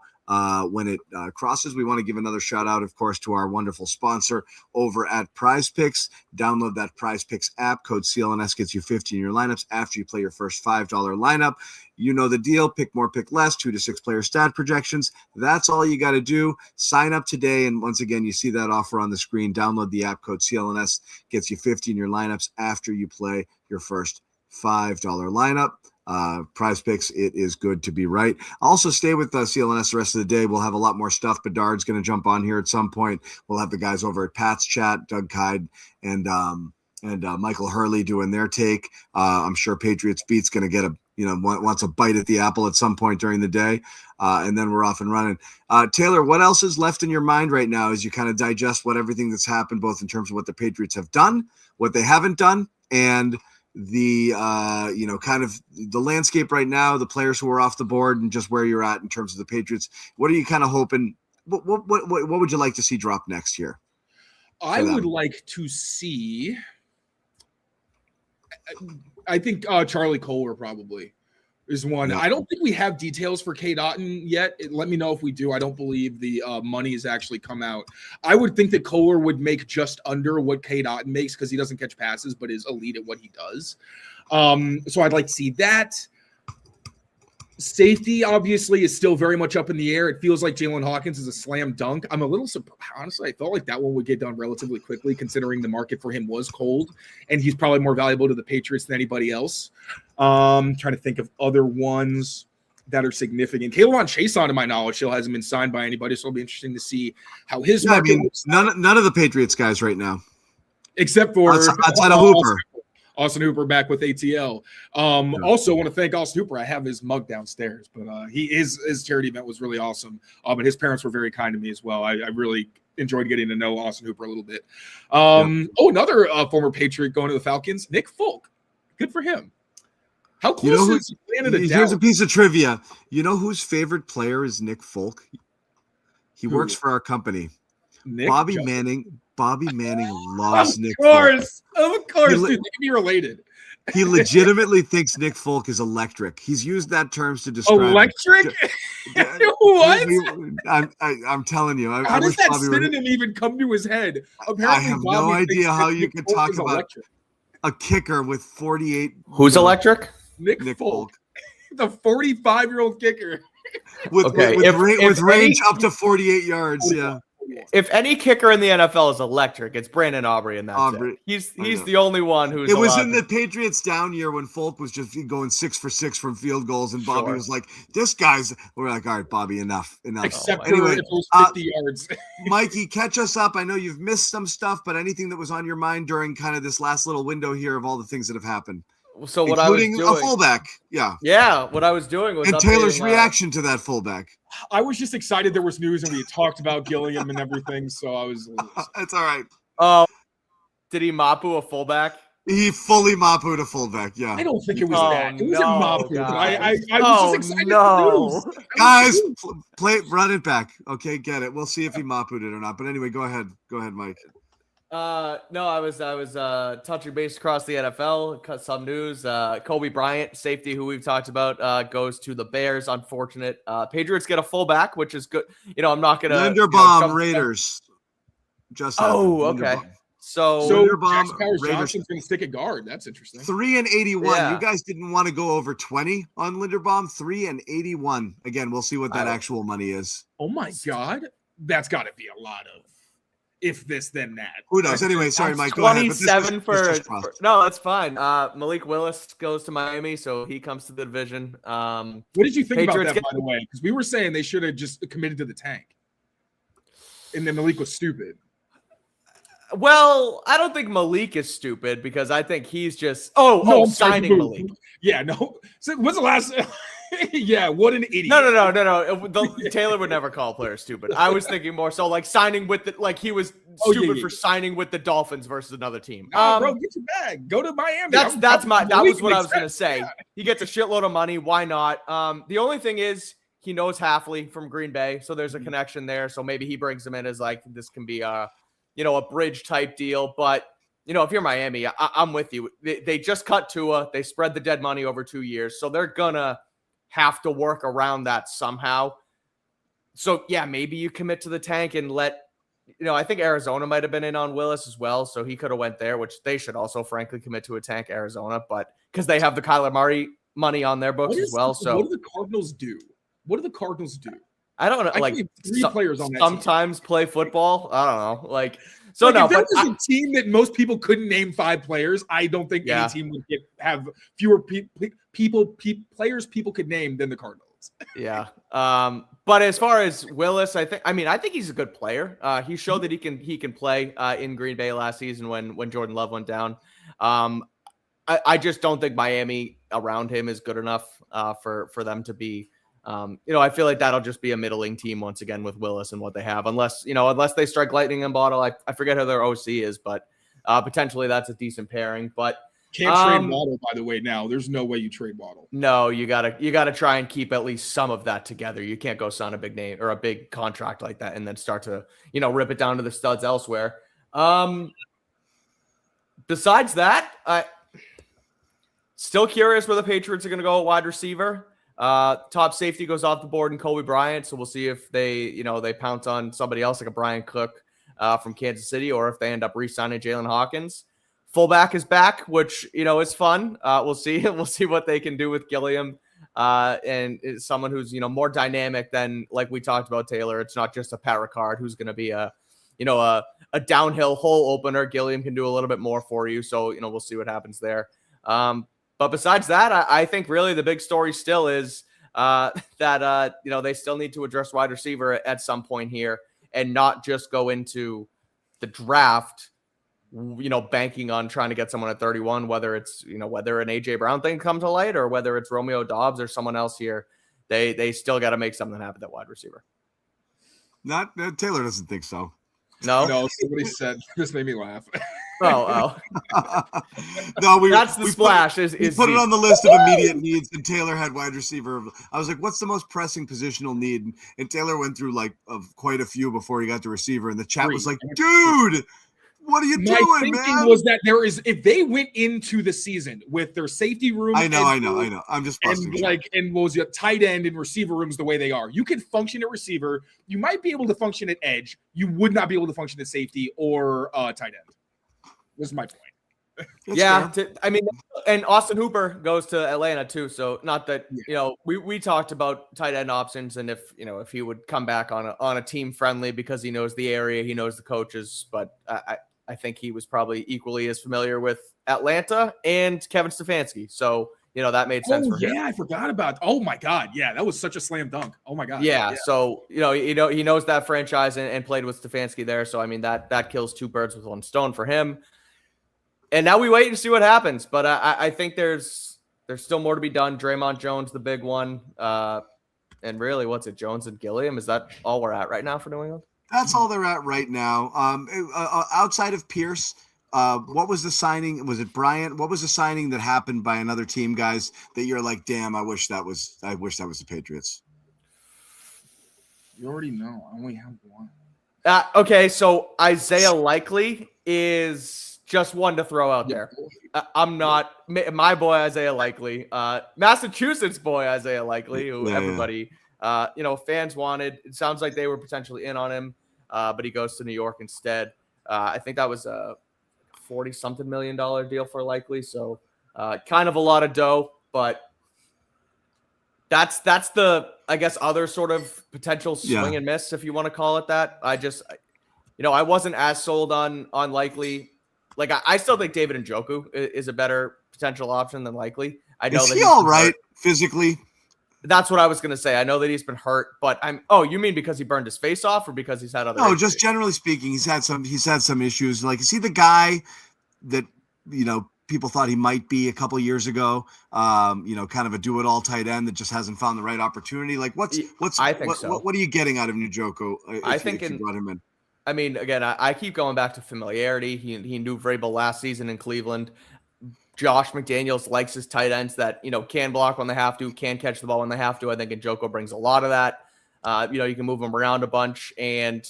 when it crosses. We want to give another shout out, of course, to our wonderful sponsor over at Prizepicks. Download that Prizepicks app. Code CLNS gets you 50 in your lineups after you play your first $5 lineup. You know the deal. Pick more, pick less. 2 to 6 player stat projections. That's all you got to do. Sign up today. And once again, you see that offer on the screen. Download the app. Code CLNS gets you 50 in your lineups after you play your first $5 lineup. Prizepicks, it is good to be right. Also, stay with CLNS the rest of the day. We'll have a lot more stuff. Bedard's going to jump on here at some point. We'll have the guys over at Pat's chat, Doug Kide and Michael Hurley doing their take. I'm sure Patriots Beat's going to get wants a bite at the apple at some point during the day. And then we're off and running. Taylor, what else is left in your mind right now as you kind of digest everything that's happened, both in terms of what the Patriots have done, what they haven't done, and the kind of the landscape right now, the players who are off the board, and just where you're at in terms of the Patriots? What are you kind of hoping? What would you like to see drop next year? I would like to see. I think Charlie Kohler probably is one. Yeah. I don't think we have details for K. Dotton yet. Let me know if we do. I don't believe the money has actually come out. I would think that Kohler would make just under what K. Dotton makes, because he doesn't catch passes but is elite at what he does. So I'd like to see that. Safety, obviously, is still very much up in the air. It feels like Jalen Hawkins is a slam dunk. I'm a little surprised. Honestly, I felt like that one would get done relatively quickly, considering the market for him was cold, and he's probably more valuable to the Patriots than anybody else. Trying to think of other ones. that are significant. K'Lavon Chaisson, to my knowledge, still hasn't been signed by anybody, so it'll be interesting to see how his market looks. None of the Patriots guys right now, except for outside of Hooper. Austin Hooper back with ATL. Also want to thank Austin Hooper. I have his mug downstairs, but his charity event was really awesome. But his parents were very kind to me as well. I really enjoyed getting to know Austin Hooper a little bit. Another former Patriot going to the Falcons, Nick Folk. Good for him. How close is he? Here's a piece of trivia. You know whose favorite player is Nick Folk? He works for our company. Bobby Manning loves Nick Folk. Of course, dude, they can be related. He legitimately thinks Nick Folk is electric. He's used that term to describe electric. What? I'm telling you. How does that synonym even come to his head? Apparently, I have no idea how you could talk about electric. A kicker with 48. Who's electric? Nick Folk. The 45-year-old kicker. With range up to 48 yards. Yeah. If any kicker in the NFL is electric, it's Brandon Aubrey, and that's it. He's the only one who's. It was in the Patriots down year when Folk was just going 6 for 6 from field goals, and Bobby was like, "This guy's." We're like, "All right, Bobby, enough." Except for if it was 50 yards. Mikey, catch us up. I know you've missed some stuff, but anything that was on your mind during kind of this last little window here of all the things that have happened. So what I was doing, a fullback, what I was doing was and Taylor's reaction to that fullback. I was just excited there was news and we had talked about Gilliam and everything, so I was. It's all right. Did he Mapu a fullback? He fully Mapu'd a fullback. Yeah, I don't think it was that. It wasn't Mapu. I was just excited for news. Guys, run it back. Okay, get it. We'll see if he Mapu'd it or not. But anyway, go ahead, Mike. No, I was touching base across the NFL. Cut some news. Kobe Bryant, safety, who we've talked about, goes to the Bears. Unfortunate. Patriots get a fullback, which is good. I'm not gonna. Linderbaum, Raiders. Just okay. So Linderbaum, Johnson's gonna stick at guard. That's interesting. 3-81. Yeah. You guys didn't want to go over 20 on Linderbaum. 3-81. Again, we'll see what that actual money is. Oh my God, that's got to be a lot of. If this, then that. Who knows? Anyway, sorry, Mike. 27 for no, that's fine. Malik Willis goes to Miami, so he comes to the division. What did you think about that, by the way? Because we were saying they should have just committed to the tank, and then Malik was stupid. Well, I don't think Malik is stupid because I think he's just signing Malik. Yeah, no. So what's the last? Yeah, what an idiot. No. Taylor would never call a player stupid. I was thinking more so like signing with he was stupid for signing with the Dolphins versus another team. Bro, get your bag. Go to Miami. That was what I was gonna say. Yeah. He gets a shitload of money. Why not? The only thing is he knows Halfley from Green Bay, so there's a connection there. So maybe he brings him in as like this can be a bridge type deal. But if you're Miami, I'm with you. They just cut Tua. They spread the dead money over 2 years, so they're gonna have to work around that somehow. So yeah, maybe you commit to the tank and let, I think Arizona might have been in on Willis as well. So he could have went there, which they should also frankly commit to a tank Arizona, but because they have the Kyler Murray money on their books as well. So what do the Cardinals do? I don't know. I like 3 players on that sometimes team. Play football. I don't know. If there was a team that most people couldn't name 5 players, I don't think any team would have fewer players people could name than the Cardinals. Yeah. But as far as Willis, I think he's a good player. He showed that he can play in Green Bay last season when Jordan Love went down. I just don't think Miami around him is good enough for them to be. I feel like that'll just be a middling team once again with Willis and what they have, unless they strike lightning in bottle. I forget who their OC is, but potentially that's a decent pairing. But can't trade Waddle, by the way. Now there's no way you trade Waddle. No, you gotta try and keep at least some of that together. You can't go sign a big name or a big contract like that and then start to rip it down to the studs elsewhere. Besides that, still curious where the Patriots are going to go at wide receiver. Top safety goes off the board in Kobe Bryant, so we'll see if they pounce on somebody else like a Brian Cook from Kansas City, or if they end up re-signing Jalen Hawkins. Fullback is back, which is fun. We'll see. We'll see what they can do with Gilliam, and is someone who's more dynamic than like we talked about Taylor. It's not just a Pat Ricard who's going to be a downhill hole opener. Gilliam can do a little bit more for you, so we'll see what happens there. But besides that, I think really the big story still is that they still need to address wide receiver at some point here and not just go into the draft, banking on trying to get someone at 31, whether it's, whether an AJ Brown thing come to light or whether it's Romeo Doubs or someone else here. They still got to make something happen at wide receiver. Taylor doesn't think so. No, somebody said this made me laugh. Oh. No, that's the splash. We put it on the list of immediate needs, and Taylor had wide receiver. I was like, "What's the most pressing positional need?" And Taylor went through quite a few before he got to receiver, and the chat was like, "Dude, what are you doing, My thinking was that if they went into the season with their safety room, I know. I'm just busting and what was your tight end and receiver rooms the way they are. You can function at receiver. You might be able to function at edge. You would not be able to function at safety or tight end. Was my point. And Austin Hooper goes to Atlanta too. So not that we talked about tight end options and if he would come back on a team friendly because he knows the area, he knows the coaches, but I think he was probably equally as familiar with Atlanta and Kevin Stefanski. So, that made sense for him. Yeah, I forgot about. Oh my God. Yeah, that was such a slam dunk. Oh my God. Yeah. So, he knows that franchise and played with Stefanski there. So, I mean, that kills two birds with one stone for him. And now we wait and see what happens. But I think there's still more to be done. Dre'Mont Jones, the big one. And really, what's it? Jones and Gilliam? Is that all we're at right now for New England? That's all they're at right now. Outside of Pierce, what was the signing? Was it Bryant? What was the signing that happened by another team, guys, that you're like, damn, I wish that was the Patriots? You already know. I only have one. Okay, so Isaiah Likely is just one to throw out there. I'm not my boy Isaiah Likely, Massachusetts boy Isaiah Likely, who everybody. Fans wanted. It sounds like they were potentially in on him, but he goes to New York instead. I think that was a $40-something million deal for Likely, so kind of a lot of dough. But that's the, I guess, other sort of potential swing and miss, if you want to call it that. I wasn't as sold on Likely. Like I still think David Njoku is a better potential option than Likely. I know is he all right physically? That's what I was going to say. I know that he's been hurt, but you mean because he burned his face off or because he's had other injuries? Just generally speaking, he's had some issues. Like, is he the guy that, people thought he might be a couple of years ago, kind of a do-it-all tight end that just hasn't found the right opportunity? Like, I think so. What are you getting out of Njoku if you brought him in? I mean, again, I keep going back to familiarity. He knew Vrabel last season in Cleveland. Josh McDaniels likes his tight ends that, can block when they have to, can catch the ball when they have to. I think Njoku brings a lot of that. You can move him around a bunch. And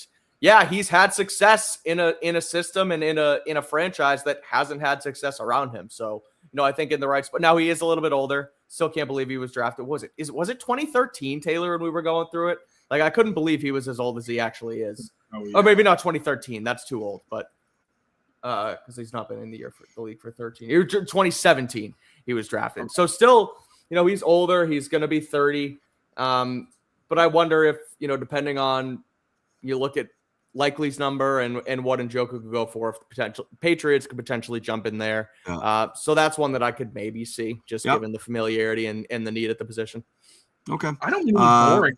he's had success in a system and in a franchise that hasn't had success around him. So, I think in the right spot. Now he is a little bit older. Still can't believe he was drafted. Was it 2013, Taylor, when we were going through it? Like, I couldn't believe he was as old as he actually is. Oh, yeah. Or maybe not 2013. That's too old, but because he's not been in the league for 13. 2017 he was drafted. Okay. So still, he's older. He's going to be 30. But I wonder if, depending on, you look at Likely's number and what Njoku could go for, if the potential Patriots could potentially jump in there. Yeah. So that's one that I could maybe see, just given the familiarity and the need at the position. Okay. I don't mean boring.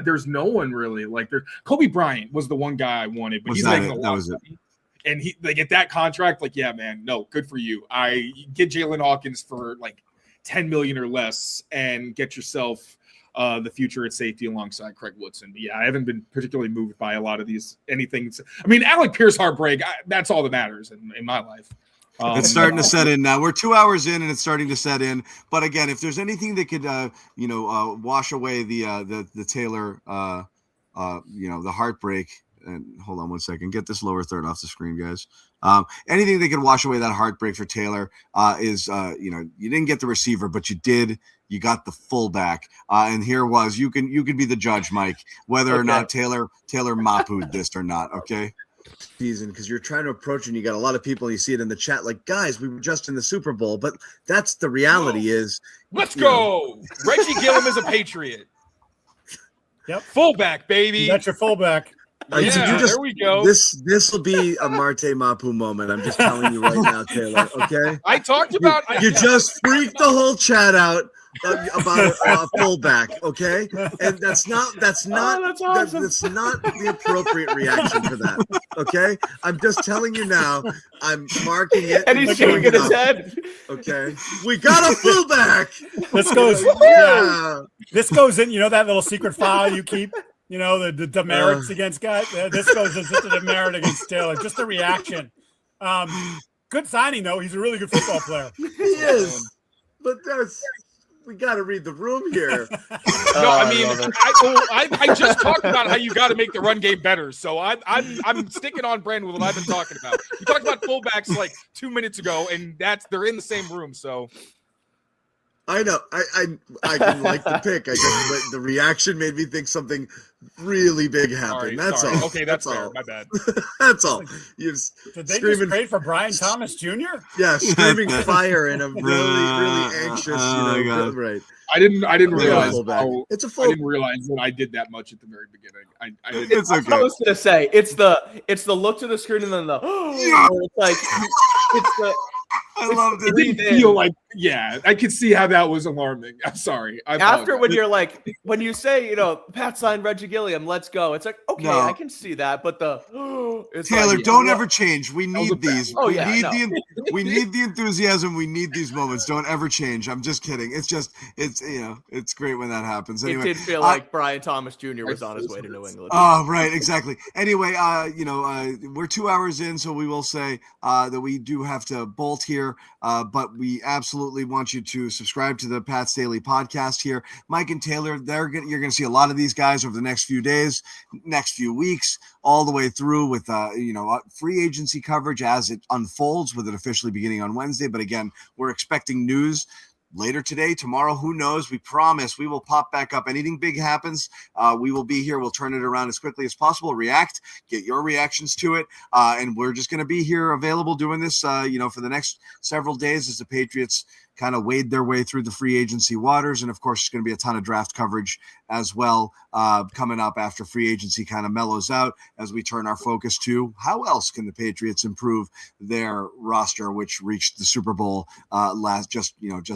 There's no one really like there. Kobe Bryant was the one guy I wanted, but he's making a lot of money. And they get that contract, like, yeah, man, no, good for you. I get Jalen Hawkins for like $10 million or less and get yourself the future at safety alongside Craig Woodson. But I haven't been particularly moved by a lot of these anything. I mean, Alec Pierce heartbreak, that's all that matters in my life. It's starting to set in now. We're 2 hours in and it's starting to set in. But again, if there's anything that could, wash away the Taylor, the heartbreak. And hold on one second. Get this lower third off the screen, guys. Anything that could wash away that heartbreak for Taylor is, you didn't get the receiver, but you did. You got the fullback. And here was, you can be the judge, Mike, whether or not Taylor Mapu'd this or not. Okay. Season, because you're trying to approach and you got a lot of people and you see it in the chat like, guys, we were just in the Super Bowl, but that's the reality. Is let's go. Reggie Gilliam is a Patriot. Yep. Fullback, baby. That's your fullback. There we go. This will be a Marte Mapu moment. I'm just telling you right now, Taylor. Okay. I talked about. You just freaked the whole chat out about a fullback, okay? And that's not awesome. that's not the appropriate reaction for that, okay? I'm just telling you now. I'm marking it. And he's shaking his head. Okay, we got a fullback. This goes, yeah. This goes in. You know that little secret file you keep. You know the demerits against guys. This goes into the demerit against Taylor. Just the reaction. Good signing though. He's a really good football player. He is, but we got to read the room here. No, I mean, I just talked about how you got to make the run game better. So I'm sticking on brand with what I've been talking about. We talked about fullbacks like 2 minutes ago, and they're in the same room. So I know. I didn't like the pick. I just the reaction made me think something really big happened. That's all. Okay, that's fair. All. My bad. That's all. Did they just trade for Brian Thomas Jr.? Yeah, screaming fire in a really anxious. Right. I didn't realize. It's a I didn't realize that I did that much at the very beginning. I didn't. It's okay. I was gonna say it's the look to the screen and then the it's like it's the. I loved it. It didn't feel like, I could see how that was alarming. I'm sorry. After when you're like, when you say, Pat signed Reggie Gilliam, let's go. It's like, okay, I can see that, but it's Taylor, don't ever change. We need these. Oh, we need the enthusiasm. We need these moments. Don't ever change. I'm just kidding. It's just, it's great when that happens. Anyway, it did feel like Brian Thomas Jr. was on his way to New England. Oh, right, exactly. Anyway, we're 2 hours in, so we will say that we do have to bolt here. But we absolutely want you to subscribe to the Pat's Daily podcast here. Mike and Taylor, you're going to see a lot of these guys over the next few days, next few weeks, all the way through with, free agency coverage as it unfolds, with it officially beginning on Wednesday. But again, we're expecting news later today, tomorrow, who knows? We promise we will pop back up. Anything big happens, we will be here. We'll turn it around as quickly as possible, react, get your reactions to it. And we're just going to be here available doing this, for the next several days as the Patriots kind of wade their way through the free agency waters. And of course, there's going to be a ton of draft coverage as well coming up after free agency kind of mellows out, as we turn our focus to how else can the Patriots improve their roster, which reached the Super Bowl just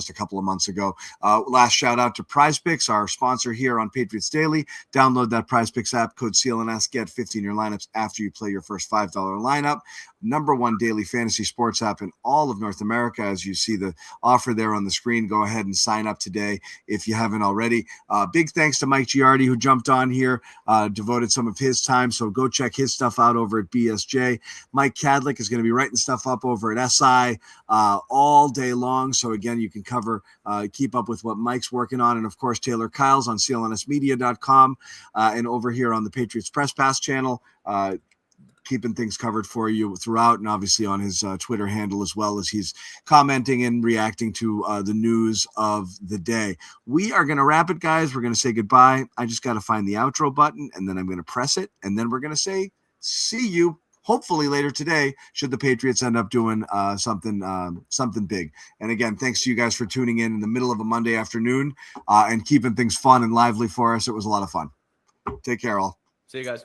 a couple of months ago. Last shout out to Prizepicks, our sponsor here on Patriots Daily. Download that Prizepicks app, code CLNS, get 50 in your lineups after you play your first $5 lineup. Number one daily fantasy sports app in all of North America. As you see the offer there on the screen, go ahead and sign up today if you haven't already. Big thanks to Mike Giardi, who jumped on here, devoted some of his time. So go check his stuff out over at BSJ. Mike Kadlick is going to be writing stuff up over at SI all day long. So again, you can keep up with what Mike's working on. And of course, Taylor Kyles on CLNSmedia.com and over here on the Patriots Press Pass channel. Keeping things covered for you throughout, and obviously on his Twitter handle, as well as he's commenting and reacting to the news of the day. We are going to wrap it, guys. We're going to say goodbye. I just got to find the outro button, and then I'm going to press it, and then we're going to say see you hopefully later today, should the Patriots end up doing something big. And again, thanks to you guys for tuning in the middle of a Monday afternoon and keeping things fun and lively for us. It was a lot of fun. Take care, all. See you guys.